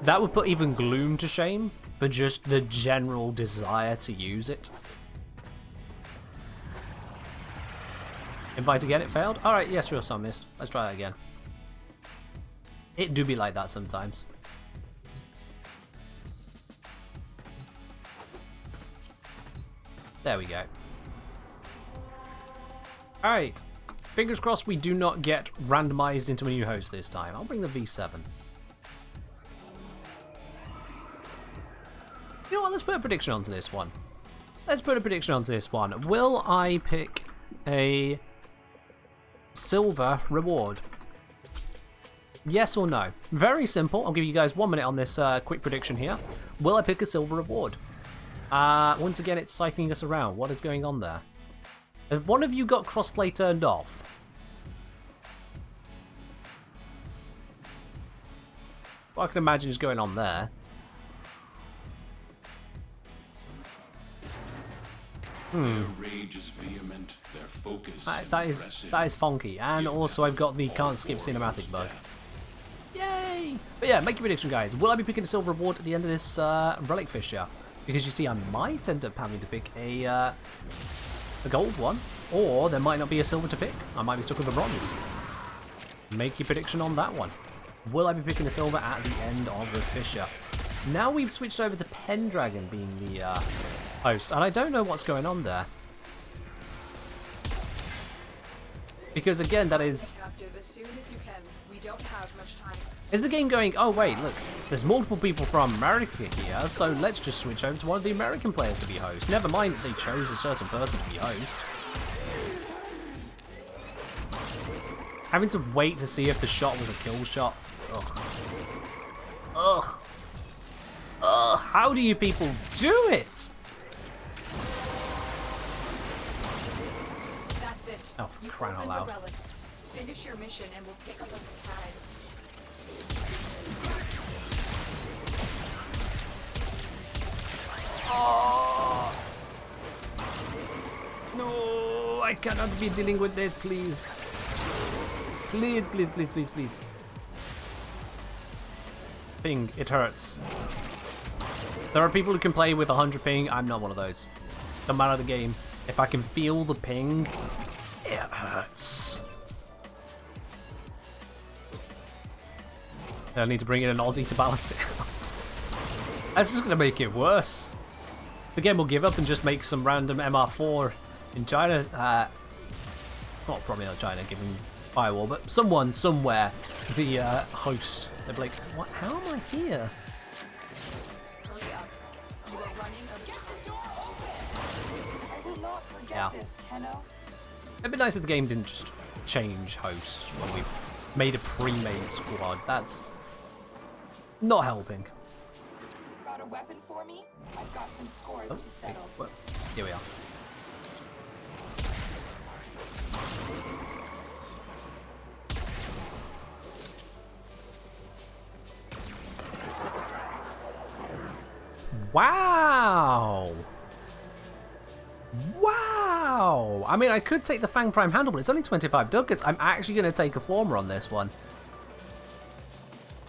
that would put even Gloom to shame for just the general desire to use it. Invite again, it failed? Alright, yes, sure, some missed. Let's try that again. It do be like that sometimes. There we go. Alright. Fingers crossed we do not get randomized into a new host this time. I'll bring the V7. You know what, let's put a prediction onto this one. Let's put a prediction onto this one. Will I pick a silver reward? Yes or no? Very simple. I'll give you guys 1 minute on this quick prediction here. Will I pick a silver reward? Once again, it's cycling us around. What is going on there? Have one of you got crossplay turned off? What I can imagine is going on there. Their rage is vehement, their focus That is funky. And also I've got the can't skip cinematic bug. Yay! But yeah, make your prediction, guys. Will I be picking a silver reward at the end of this Relic Fisher? Because you see, I might end up having to pick a gold one, or there might not be a silver to pick. I might be stuck with a bronze. Make your prediction on that one. Will I be picking a silver at the end of this Fisher? Now we've switched over to Pendragon being the host, and I don't know what's going on there. Because again, that is... As soon as you can. We don't have much time. Is the game going, oh wait, look, there's multiple people from America here, so let's just switch over to one of the American players to be host. Never mind that they chose a certain person to be host. Having to wait to see if the shot was a kill shot. Ugh. Ugh. Ugh. How do you people do it? That's it. Oh, for crying out loud. Finish your mission and we'll take a look inside. Oh. No, I cannot be dealing with this, please. Please, please, please, please, please. Ping, it hurts. There are people who can play with 100 ping. I'm not one of those. No matter the game. If I can feel the ping, it hurts. I need to bring in an Aussie to balance it out. That's just going to make it worse. The game will give up and just make some random MR4 in China. Well, probably not China, given Firewall, but someone, somewhere, the host. They'll be like, what? How am I here? Hurry up. You are running out of time. I will not forget Yeah. this, Tenno. It'd be nice if the game didn't just change host when we made a pre-made squad. That's not helping. Got a weapon for me? I've got some scores to settle. Well, here we are. Wow! Wow! I mean, I could take the Fang Prime handle, but it's only 25 ducats. I'm actually going to take a former on this one.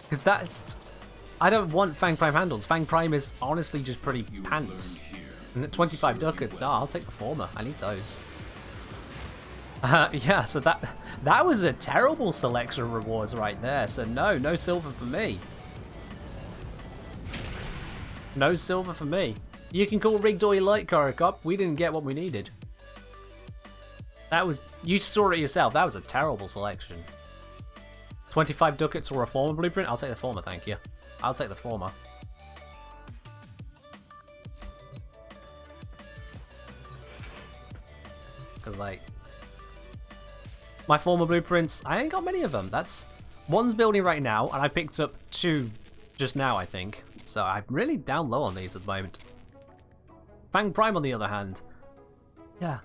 Because I don't want Fang Prime handles. Fang Prime is honestly just pretty You pants. learn here. And at 25 ducats, no, I'll take the former. I need those. Yeah, so that was a terrible selection of rewards right there. So no silver for me. No silver for me. You can call rigged all you like, Korokop. We didn't get what we needed. That was... You saw it yourself. That was a terrible selection. 25 ducats or a former blueprint? I'll take the former, thank you. I'll take the former. Because, like... My former blueprints, I ain't got many of them. That's... One's building right now, and I picked up 2 just now, I think. So I'm really down low on these at the moment. Fang Prime, on the other hand. Yeah,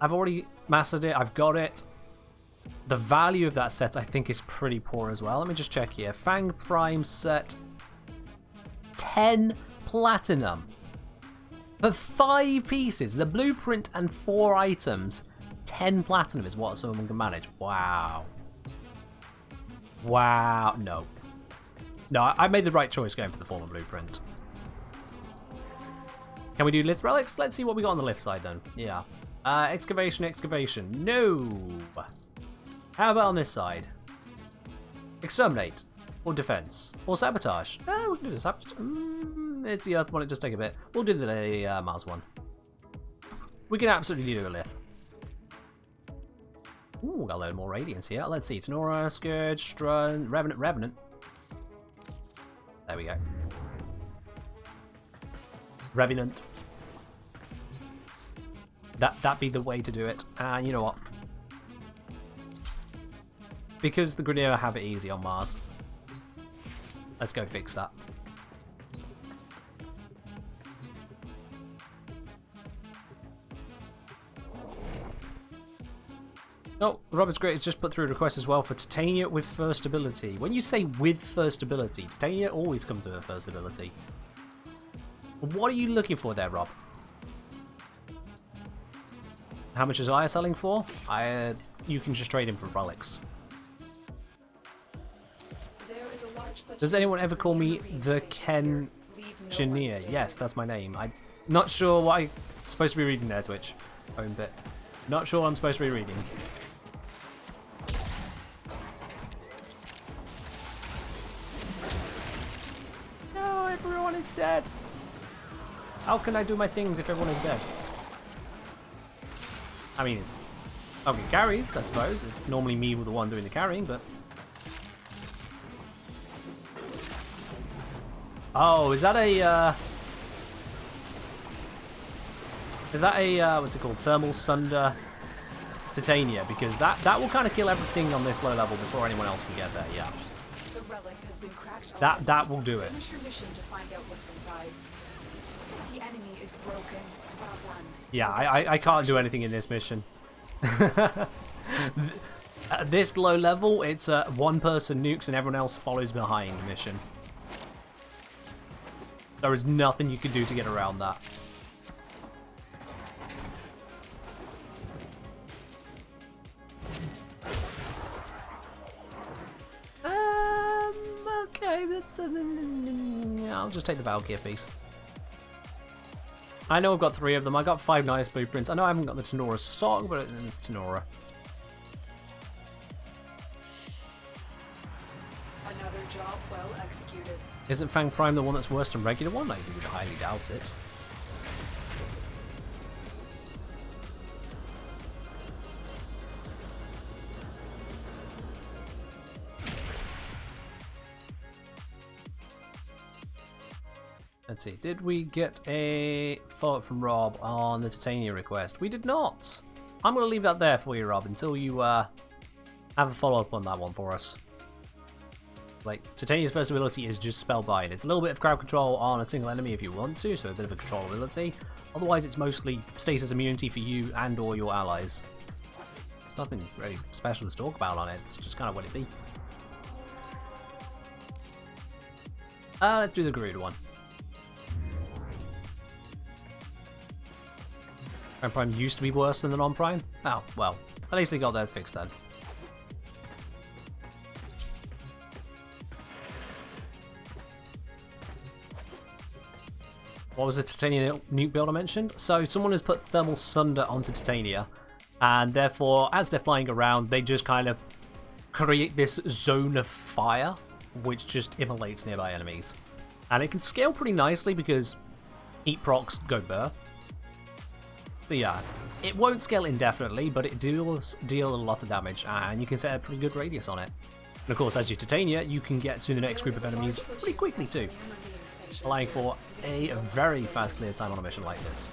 I've already mastered it. I've got it. The value of that set, I think, is pretty poor as well. Let me just check here. Fang Prime set. 10 platinum. For 5 pieces. The blueprint and 4 items. 10 platinum is what someone can manage. Wow. Wow. No. No, I made the right choice going for the former blueprint. Can we do lift relics? Let's see what we got on the lift side then. Yeah. Excavation. No. How about on this side? Exterminate. Or defense. Or sabotage. We can do the sabotage. It's the Earth one, it does take a bit. We'll do the Mars one. We can absolutely do a lift. Ooh, got a load more radiance here. Let's see. Tenora, Scourge, Strun, Revenant. There we go. Revenant. That'd be the way to do it. And you know what? Because the Grineer have it easy on Mars. Let's go fix that. Oh, Robert's Great has just put through a request as well for Titania with first ability. When you say with first ability, Titania always comes with a first ability. What are you looking for there, Rob? How much is I selling for? You can just trade him for relics. Does anyone ever call me the Ken Engineer? Yes, that's my name. I'm not sure what I'm supposed to be reading there, Twitch. Home bit. Not sure what I'm supposed to be reading. No, everyone is dead. How can I do my things if everyone is dead? I mean, I'll get carried, I suppose. It's normally me with the one doing the carrying, but... Oh, is that a, what's it called? Thermal Sunder Titania? Because that will kind of kill everything on this low level before anyone else can get there, yeah. The relic has been cracked open. That will do it. Finish your mission to find out what's inside. The enemy is broken. Well done. Yeah, I can't do anything in this mission. At this low level, it's one person nukes and everyone else follows behind the mission. There is nothing you can do to get around that. Okay, that's... I'll just take the Valkyrie piece. I know I've got 3 of them. I got 5 nice blueprints. I know I haven't got the Tenora sock, but it's Tenora. Another job well executed. Isn't Fang Prime the one that's worse than regular one? I would highly doubt it. Let's see, did we get a follow-up from Rob on the Titania request? We did not! I'm going to leave that there for you, Rob, until you have a follow-up on that one for us. Like, Titania's first ability is just Spellbind. It's a little bit of crowd control on a single enemy if you want to, so a bit of a control ability. Otherwise, it's mostly status immunity for you and or your allies. There's nothing really special to talk about on it, it's just kind of what it be. Let's do the Garuda one. Prime used to be worse than the non-Prime? Oh, well, at least they got theirs fixed then. What was the Titania nuke build I mentioned? So someone has put thermal sunder onto Titania, and therefore, as they're flying around, they just kind of create this zone of fire, which just immolates nearby enemies. And it can scale pretty nicely because heat procs go burr. So yeah, it won't scale indefinitely, but it does deal a lot of damage, and you can set a pretty good radius on it. And of course, as you Titania, you can get to the next group of enemies pretty quickly too, allowing for a very fast clear time on a mission like this,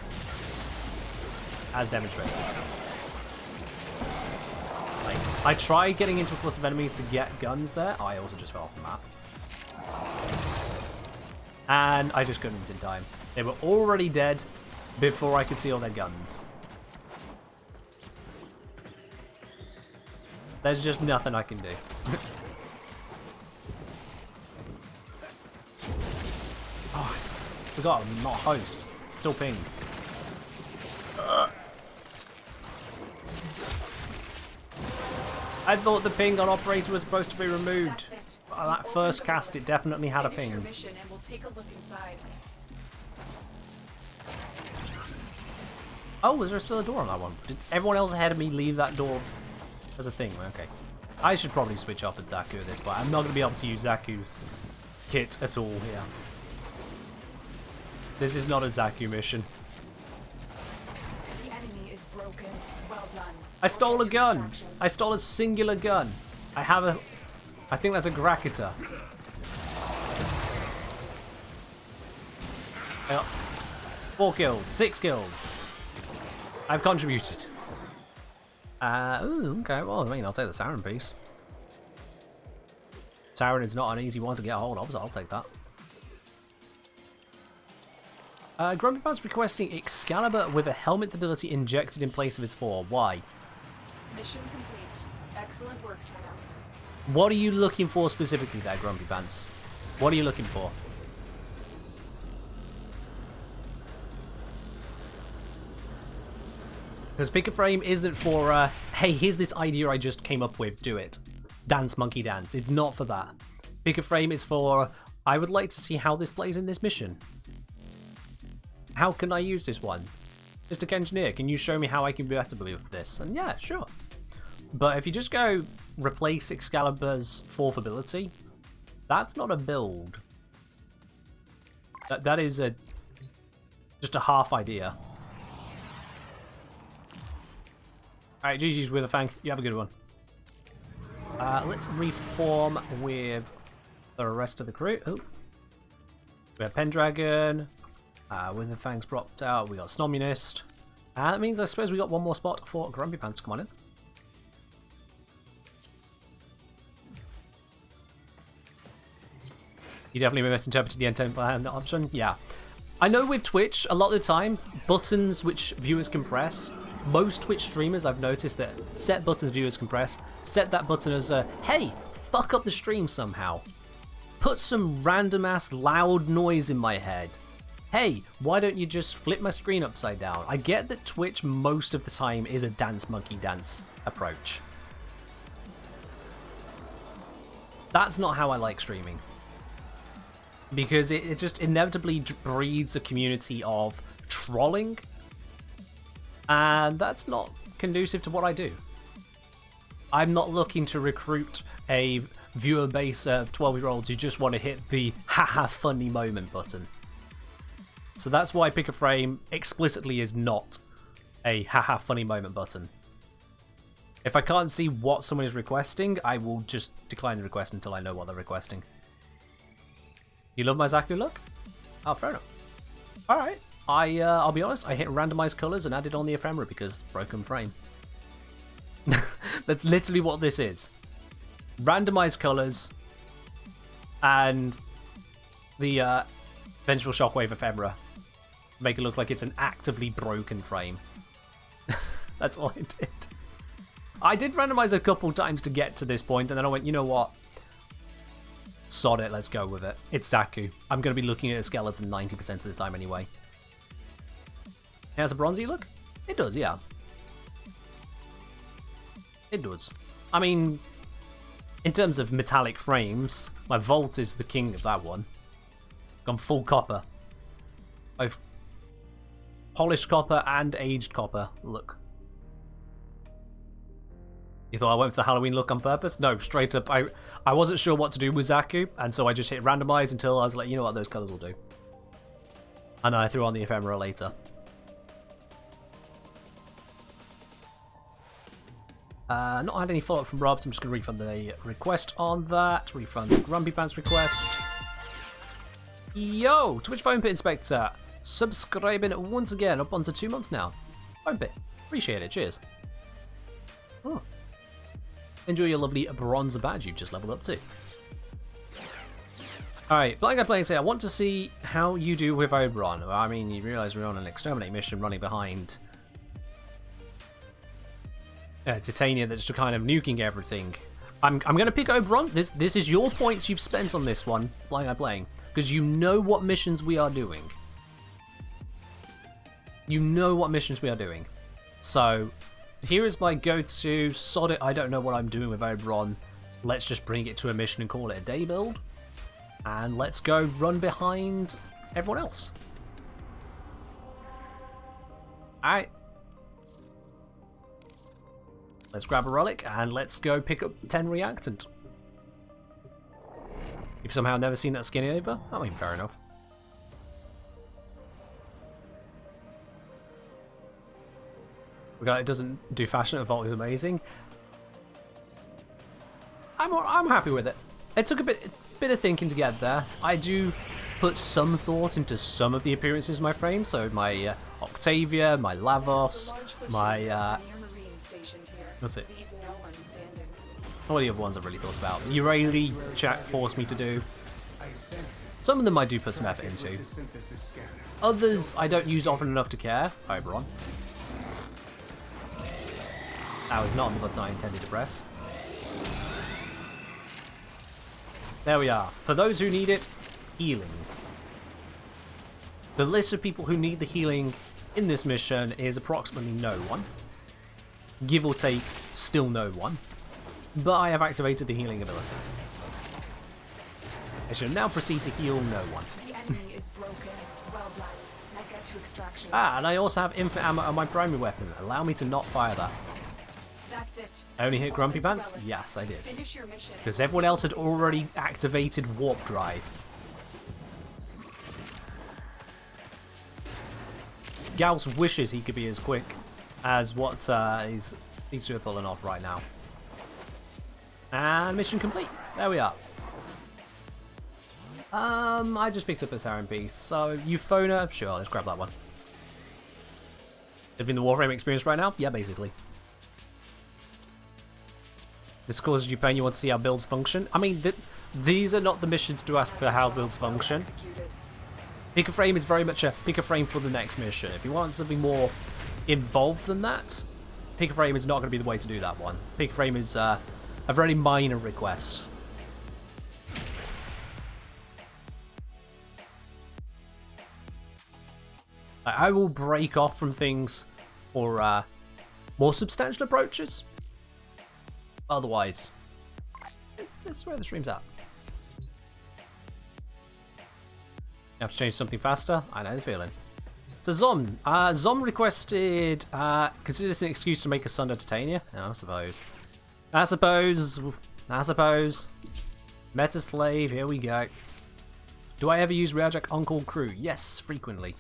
as demonstrated. Like, I tried getting into a cluster of enemies to get guns there. Oh, I also just fell off the map. And I just couldn't in time. They were already dead before I could see all their guns. There's just nothing I can do. Oh, I forgot I'm not a host. Still pinged. I thought the ping on operator was supposed to be removed. That first cast, it definitely had a ping. Finish your mission and we'll take a look inside. Oh, was there still a door on that one? Did everyone else ahead of me leave that door as a thing? Okay. I should probably switch off at Zaku at this point. I'm not going to be able to use Zaku's kit at all here. This is not a Zaku mission. The enemy is broken. Well done. I stole a gun! Extraction. I stole a singular gun. I have a... I think that's a Grakita. I got 4 kills, 6 kills. I've contributed. Ooh, okay, well, I mean, I'll take the Siren piece. Siren is not an easy one to get a hold of, so I'll take that. Grumpy Pants requesting Excalibur with a helmet ability injected in place of his 4. Why? Mission complete. Excellent work, Tana. What are you looking for specifically there, Grumpy Pants? What are you looking for? Because Pick a Frame isn't for, hey, here's this idea I just came up with, do it. Dance, monkey, dance. It's not for that. Pick a Frame is for, I would like to see how this plays in this mission. How can I use this one? Mr. Engineer, can you show me how I can be better with this? And yeah, sure. But if you just go replace Excalibur's 4th ability, that's not a build. That is just a half idea. Alright, GG's with a Fang. You have a good one. Let's reform with the rest of the crew. Oh. We have Pendragon. With the Fangs dropped out, we got Snomunist. That means I suppose we got one more spot for Grumpy Pants to come on in. You definitely misinterpreted the intent behind the option. Yeah. I know with Twitch, a lot of the time, buttons which viewers can press, most Twitch streamers I've noticed that set buttons viewers can press, set that button as a, hey, fuck up the stream somehow. Put some random ass loud noise in my head. Hey, why don't you just flip my screen upside down? I get that Twitch most of the time is a dance monkey dance approach. That's not how I like streaming. Because it just inevitably breeds a community of trolling. And that's not conducive to what I do. I'm not looking to recruit a viewer base of 12-year-olds who just want to hit the haha funny moment button. So that's why Pick a Frame explicitly is not a haha funny moment button. If I can't see what someone is requesting, I will just decline the request until I know what they're requesting. You love my Zaku look? Oh, fair enough. Alright. I'll be honest, I hit randomized colors and added on the ephemera because broken frame. That's literally what this is. Randomized colors and the vengeful shockwave ephemera. Make it look like it's an actively broken frame. That's all I did. I did randomize a couple times to get to this point, and then I went, you know what? Sod it, let's go with it. It's Zaku. I'm going to be looking at a skeleton 90% of the time anyway. It has a bronzy look? It does, yeah. It does. I mean, in terms of metallic frames, my Volt is the king of that one. Gone full copper. Both polished copper and aged copper look. You thought I went for the Halloween look on purpose? No, straight up. I wasn't sure what to do with Zaku, and so I just hit randomize until I was like, you know what, those colors will do. And I threw on the ephemera later. Not had any follow-up from Rob, so I'm just going to refund the request on that. Refund the Grumpy Pants request. Yo! Twitch Phone Pit Inspector. Subscribing once again, up onto 2 months now. Phone Pit. Appreciate it. Cheers. Oh. Enjoy your lovely bronze badge you've just leveled up to. Alright, Blind Guy Playing say, I want to see how you do with Oberon. Well, I mean, you realise we're on an exterminate mission running behind Titania that's just kind of nuking everything. I'm going to pick Oberon. This is your points you've spent on this one, Blind Guy Playing, because you know what missions we are doing. You know what missions we are doing. So, here is my go-to, sod it, I don't know what I'm doing with Oberon. Let's just bring it to a mission and call it a day build. And let's go run behind everyone else. Alright. Let's grab a relic and let's go pick up 10 reactant. You've somehow never seen that skinny over? I mean, fair enough. It doesn't do fashion. Vault is amazing. I'm happy with it. It took a bit of thinking to get there. I do put some thought into some of the appearances of my frame. So my Octavia, my Lavos, my what's it? All the other ones I've really thought about. Urali, Jack forced me to do. Some of them I do put some effort into. Others I don't use often enough to care. Oberon. That was not the button I intended to press. There we are. For those who need it, healing. The list of people who need the healing in this mission is approximately no one. Give or take, still no one. But I have activated the healing ability. I shall now proceed to heal no one. The enemy is broken. Well done. Now get to extraction. Ah, and I also have infinite ammo on my primary weapon. Allow me to not fire that. That's it. I only hit Grumpy Pants? Yes, I did. Finish your mission. Because everyone else had already activated Warp Drive. Gauss wishes he could be as quick as what he's pulling off right now. And mission complete. There we are. I just picked up this RMP, so Euphona, sure, let's grab that one. Living the Warframe experience right now? Yeah, basically. This causes you pain, you want to see how builds function? I mean, these are not the missions to ask for how builds function. Pick a frame is very much a pick a frame for the next mission. If you want something more involved than that, pick a frame is not going to be the way to do that one. Pick a frame is a very minor request. I will break off from things for more substantial approaches. Otherwise, that's where the stream's at. You have to change something faster? I know the feeling. So Zom. Zom requested, consider this an excuse to make a Sunder Titania? No, I suppose. Meta Slave, here we go. Do I ever use Railjack On-Call Crew? Yes, frequently.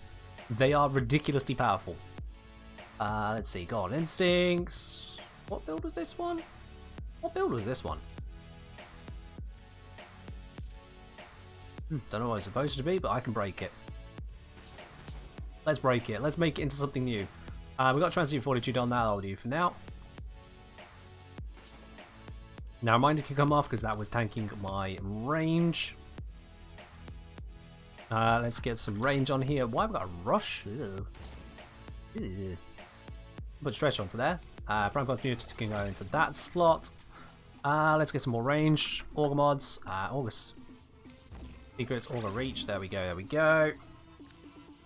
They are ridiculously powerful. Let's see, God Instincts. What build was this one? What build was this one? Don't know what it's supposed to be, but I can break it. Let's break it. Let's make it into something new. We've got Transient Fortitude on that. I'll do for now. Now, Reminder can come off because that was tanking my range. Let's get some range on here. Why have I got a rush? Ew. Ew. Put stretch onto there. Prime continuity can go into that slot. Let's get some more range. Auger mods. August. Secrets. Auger reach. There we go. There we go.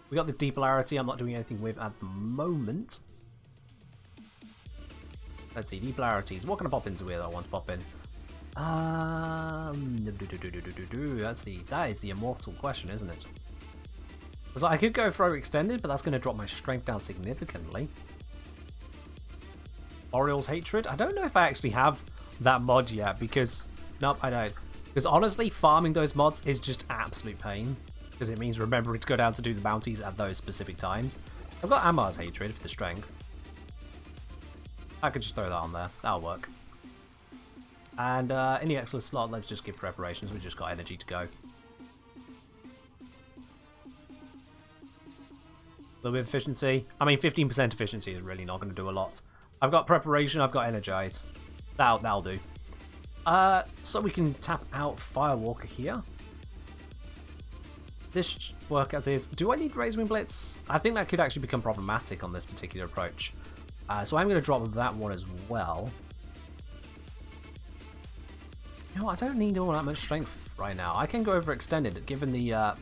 We got the depolarity. I'm not doing anything with at the moment. Let's see. Depolarities. What can I pop into here that I want to pop in? That is the immortal question, isn't it? Because I could go throw extended, but that's going to drop my strength down significantly. Oriel's Hatred? I don't know if I actually have that mod yet, because... Nope, I don't. Because honestly, farming those mods is just absolute pain. Because it means remembering to go down to do the bounties at those specific times. I've got Amar's Hatred for the strength. I could just throw that on there. That'll work. And in the excellent slot, let's just give preparations. We've just got energy to go. A little bit of efficiency. I mean, 15% efficiency is really not going to do a lot. I've got preparation, I've got energize. That'll do. So we can tap out Firewalker here. This should work as is. Do I need Razorwing Blitz? I think that could actually become problematic on this particular approach. So I'm going to drop that one as well. You know what, I don't need all that much strength right now. I can go overextended given the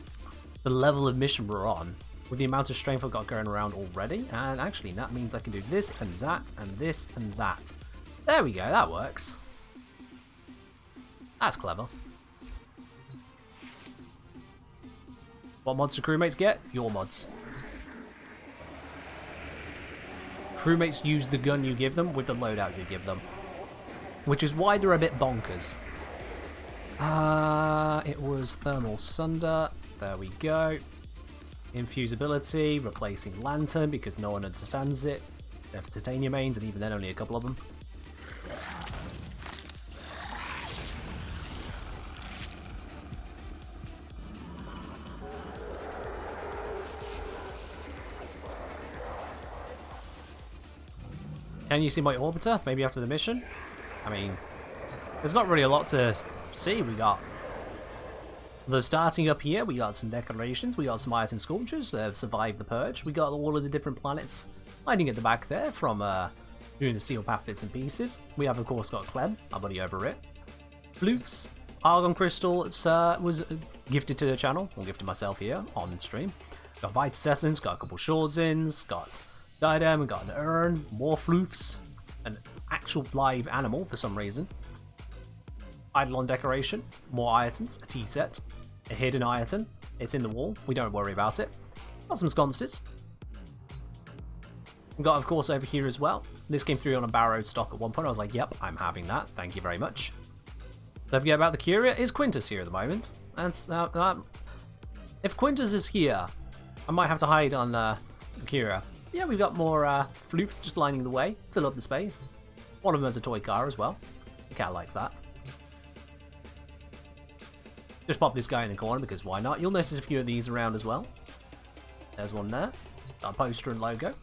level of mission we're on. With the amount of strength I've got going around already. And actually, that means I can do this and that and this and that. There we go, that works. That's clever. What mods do crewmates get? Your mods. Crewmates use the gun you give them with the loadout you give them. Which is why they're a bit bonkers. It was Thermal Sunder. There we go. Infusibility, replacing Lantern because no one understands it. They're for Titania mains, and even then only a couple of them. Can you see my orbiter? Maybe after the mission? I mean, there's not really a lot to see. We got the starting up here, we got some decorations, we got some Iron Sculptures that have survived the Purge, we got all of the different planets hiding at the back there from doing the Steel Path bits and pieces. We have of course got Clem, our buddy over it. Floofs, Argon Crystal was gifted to the channel, or gifted myself here on stream. Got Vitus Essence, got a couple Shorzins, got Diadem, we got an Urn, more Floofs, an actual live animal for some reason. Eidolon decoration, more Iotans, a tea set, a hidden Iotan. It's in the wall, we don't worry about it. Got some sconces. We got, of course, over here as well. This came through on a Barrowed stock at one point. I was like, yep, I'm having that. Thank you very much. Don't forget about the Curia. Is Quintus here at the moment? And if Quintus is here, I might have to hide on the Curia. Yeah, we've got more floofs just lining the way. Fill up the space. One of them has a toy car as well. The cat likes that. Just pop this guy in the corner because why not? You'll notice a few of these around as well. There's one there. Got a poster and logo.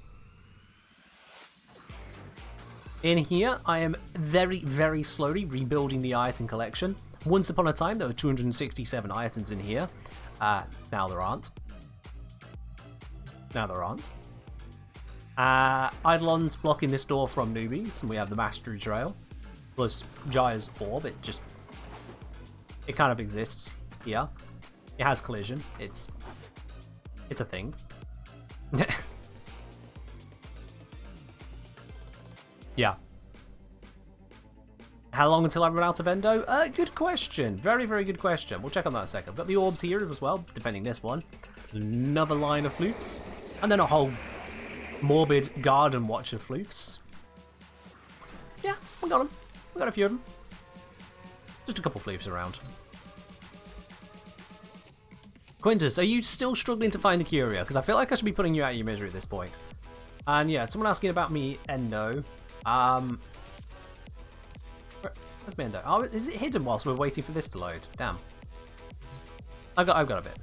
In here, I am very, very slowly rebuilding the Iton collection. Once upon a time, there were 267 Iotans in here. Now there aren't. Now there aren't. Eidolon's blocking this door from newbies, and we have the Mastery Trail. Plus Jaya's Orb, it kind of exists here. It has collision. It's a thing. Yeah. How long until I run out of endo? Good question. Very, very good question. We'll check on that in a second. I've got the orbs here as well, defending this one. Another line of flukes. And then a whole morbid garden watch of flukes. Yeah, we got them. We got a few of them. Just a couple flukes around. Quintus, are you still struggling to find the Curia? Because I feel like I should be putting you out of your misery at this point. And yeah, someone asking about me endo. Where's my endo? Oh, is it hidden whilst we're waiting for this to load? Damn. I've got a bit.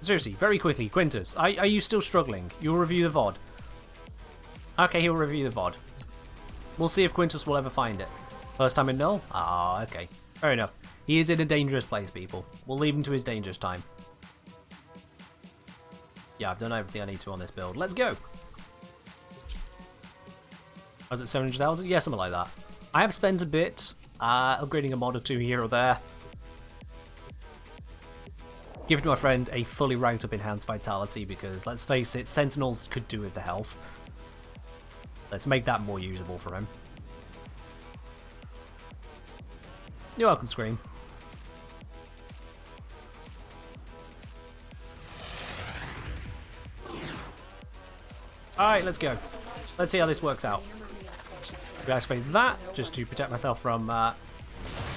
Seriously, very quickly, Quintus, are you still struggling? You'll review the VOD. Okay, he'll review the VOD. We'll see if Quintus will ever find it. First time in null? Ah, okay. Fair enough. He is in a dangerous place, people. We'll leave him to his dangerous time. Yeah, I've done everything I need to on this build. Let's go! Was it 700,000? Yeah, something like that. I have spent a bit upgrading a mod or two here or there. Giving my friend a fully ranked up enhanced vitality because, let's face it, Sentinels could do with the health. Let's make that more usable for him. You're welcome, Scream. Alright, let's go. Let's see how this works out. We activate that just to protect myself from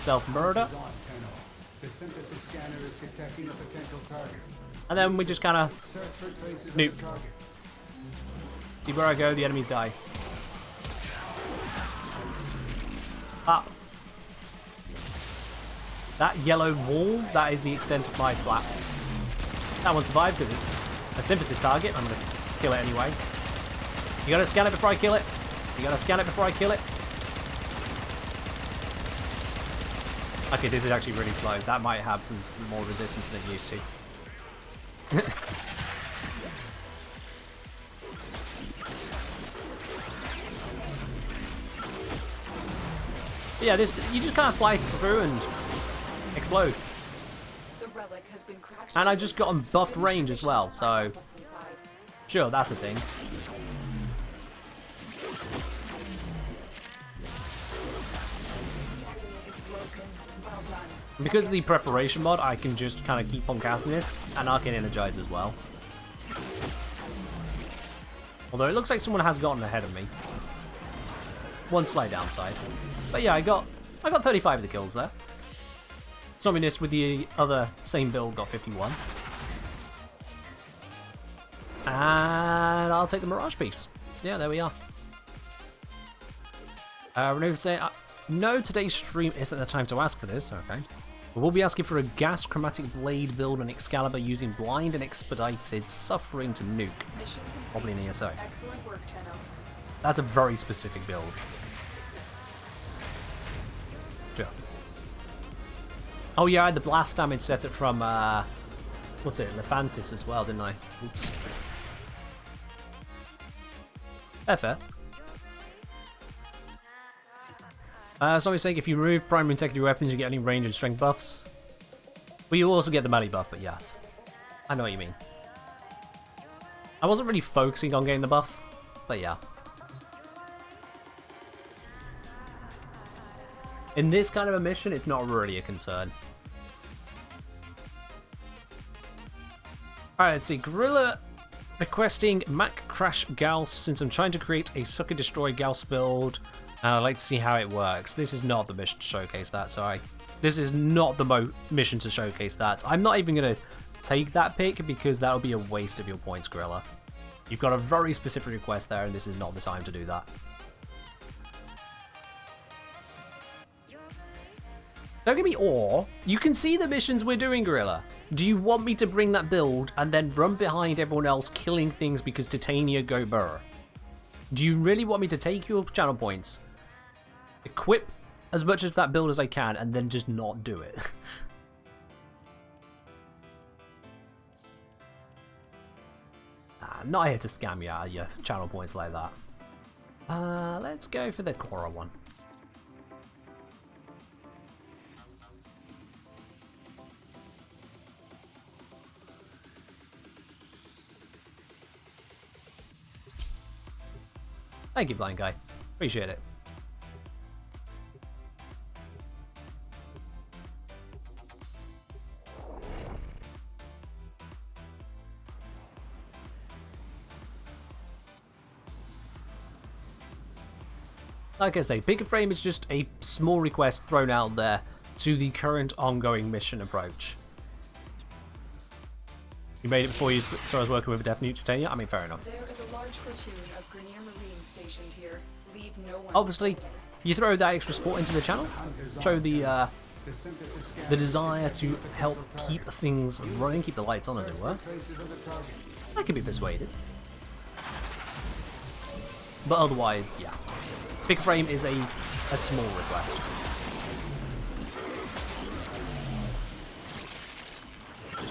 self-murder. The synthesis scanner is detecting a potential target. And then we just kind of Search for traces Nope. of the target. see where I go, the enemies die. Ah. That yellow wall, that is the extent of my flap. That one survived because it's a synthesis target. I'm going to kill it anyway. You gotta scan it before I kill it. You gotta scan it before I kill it. Okay, this is actually really slow. That might have some more resistance than it used to. Yeah, this you just kind of fly through and explode. The relic has been cracked. And I just got on buffed range as well, so sure, that's a thing. Because of the preparation mod, I can just kind of keep on casting this, and I can energize as well. Although it looks like someone has gotten ahead of me. One slight downside. But yeah, I got 35 of the kills there. Zombieness with the other same build got 51. And I'll take the Mirage piece. Yeah, there we are. Renee would say, no, today's stream isn't the time to ask for this. Okay. But we'll be asking for a gas chromatic blade build on Excalibur using blind and expedited suffering to nuke. Mission Probably an ESO. Excellent work, Tenno. That's a very specific build. Sure. Oh yeah, I had the blast damage set it from, what's it, Lephantis as well, didn't I? Oops. Fair. Somebody's saying if you remove primary and secondary weapons, you get any range and strength buffs. Well, you also get the melee buff, but yes. I know what you mean. I wasn't really focusing on getting the buff, but yeah. In this kind of a mission, it's not really a concern. Alright, let's see. Gorilla requesting Mac Crash Gauss since I'm trying to create a Sucker Destroy Gauss build. And I'd like to see how it works. This is not the mission to showcase that, sorry. This is not the mission to showcase that. I'm not even going to take that pick because that would be a waste of your points, Gorilla. You've got a very specific request there, and this is not the time to do that. Don't give me awe. You can see the missions we're doing, Gorilla. Do you want me to bring that build and then run behind everyone else killing things because Titania go burr? Do you really want me to take your channel points, equip as much of that build as I can, and then just not do it? I'm not here to scam you out of your channel points like that. Let's go for the Korra one. Thank you, Blind Guy. Appreciate it. Like I say, Pick a Frame is just a small request thrown out there to the current ongoing mission approach. You made it before you saw I was working with a Definite Titania? I mean, fair enough. There is a large platoon of Grenier Marines stationed here. Leave no one. Obviously, you throw that extra support into the channel, show the desire to help keep things running, keep the lights on, as it were. I could be persuaded. But otherwise, yeah. Big Frame is a small request.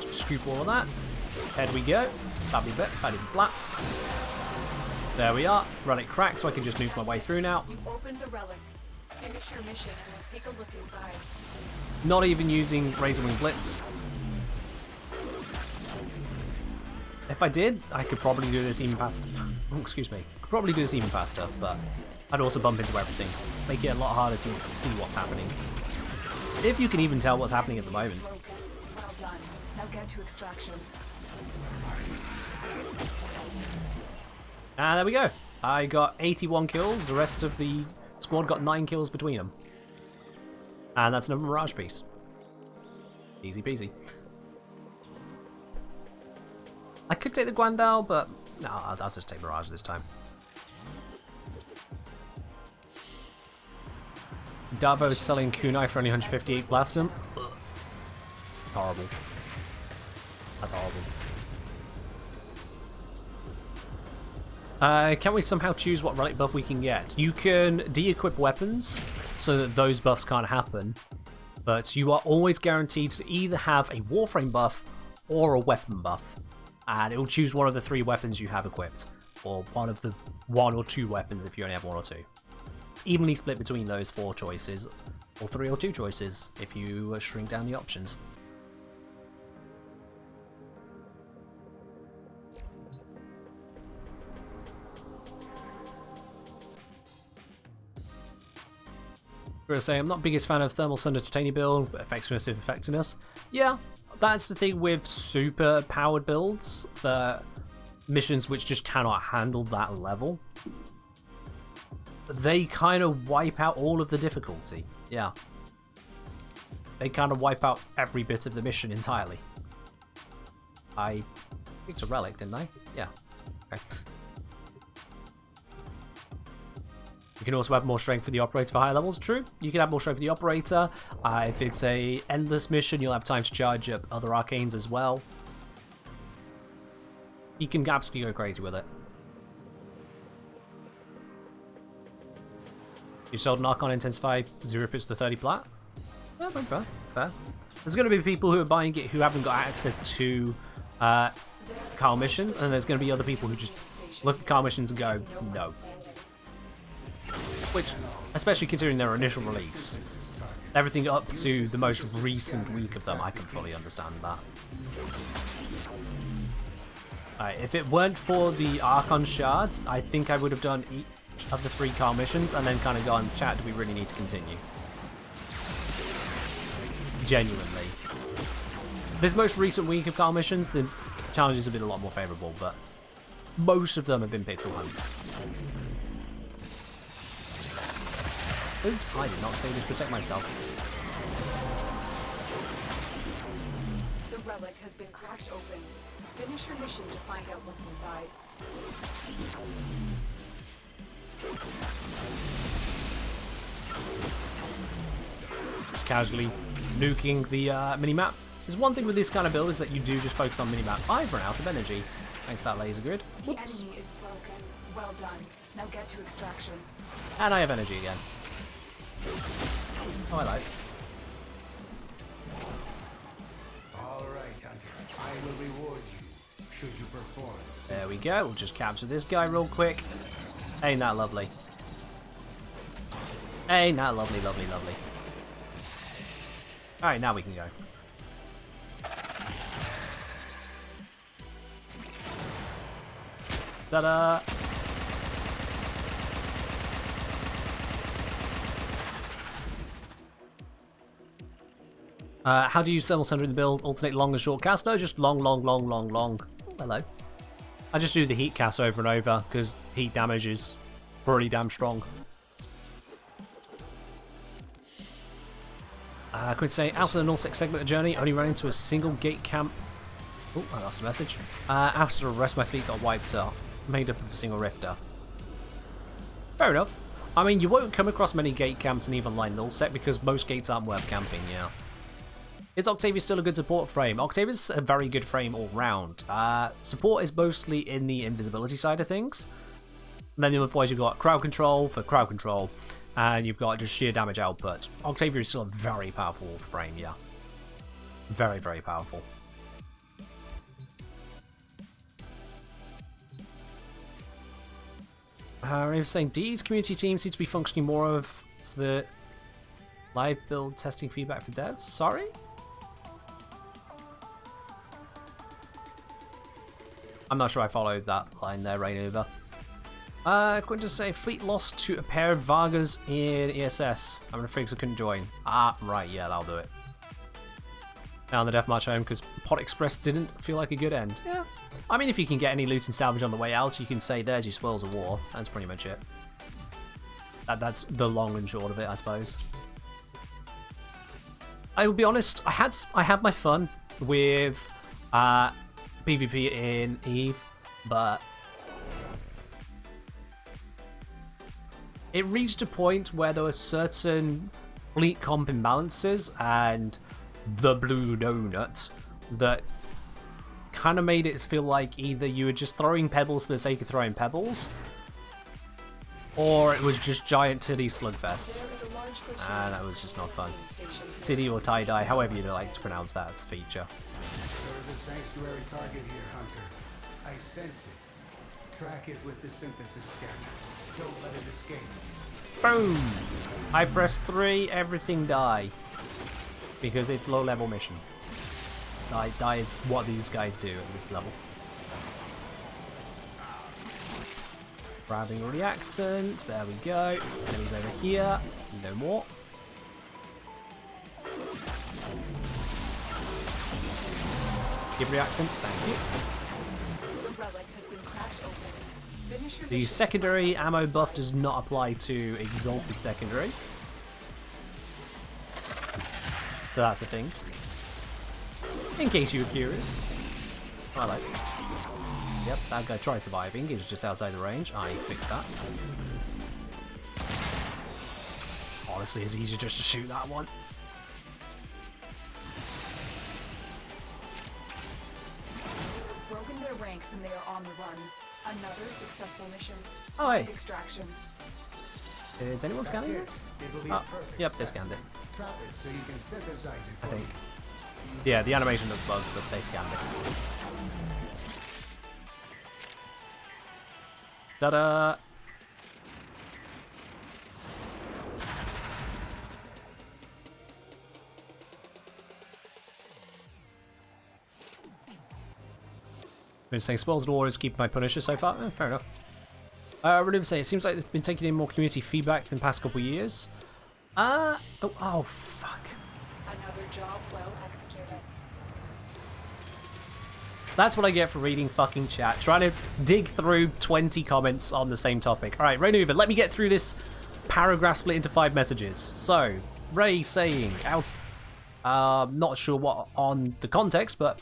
Just scoop all of that. Head we go. Babby bit, babby flat. There we are. Run it cracked so I can just move my way through now. You opened the relic. Finish your mission and we'll take a look inside. Not even using Razor Wing Blitz. If I did, I could probably do this even faster. Oh, excuse me. Could probably do this even faster, but I'd also bump into everything. Make it a lot harder to see what's happening. If you can even tell what's happening at the moment. Broken. Well done. Now get to extraction. And there we go. I got 81 kills. The rest of the squad got 9 kills between them. And that's another Mirage piece. Easy peasy. I could take the Guandao, but no, I'll just take Mirage this time. Davo is selling kunai for only 158 platinum. That's horrible. That's horrible. Can we somehow choose what relic buff we can get? You can de-equip weapons so that those buffs can't happen, but you are always guaranteed to either have a Warframe buff or a weapon buff, and it will choose one of the 3 weapons you have equipped, or one of the 1 or 2 weapons if you only have 1 or 2. It's evenly split between those 4 choices, or 3 or 2 choices if you shrink down the options. I'm gonna say I'm not the biggest fan of Thermal Sunder Titania build, but effectiveness is effectiveness. Yeah, that's the thing with super powered builds for missions which just cannot handle that level. They kind of wipe out all of the difficulty. Yeah. They kind of wipe out every bit of the mission entirely. I picked a relic, didn't I? Yeah. Okay. You can also add more strength for the operator for higher levels. True, you can add more strength for the operator. If it's a endless mission, you'll have time to charge up other arcanes as well. You can absolutely go crazy with it. You sold an Archon Intensify 0 puts to 30 plat. Yeah, fair, fair. There's going to be people who are buying it who haven't got access to Carl missions, and there's going to be other people who just look at Carl missions and go, no. Which, especially considering their initial release, everything up to the most recent week of them, I can fully understand that. Alright, if it weren't for the Archon shards, I think I would have done each of the 3 Carl missions and then kind of gone, chat, do we really need to continue? Genuinely. This most recent week of Carl missions, the challenges have been a lot more favourable, but most of them have been pixel hunts. Oops, I did not say this to protect myself. The relic has been cracked open. Finish your mission to find out what's inside. Just casually nuking the minimap. There's one thing with this kind of build is that you do just focus on minimap. I've run out of energy, thanks to that laser grid. The Whoops. enemy is broken. Well done. Now get to extraction. And I have energy again. Oh, I like. All right, Hunter. I will reward you should you perform. There we go. We'll just capture this guy real quick. Ain't that lovely? Ain't that lovely, lovely, lovely? Alright, now we can go. Ta-da! How do you use thermal sunder in the build? Alternate long and short cast? No, just long, long, long, long, long. Oh, hello. I just do the heat cast over and over because heat damage is pretty damn strong. I could say, after the North 6 segment of the journey, only ran into a single gate camp. Oh, I lost a message. After the rest of my fleet got wiped out, made up of a single rifter. Fair enough. I mean, you won't come across many gate camps in even line null set because most gates aren't worth camping, yeah. Is Octavia still a good support frame? Octavia's a very good frame all round. Support is mostly in the invisibility side of things. And then otherwise you've got crowd control for crowd control, and you've got just sheer damage output. Octavia is still a very powerful frame, yeah. Very, very powerful. I was saying, D's community team seems to be functioning more of the live build testing feedback for devs. Sorry? I'm not sure I followed that line there right over. Quintus say fleet lost to a pair of Vargas in ESS. I'm afraid I couldn't join. Ah, right, yeah, that'll do it. Now on the deathmatch home because Pod Express didn't feel like a good end. Yeah. I mean, if you can get any loot and salvage on the way out, you can say there's your spoils of war. That's pretty much it. That's the long and short of it, I suppose. I will be honest, I had my fun with PvP in EVE, but it reached a point where there were certain fleet comp imbalances and the blue donut that kind of made it feel like either you were just throwing pebbles for the sake of throwing pebbles, or it was just giant titty slugfests, and that was just not fun. Titty or tie-dye, however you like to pronounce that, it's a feature. There is a sanctuary target here, Hunter. I sense it. Track it with the synthesis scanner. Don't let it escape. Boom! I press 3, everything die. Because it's low-level mission. Die is what these guys do at this level. Grabbing reactant, there we go. Enemies over here, no more. Give reactant, thank you. The relic has been cracked open. Finish your The mission. secondary ammo buff does not apply to Exalted Secondary. So that's a thing. In case you were curious. I like. Yep, that guy tried surviving. He was just outside the range. I fixed that. Honestly, it's easier just to shoot that one. Broken their ranks and they are on the run. Another successful mission. Oh, hey. Extraction. Is anyone scanning this? It will be Oh, a perfect yep, they scanned it. Trap it so you can synthesize it I for think. me. Yeah, the animation looked bugged, but they scanned it. Ta-da! Been saying Spoils of War is keeping my Punisher so far. Fair enough. Renewal saying it seems like they've been taking in more community feedback in the past couple of years. Oh, fuck. Another job well executed. That's what I get for reading fucking chat. Trying to dig through 20 comments on the same topic. Alright, Raynuva, let me get through this paragraph split into 5 messages. So, Ray saying, not sure what on the context, but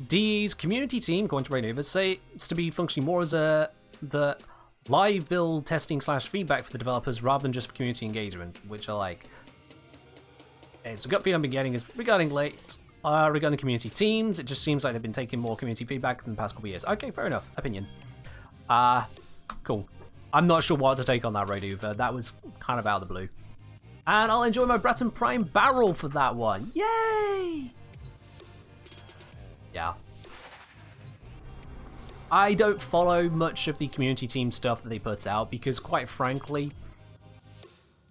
DE's community team, according to Raynuva, say it's to be functioning more as the live build testing / feedback for the developers rather than just for community engagement, which I like. It's a gut feeling I've been getting is regarding community teams, it just seems like they've been taking more community feedback in the past couple of years. Okay, fair enough. Opinion. Cool. I'm not sure what to take on that, Raynuva. That was kind of out of the blue. And I'll enjoy my Bratton Prime barrel for that one. Yay! Yeah. I don't follow much of the community team stuff that they put out because, quite frankly,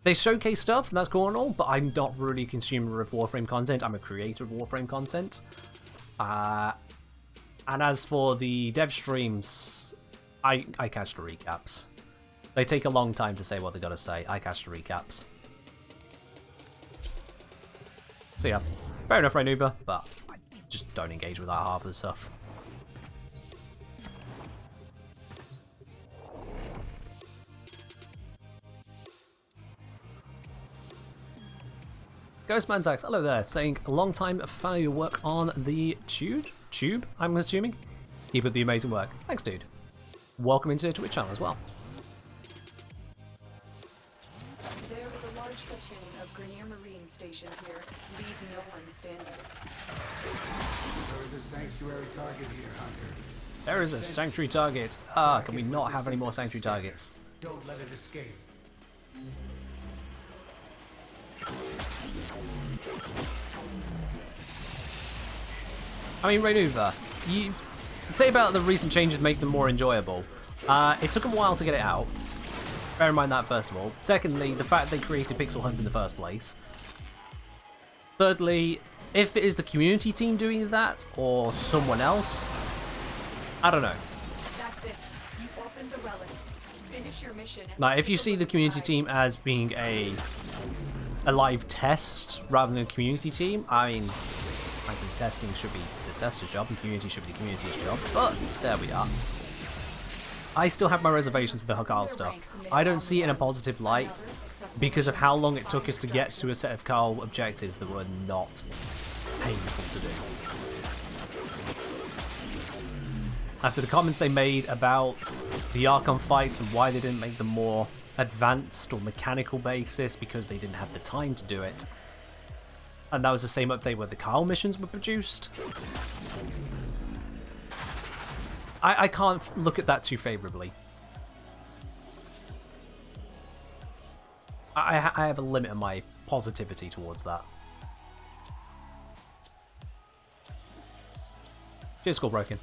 they showcase stuff, and that's cool and all, but I'm not really a consumer of Warframe content. I'm a creator of Warframe content. And as for the dev streams, I catch the recaps. They take a long time to say what they gotta say. I catch the recaps. So yeah, fair enough, Raynuva, but I just don't engage with that half of the stuff. Ghostmantax, hello there, saying a long time fan of your work on the tube, I'm assuming. Keep up the amazing work. Thanks, dude. Welcome into the Twitch channel as well. There is a large platoon of Grenier Marine stationed here. Leave no one standing. There is a sanctuary target here, Hunter. There is a sanctuary target. Can we not have any more sanctuary targets? Don't let it escape. I mean, Raynuva, you say about the recent changes make them more enjoyable. It took them a while to get it out. Bear in mind that, first of all. Secondly, the fact they created Pixel Hunt in the first place. Thirdly, if it is the community team doing that, or someone else, I don't know. That's it. You opened the relic. Finish your mission. And Now, let's if you take a see look the community inside. team as being a live test rather than a community team, I mean, frankly, testing should be the tester's job and community should be the community's job, but there we are. I still have my reservations with the Carl stuff. I don't see it in a positive light because of how long it took us to get to a set of Carl objectives that were not painful to do. After the comments they made about the Archon fights and why they didn't make them more advanced or mechanical basis because they didn't have the time to do it. And that was the same update where the Carl missions were produced. I can't look at that too favourably. I have a limit on my positivity towards that. Cheers, Skullbroken.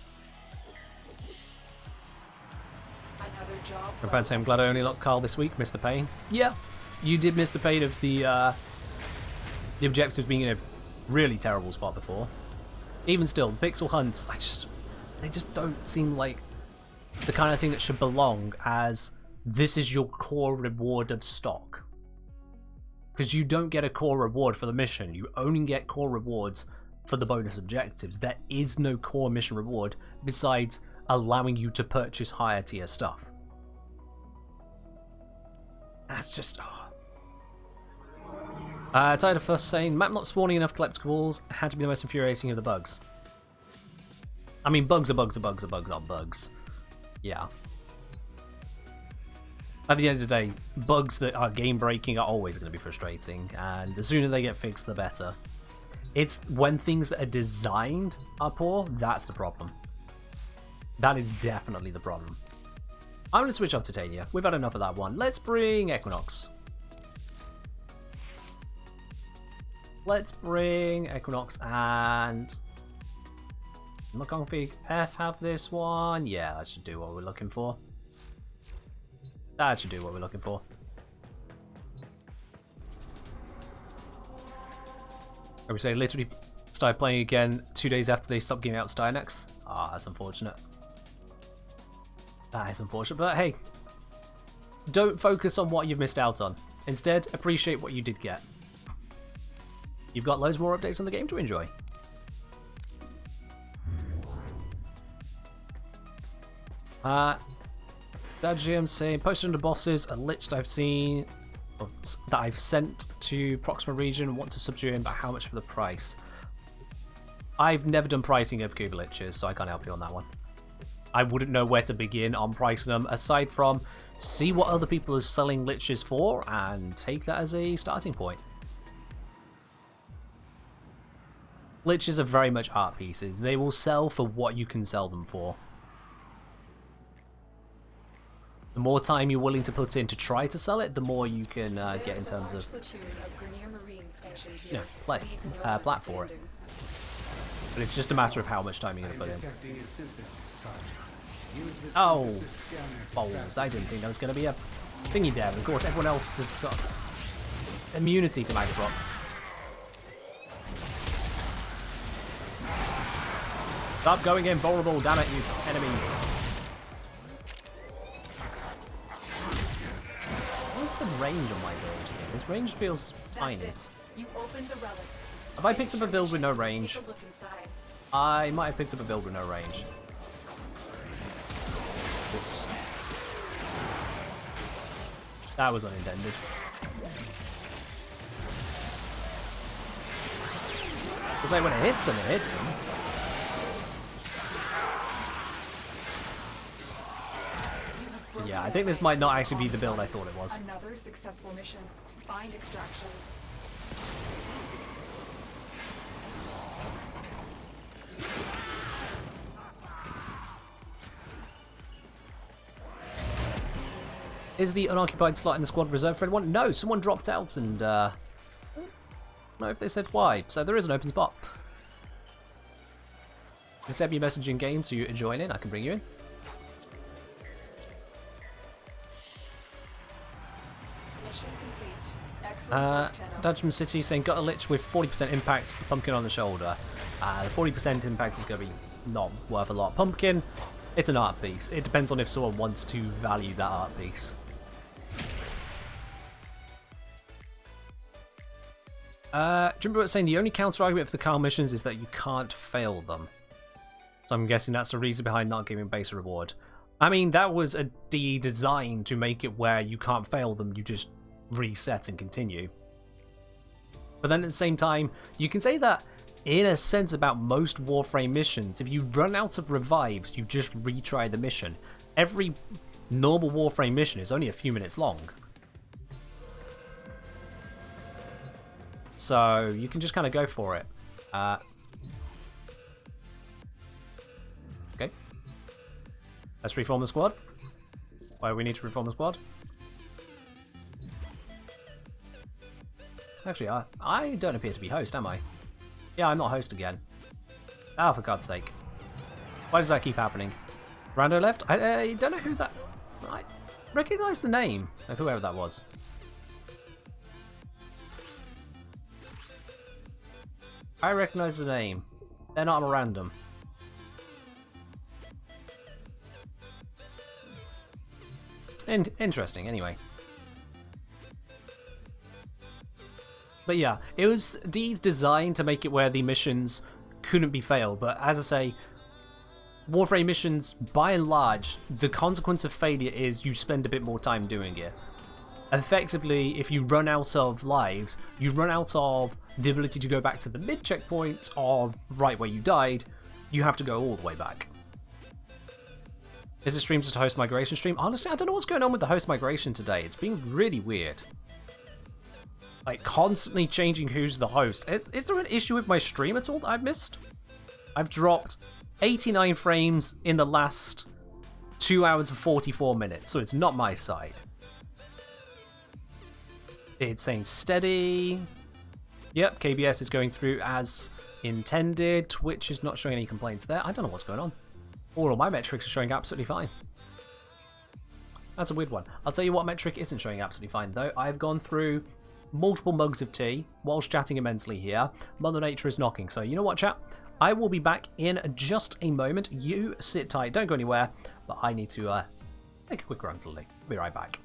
Another job. I'm about to say I'm glad I only locked Carl this week. Missed the pain. Yeah, you did miss the pain of the objective being in a really terrible spot before. Even still, pixel hunts, they just don't seem like the kind of thing that should belong as this is your core reward of stock. Because you don't get a core reward for the mission, you only get core rewards for the bonus objectives. There is no core mission reward besides allowing you to purchase higher tier stuff. That's just... tired of first saying, map not spawning enough collectibles had to be the most infuriating of the bugs. I mean, bugs are bugs are bugs are bugs are bugs. Yeah. At the end of the day, bugs that are game-breaking are always going to be frustrating, and the sooner they get fixed, the better. It's when things that are designed are poor, that's the problem. That is definitely the problem. I'm going to switch off Titania. We've had enough of that one. Let's bring Equinox. Let's bring Equinox and... config F have this one? Yeah, that should do what we're looking for. That should do what we're looking for. I would say literally started playing again 2 days after they stopped giving out Stynex. Ah, that's unfortunate. That is unfortunate, but hey. Don't focus on what you've missed out on. Instead, appreciate what you did get. You've got loads more updates on the game to enjoy. Dagium saying, posted under bosses, a lich that I've seen, or that I've sent to Proxima region, want to subdue him, but how much for the price? I've never done pricing of Cuba liches, so I can't help you on that one. I wouldn't know where to begin on pricing them, aside from see what other people are selling liches for, and take that as a starting point. Liches are very much art pieces. They will sell for what you can sell them for. The more time you're willing to put in to try to sell it, the more you can get in terms of play, plat for it. But it's just a matter of how much time you're going to put in. Oh, balls. I didn't think there was going to be a thingy there. Of course, everyone else has got immunity to mag drops. Stop going invulnerable, damn it, you enemies. What's the range on my build here? This range feels tiny. You opened the relic. Have I picked up a build with no range? Take a look inside. I might have picked up a build with no range. Whoops. That was unintended. Because like when it hits them, it hits them. Yeah, I think this might not actually be the build I thought it was. Another successful mission. Find extraction. Is the unoccupied slot in the squad reserved for anyone? No, someone dropped out and I don't know if they said why. So there is an open spot. Accept your message in game so you join in. I can bring you in. Mission complete. Excellent work, Tenno. Dutchman City saying got a lich with 40% impact, pumpkin on the shoulder. The 40% impact is going to be not worth a lot. Pumpkin It's an art piece. It depends on if someone wants to value that art piece. Do you remember what saying the only counter argument for the Carl missions is that you can't fail them? So I'm guessing that's the reason behind not giving base reward. I mean, that was a DE design to make it where you can't fail them, you just reset and continue. But then at the same time, you can say that in a sense about most Warframe missions. If you run out of revives, you just retry the mission. Every normal Warframe mission is only a few minutes long. So you can just kind of go for it. Okay. Let's reform the squad. Why do we need to reform the squad? Actually, I don't appear to be host, am I? Yeah, I'm not host again. Oh, for God's sake. Why does that keep happening? Rando left? I don't know who that... I recognise the name of whoever that was. I recognise the name. They're not random. Interesting, anyway. But yeah, it was D's designed to make it where the missions couldn't be failed, but as I say, Warframe missions, by and large, the consequence of failure is you spend a bit more time doing it. Effectively, if you run out of lives, you run out of the ability to go back to the mid checkpoint of right where you died, you have to go all the way back. Is the stream just a host migration stream? Honestly, I don't know what's going on with the host migration today. It's been really weird. Like, constantly changing who's the host. Is there an issue with my stream at all that I've missed? I've dropped 89 frames in the last 2 hours and 44 minutes, so it's not my side. It's saying steady. Yep, KBS is going through as intended. Twitch is not showing any complaints there. I don't know what's going on. All of my metrics are showing absolutely fine. That's a weird one. I'll tell you what metric isn't showing absolutely fine, though. I've gone through multiple mugs of tea whilst chatting immensely here. Mother Nature is knocking, so you know what, chat? I will be back in just a moment. You sit tight, don't go anywhere, but I need to take a quick run to the lake. Be right back.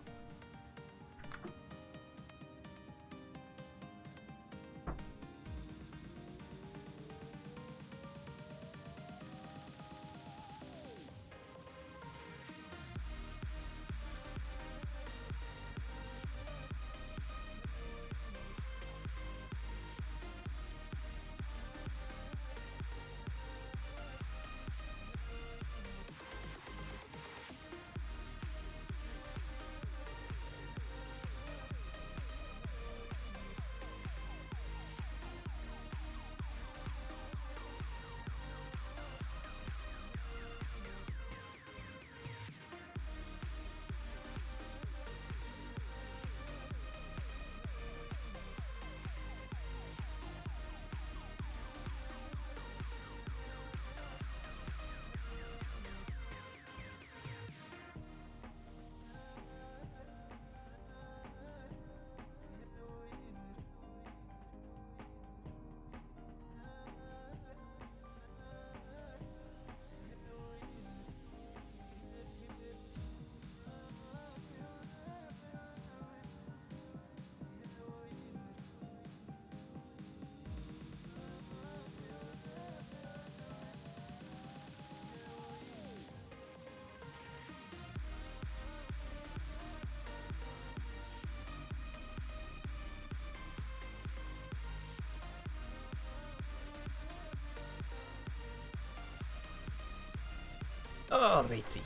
Alrighty.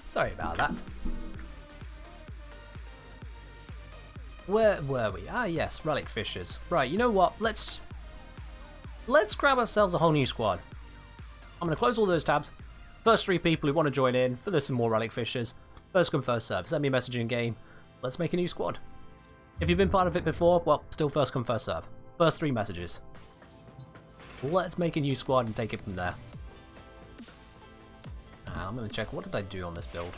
Sorry about that. Where were we? Ah, yes, relic fishers. Right, you know what? Let's grab ourselves a whole new squad. I'm going to close all those tabs. First 3 people who want to join in for this and more relic fishers. First come, first serve. Send me a message in game. Let's make a new squad. If you've been part of it before, well, still first come, first serve. First 3 messages. Let's make a new squad and take it from there. I'm going to check, what did I do on this build?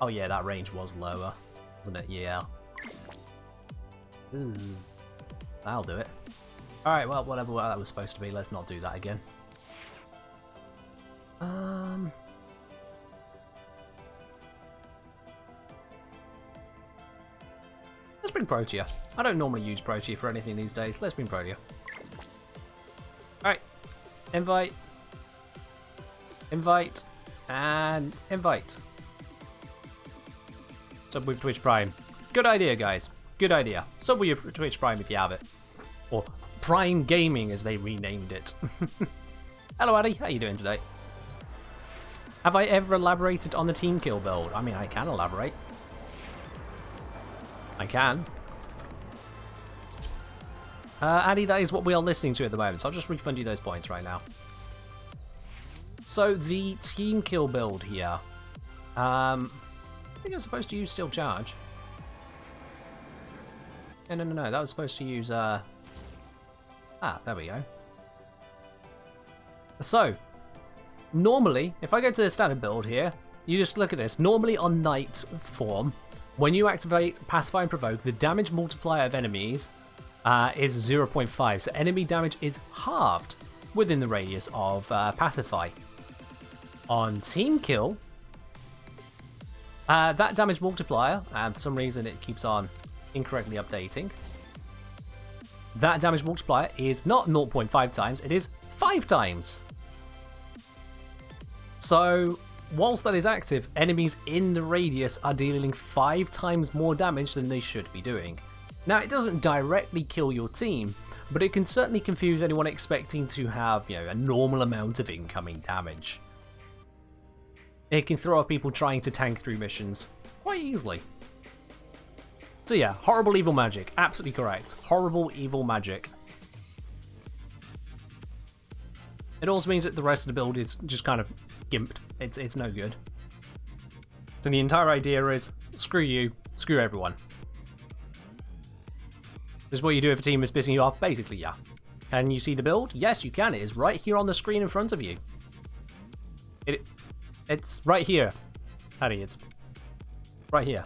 Oh yeah, that range was lower, wasn't it? Yeah. Ooh. That'll do it. Alright, well, whatever that was supposed to be, let's not do that again. Let's bring Protea. I don't normally use Protea for anything these days. Let's bring Protea. Alright. Invite. Invite. And invite. Sub with Twitch Prime. Good idea, guys. Good idea. Sub with your Twitch Prime if you have it. Or Prime Gaming, as they renamed it. Hello, Addy. How you doing today? Have I ever elaborated on the team kill build? I mean, I can elaborate. I can. Addy, that is what we are listening to at the moment, so I'll just refund you those points right now. So, the team kill build here. I think I'm supposed to use Steel Charge. No, that was supposed to use, there we go. So, normally, if I go to the standard build here, you just look at this. Normally on Knight form, when you activate Pacify and Provoke, the damage multiplier of enemies is 0.5. So enemy damage is halved within the radius of Pacify. On Team Kill, that damage multiplier, and for some reason it keeps on incorrectly updating, that damage multiplier is not 0.5 times, it is 5 times. So, whilst that is active, enemies in the radius are dealing 5 times more damage than they should be doing. Now, it doesn't directly kill your team, but it can certainly confuse anyone expecting to have, a normal amount of incoming damage. It can throw off people trying to tank through missions quite easily. So yeah, horrible evil magic. Absolutely correct. Horrible evil magic. It also means that the rest of the build is just kind of gimped. It's no good. So the entire idea is, screw you, screw everyone. This is what you do if a team is pissing you off? Basically, yeah. Can you see the build? Yes, you can. It is right here on the screen in front of you. It's right here. Harry, it's right here.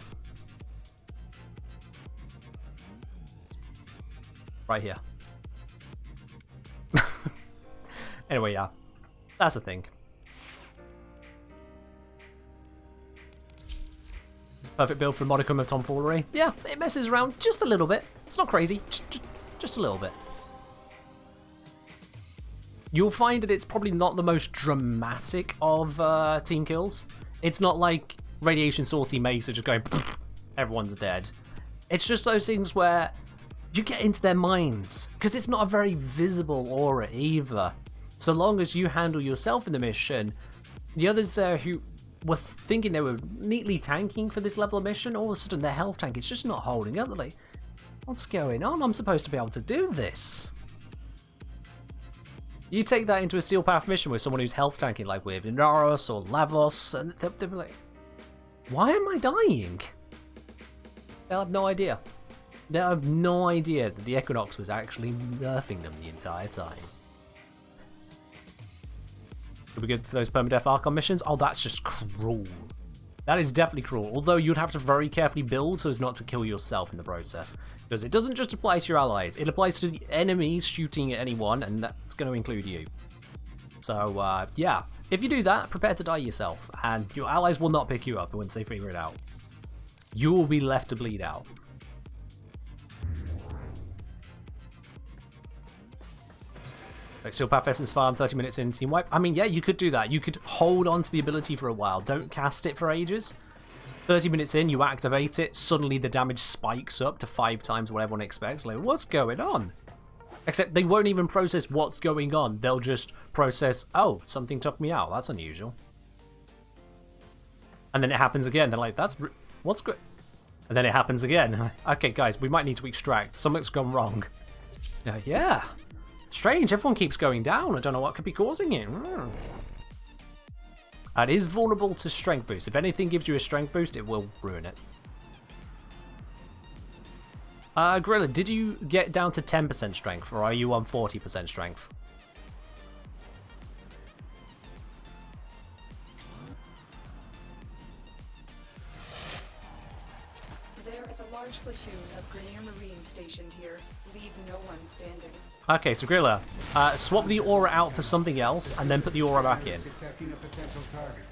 Right here. Anyway, yeah. That's the thing. Perfect build for a modicum of tomfoolery. Yeah, it messes around just a little bit. It's not crazy, just a little bit. You'll find that it's probably not the most dramatic of team kills. It's not like Radiation Salty Mesa just going, everyone's dead. It's just those things where you get into their minds, because it's not a very visible aura either. So long as you handle yourself in the mission, the others there who were thinking they were neatly tanking for this level of mission, all of a sudden their health tank is just not holding up. They're like, what's going on? I'm supposed to be able to do this. You take that into a Steel Path mission with someone who's health tanking, like with Inaros or Lavos, and they'll be like, why am I dying? They'll have no idea. They'll have no idea that the Equinox was actually nerfing them the entire time. Could be good for those permadeath Archon missions? Oh, that's just cruel. That is definitely cruel, although you'd have to very carefully build so as not to kill yourself in the process. Because it doesn't just apply to your allies, it applies to the enemies shooting at anyone, and that's going to include you. So, yeah, if you do that, prepare to die yourself, and your allies will not pick you up once they figure it out. You will be left to bleed out. Like Steel Path Essence Farm, 30 minutes in, team wipe. I mean, yeah, you could do that. You could hold on to the ability for a while. Don't cast it for ages. 30 minutes in, you activate it. Suddenly the damage spikes up to 5 times what everyone expects. Like, what's going on? Except they won't even process what's going on. They'll just process, oh, something took me out. That's unusual. And then it happens again. They're like, what's good? And then it happens again. Okay, guys, we might need to extract. Something's gone wrong. Yeah. Strange, everyone keeps going down. I don't know what could be causing it. It is vulnerable to strength boost. If anything gives you a strength boost, it will ruin it. Gorilla, did you get down to 10% strength, or are you on 40% strength? There There's a large platoon of Grenier Marines stationed here. Leave no one standing. Okay, so Grilla, swap the aura out for something else, and then put the aura back in. Detecting a potential target.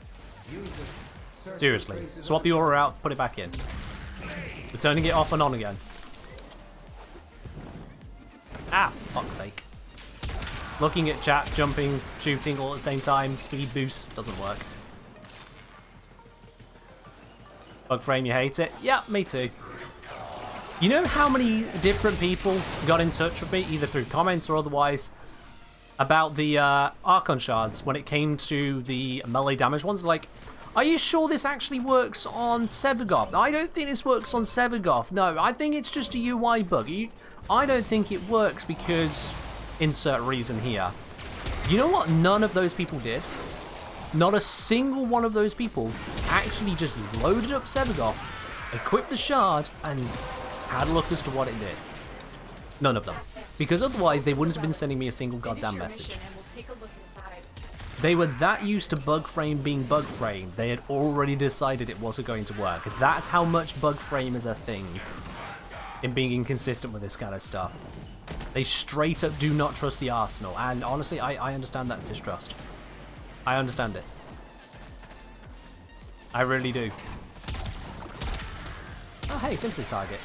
Use it. Search Seriously, for traces swap of the aura out, put it back in. We're turning it off and on again. Ah, fuck's sake. Looking at chat, jumping, shooting all at the same time, speed boost, doesn't work. Bug frame, you hate it? Yeah, me too. You know how many different people got in touch with me, either through comments or otherwise, about the Archon shards when it came to the melee damage ones? Like, are you sure this actually works on Sevagoth? I don't think this works on Sevagoth. No, I think it's just a UI bug. I don't think it works because... insert reason here. You know what none of those people did? Not a single one of those people actually just loaded up Sevagoth, equipped the shard, and had a look as to what it did. None of them. Because otherwise they wouldn't have been sending me a single goddamn message. They were that used to bug frame being bug frame, they had already decided it wasn't going to work. That's how much bug frame is a thing in being inconsistent with this kind of stuff. They straight up do not trust the arsenal, and honestly, I understand that distrust. I understand it. I really do. Oh hey, synthesis target.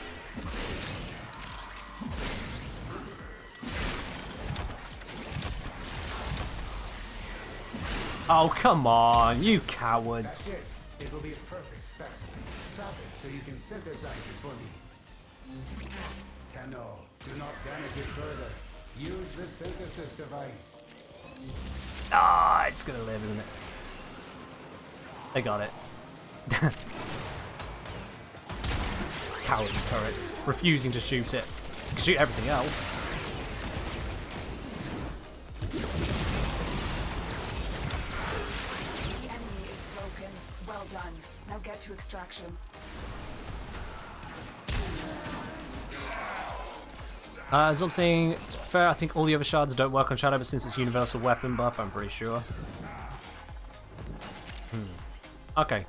Oh come on, you cowards. That's it. It will be a perfect specimen. Trap it so you can synthesize it for me. Tenno, do not damage it further. Use the synthesis device. Ah, it's gonna live, isn't it? They got it. Cowardly turrets, refusing to shoot it. You can shoot everything else. The enemy is broken. Well done. Now get to extraction. As I'm saying, to be fair, I think all the other shards don't work on Shadow, but since it's universal weapon buff, I'm pretty sure. Okay.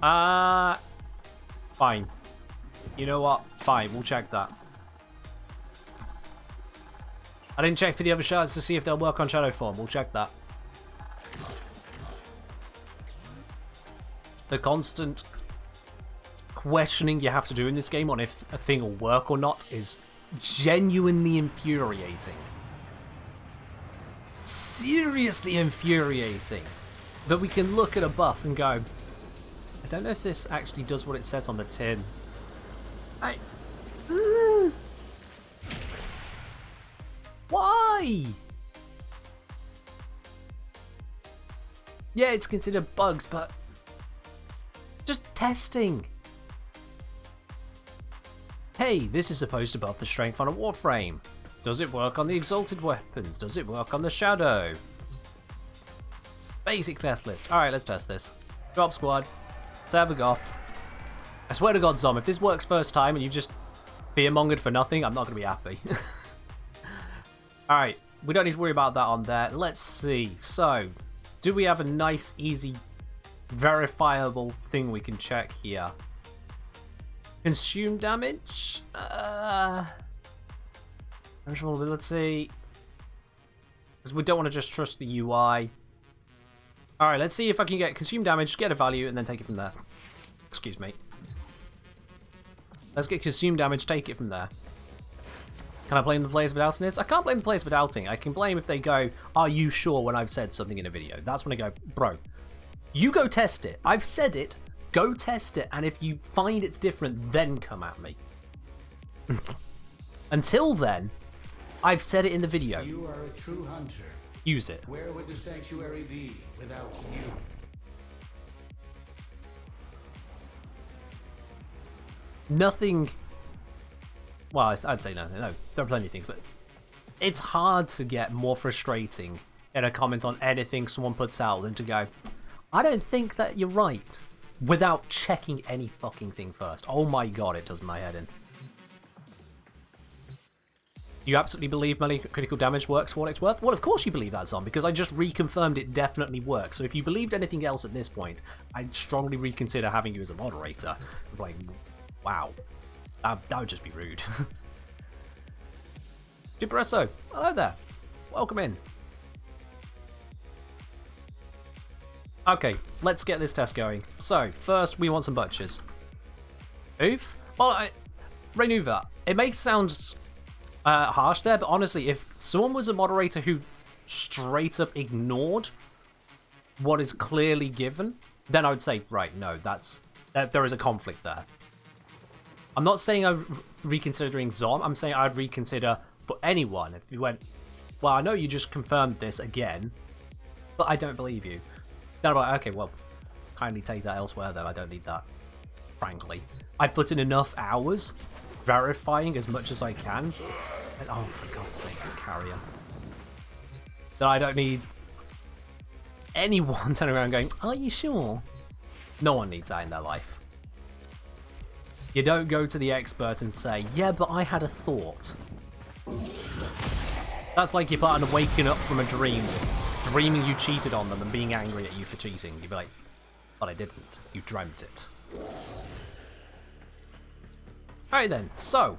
Fine. You know what? Fine, we'll check that. I didn't check for the other shards to see if they'll work on Shadow form. We'll check that. The constant questioning you have to do in this game on if a thing will work or not is genuinely infuriating. Seriously infuriating. That we can look at a buff and go, I don't know if this actually does what it says on the tin. Why? Yeah, it's considered bugs, but just testing. Hey, this is supposed to buff the strength on a Warframe. Does it work on the exalted weapons? Does it work on the Shadow? Basic test list. Alright, let's test this. Drop squad. Sevagoth. I swear to God, Zom, if this works first time and you just fearmongered for nothing, I'm not going to be happy. Alright, we don't need to worry about that on there. Let's see. So, do we have a nice, easy, verifiable thing we can check here? Consume damage? Vulnerability. Because we don't want to just trust the UI. Alright, let's see if I can get consume damage, get a value, and then take it from there. Excuse me. Let's get consume damage, take it from there. Can I blame the players for doubting this? I can't blame the players for doubting. I can blame if they go, are you sure when I've said something in a video? That's when I go, bro, you go test it. I've said it. Go test it, and if you find it's different, then come at me. Until then, I've said it in the video. You are a true hunter. Use it. Where would the sanctuary be without you? Nothing. Well, I'd say nothing. No, there are plenty of things, but it's hard to get more frustrating in a comment on anything someone puts out than to go, I don't think that you're right, without checking any fucking thing first. Oh my god, it does my head in. You absolutely believe melee critical damage works for what it's worth? Well, of course you believe that, Zom, because I just reconfirmed it definitely works. So if you believed anything else at this point, I'd strongly reconsider having you as a moderator. Like, wow. That would just be rude. Depresso, hello there. Welcome in. Okay, let's get this test going. So, first we want some butchers. Oof? Well, remove that. It makes sounds harsh there, but honestly, if someone was a moderator who straight up ignored what is clearly given, then I would say, right, no, there is a conflict there. I'm not saying I'm reconsidering Zom, I'm saying I'd reconsider for anyone. If you went, well, I know you just confirmed this again, but I don't believe you. Then I'm like, okay, well, kindly take that elsewhere then, I don't need that, frankly. I put in enough hours verifying as much as I can. And, oh, for God's sake, the carrier. That I don't need anyone turning around going, are you sure? No one needs that in their life. You don't go to the expert and say, yeah, but I had a thought. That's like your partner waking up from a dream, dreaming you cheated on them and being angry at you for cheating. You'd be like, but I didn't. You dreamt it. Alright then, so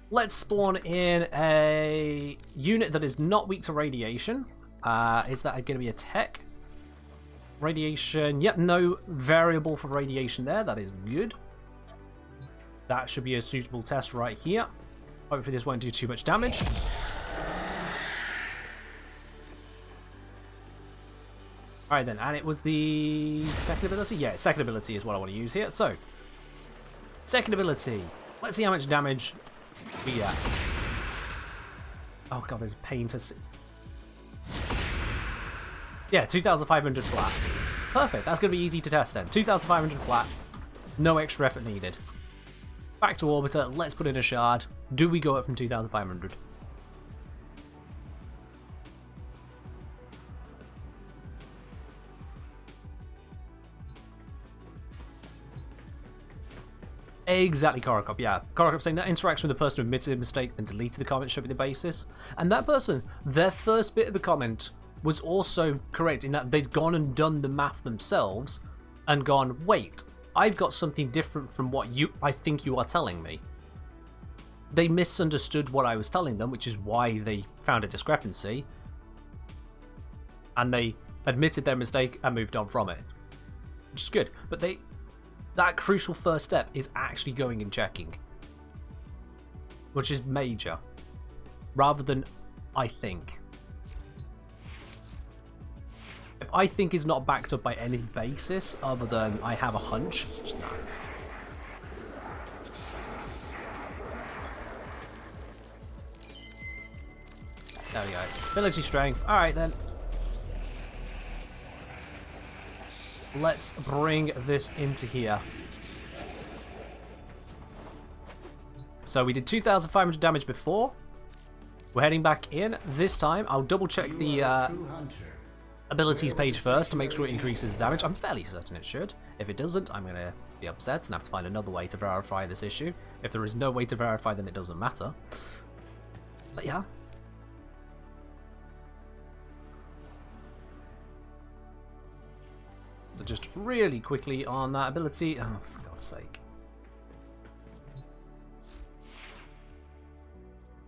let's spawn in a unit that is not weak to radiation. Is that going to be a tech? Radiation, yep, no variable for radiation there. That is good. That should be a suitable test right here. Hopefully this won't do too much damage. Alright then, and it was the second ability? Yeah, second ability is what I want to use here. So, second ability. Let's see how much damage we get. Oh god, there's pain to see. Yeah, 2,500 flat. Perfect, that's going to be easy to test then. 2,500 flat, no extra effort needed. Back to Orbiter, let's put in a shard. Do we go up from 2,500? Exactly, Korokop, yeah. Korokop saying that interaction with the person who admitted a mistake and deleted the comment should be the basis. And that person, their first bit of the comment was also correct in that they'd gone and done the math themselves and gone, wait, I've got something different from what I think you are telling me. They misunderstood what I was telling them, which is why they found a discrepancy. And they admitted their mistake and moved on from it. Which is good. But that crucial first step is actually going and checking. Which is major. Rather than, I think. If I think is not backed up by any basis other than I have a hunch, just no. There we go. Ability strength. Alright then. Let's bring this into here. So we did 2,500 damage before. We're heading back in. This time, I'll double check the abilities page first to make sure it increases damage. I'm fairly certain it should. If it doesn't, I'm going to be upset and have to find another way to verify this issue. If there is no way to verify, then it doesn't matter. But yeah. So just really quickly on that ability. Oh, for God's sake.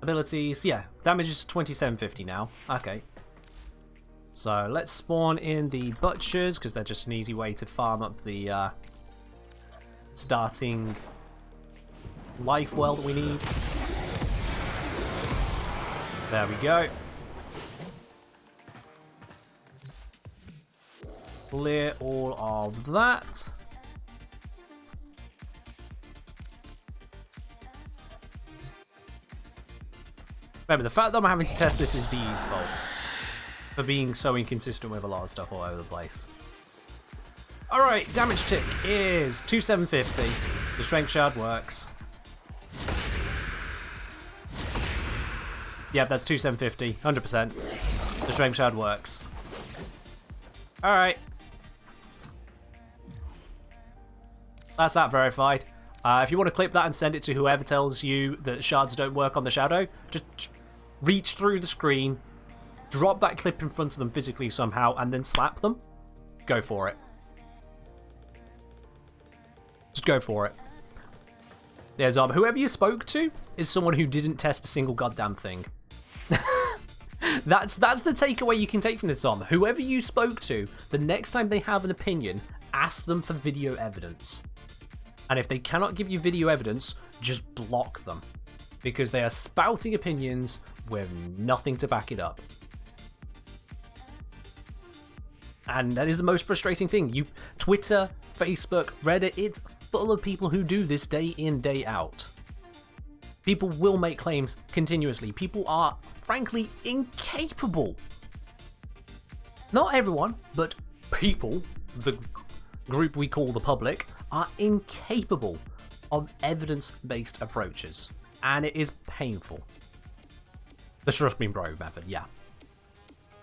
Abilities, yeah. Damage is 2750 now. Okay. So let's spawn in the butchers, because they're just an easy way to farm up the starting life well that we need. There we go. Clear all of that. Remember, the fact that I'm having to test this is Dee's fault for being so inconsistent with a lot of stuff all over the place. Alright, damage tick is 2750. The strength shard works. Yep, that's 2750, 100%. The strength shard works. Alright. That's that verified. If you want to clip that and send it to whoever tells you that shards don't work on the shadow, just reach through the screen, drop that clip in front of them physically somehow, and then slap them. Go for it. Just go for it. There's whoever you spoke to is someone who didn't test a single goddamn thing. That's the takeaway you can take from this, Whoever you spoke to, the next time they have an opinion, ask them for video evidence. And if they cannot give you video evidence, just block them. Because they are spouting opinions with nothing to back it up. And that is the most frustrating thing. Twitter, Facebook, Reddit, it's full of people who do this day in, day out. People will make claims continuously. People are, frankly, incapable. Not everyone, but people, the group we call the public, are incapable of evidence-based approaches. And it is painful. The trust me bro method, yeah.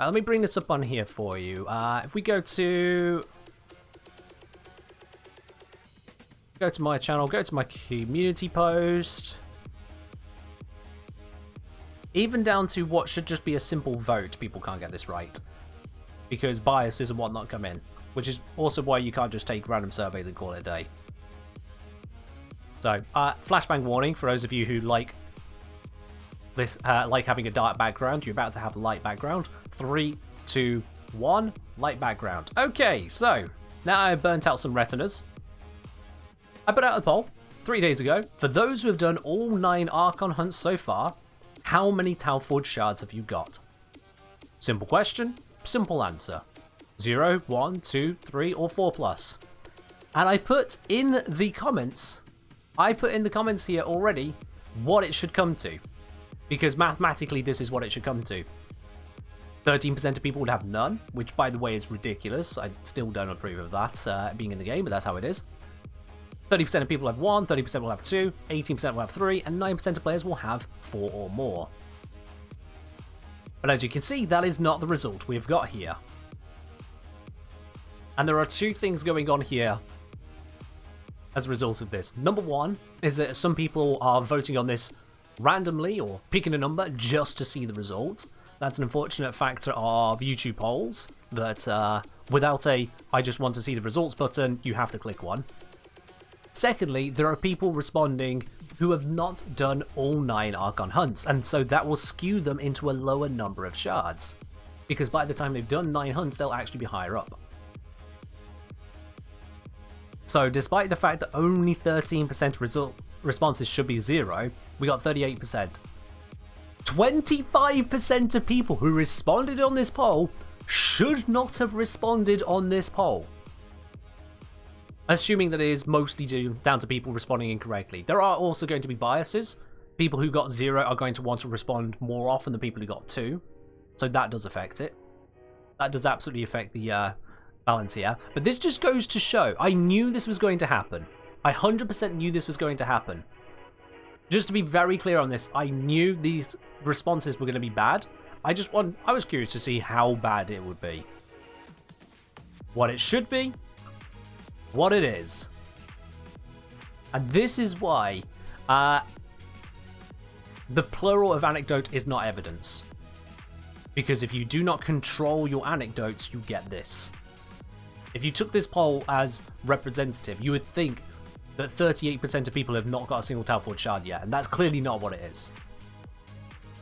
Let me bring this up on here for you. If we go to my channel, go to my community post. Even down to what should just be a simple vote, people can't get this right. Because biases and whatnot come in. Which is also why you can't just take random surveys and call it a day. So, flashbang warning for those of you who like this, like having a dark background. You're about to have a light background. 3, 2, 1, light background. Okay, so now I've burnt out some retinas. I put out a poll 3 days ago. For those who have done all 9 Archon hunts so far, how many Talforge shards have you got? Simple question, simple answer. 0, 1, 2, 3, or 4 plus. And I put in the comments here already what it should come to. Because mathematically this is what it should come to. 13% of people would have none, which by the way is ridiculous. I still don't approve of that being in the game, but that's how it is. 30% of people have 1, 30% will have 2, 18% will have 3, and 9% of players will have 4 or more. But as you can see, that is not the result we've got here. And there are 2 things going on here as a result of this. Number 1 is that some people are voting on this randomly or picking a number just to see the results. That's an unfortunate factor of YouTube polls, that without a I just want to see the results button, you have to click one. Secondly, there are people responding who have not done all 9 Archon hunts, and so that will skew them into a lower number of shards. Because by the time they've done 9 hunts, they'll actually be higher up. So despite the fact that only 13% responses should be 0, we got 38%. 25% of people who responded on this poll should not have responded on this poll. Assuming that it is mostly down to people responding incorrectly. There are also going to be biases. People who got 0 are going to want to respond more often than people who got 2. So that does affect it. That does absolutely affect the balance here. But this just goes to show, I knew this was going to happen. I 100% knew this was going to happen. Just to be very clear on this, I knew these responses were going to be bad. I was curious to see how bad it would be. What it should be, what it is. And this is why the plural of anecdote is not evidence. Because if you do not control your anecdotes, you get this. If you took this poll as representative, you would think that 38% of people have not got a single Talforge shard yet, and that's clearly not what it is.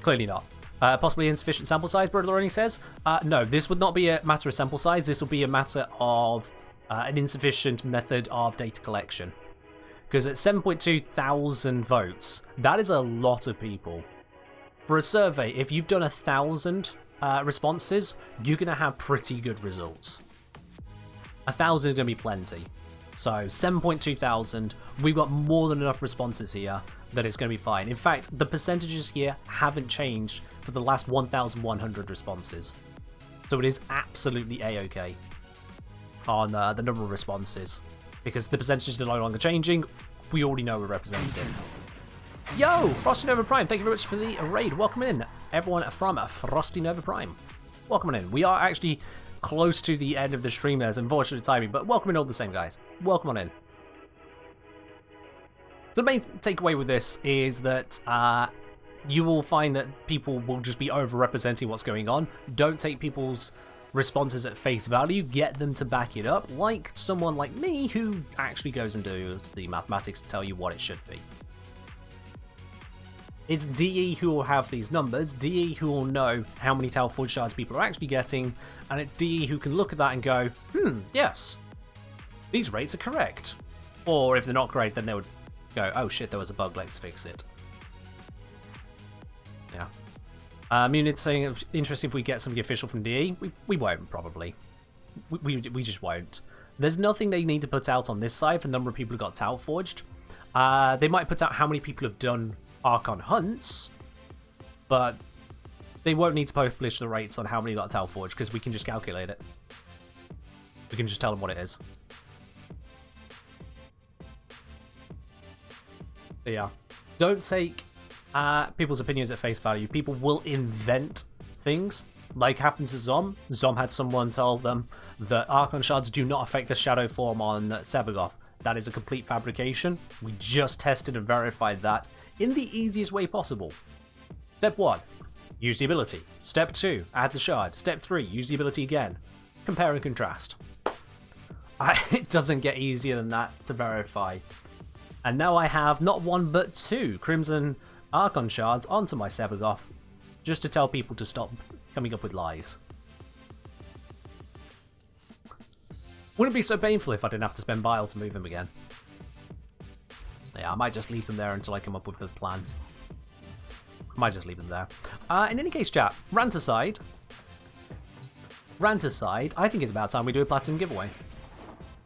Clearly not. Possibly insufficient sample size, Brother Learning says. No, this would not be a matter of sample size, this will be a matter of an insufficient method of data collection. Because at 7.2 thousand votes, that is a lot of people. For a survey, if you've done 1,000 responses, you're going to have pretty good results. 1,000 is going to be plenty. So 7.2 thousand, we've got more than enough responses here that it's going to be fine. In fact, the percentages here haven't changed for the last 1,100 responses. So it is absolutely a-okay on the number of responses. Because the percentages are no longer changing, we already know we're representative. Yo, Frosty Nova Prime, thank you very much for the raid. Welcome in, everyone from Frosty Nova Prime. Welcome in. We are actually close to the end of the stream, there's unfortunate timing, but welcome in all the same, guys. Welcome on in. So the main takeaway with this is that you will find that people will just be overrepresenting what's going on. Don't take people's responses at face value, get them to back it up, like someone like me who actually goes and does the mathematics to tell you what it should be. It's DE who will have these numbers, DE who will know how many Tau Forge shards people are actually getting, and it's DE who can look at that and go, yes, these rates are correct. Or if they're not correct, then they would go, oh shit, there was a bug, let's fix it. Yeah. Munid's saying it's interesting if we get something official from DE. We won't, probably. We just won't. There's nothing they need to put out on this side for the number of people who got Tau Forged. They might put out how many people have done Archon hunts, but they won't need to publish the rates on how many got Tau Forged because we can just calculate it. We can just tell them what it is. But yeah, don't take people's opinions at face value. People will invent things, like happened to Zom. Zom had someone tell them that Archon shards do not affect the shadow form on Sevagoth. That is a complete fabrication. We just tested and verified that in the easiest way possible. Step 1, use the ability. Step 2, add the shard. Step 3, use the ability again. Compare and contrast. It doesn't get easier than that to verify. And now I have not 1 but 2 Crimson Archon shards onto my Sevagoth, just to tell people to stop coming up with lies. Wouldn't be so painful if I didn't have to spend bile to move them again. Yeah, I might just leave them there until I come up with a plan. I might just leave them there. In any case, chat, rant aside, I think it's about time we do a platinum giveaway.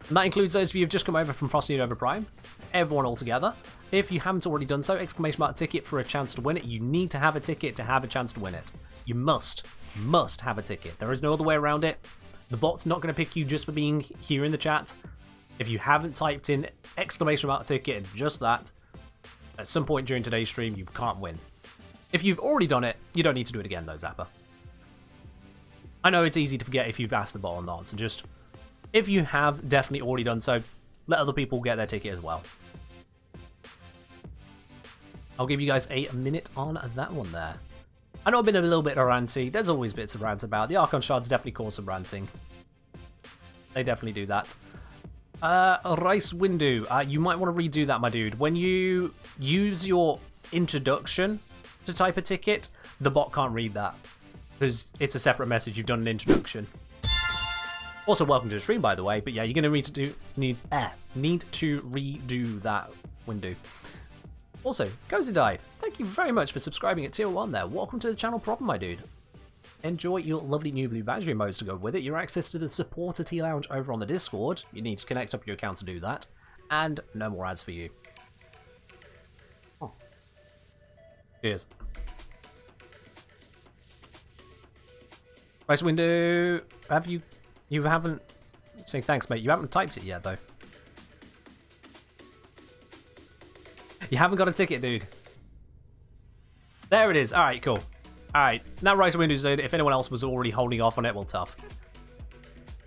And that includes those of you who've just come over from Frosty Nova Prime, everyone all together. If you haven't already done so, exclamation mark ticket for a chance to win it. You need to have a ticket to have a chance to win it. You must have a ticket. There is no other way around it. The bot's not going to pick you just for being here in the chat. If you haven't typed in exclamation mark ticket and just that, at some point during today's stream, you can't win. If you've already done it, you don't need to do it again though, Zapper. I know it's easy to forget if you've asked the bot or not, so just, if you have definitely already done so, let other people get their ticket as well. I'll give you guys a minute on that one there. I know I've been a little bit ranty. There's always bits of rant about. The Archon shards definitely cause some ranting. They definitely do that. Rice Windu, you might want to redo that, my dude. When you use your introduction to type a ticket, the bot can't read that because it's a separate message. You've done an introduction. Also, welcome to the stream, by the way. But yeah, you're going to need to redo that, Windu. Also, Cozy Dive, thank you very much for subscribing at tier 1 there. Welcome to the channel proper, my dude. Enjoy your lovely new blue badge emotes to go with it. Your access to the supporter tea lounge over on the Discord. You need to connect up your account to do that. And no more ads for you. Oh. Cheers. Rice Window, you haven't, say thanks mate, you haven't typed it yet though. You haven't got a ticket, dude. There it is. Alright, cool. Alright, now Rice Windows, if anyone else was already holding off on it, well, tough.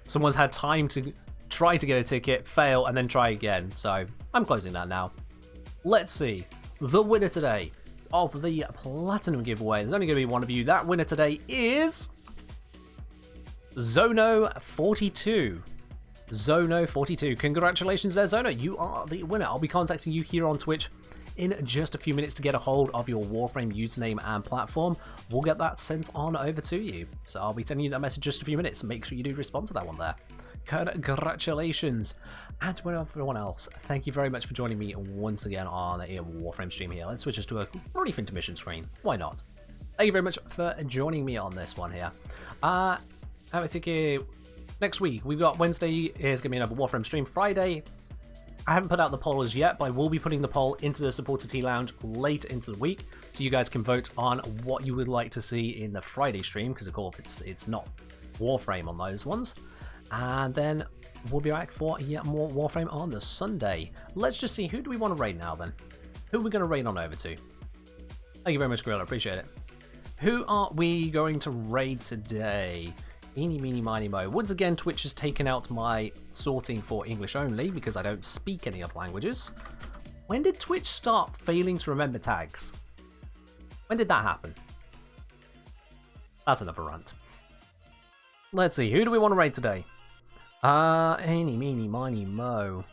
Someone's had time to try to get a ticket, fail, and then try again. So, I'm closing that now. Let's see. The winner today of the Platinum giveaway. There's only going to be one of you. That winner today is Zono42. Zono42. Congratulations there, Zono. You are the winner. I'll be contacting you here on Twitch in just a few minutes to get a hold of your Warframe username and platform. We'll get that sent on over to you. So I'll be sending you that message in just a few minutes. Make sure you do respond to that one there. Congratulations. And to everyone else, thank you very much for joining me once again on a Warframe stream here. Let's switch us to a brief intermission screen. Why not? Thank you very much for joining me on this one here. I think next week, we've got Wednesday is going to be another Warframe stream. Friday, I haven't put out the poll as yet, but I will be putting the poll into the Supporter Tea Lounge late into the week, so you guys can vote on what you would like to see in the Friday stream, because of course it's not Warframe on those ones. And then we'll be back for yet more Warframe on the Sunday. Let's just see, who do we want to raid now then? Who are we going to raid on over to? Thank you very much, Gorilla, appreciate it. Who are we going to raid today? Eeny, meeny, miny, mo. Once again, Twitch has taken out my sorting for English only because I don't speak any other languages. When did Twitch start failing to remember tags? When did that happen? That's another rant. Let's see, who do we want to raid today? Eeny, meeny, miny, mo.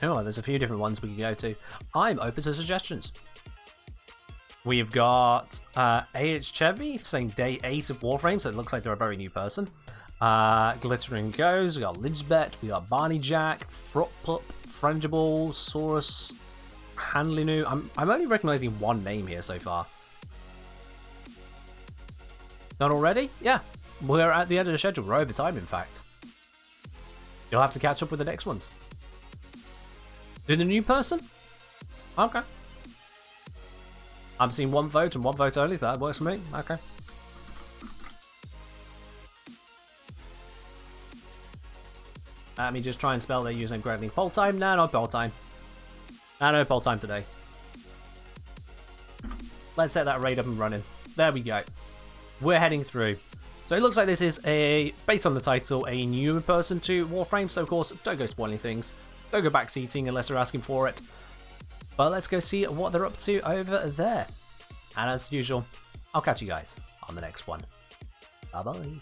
Oh, there's a few different ones we can go to. I'm open to suggestions. We've got A.H. Chevy saying day 8 of Warframe, so it looks like they're a very new person. Glittering Goes, we got Lidgebet, we got Barney Jack, Frotpup, Frangible, Saurus, Hanlinu. I'm only recognizing one name here so far. Not already? Yeah. We're at the end of the schedule. We're over time, in fact. You'll have to catch up with the next ones. Do the new person? Okay. I'm seeing one vote and one vote only. That works for me. Okay. Let me just try and spell their username correctly. Poll time? No, not poll time. No poll time today. Let's set that raid up and running. There we go. We're heading through. So it looks like this is based on the title, a new person to Warframe. So of course, don't go spoiling things. Don't go backseating unless they're asking for it. But let's go see what they're up to over there. And as usual, I'll catch you guys on the next one. Bye-bye.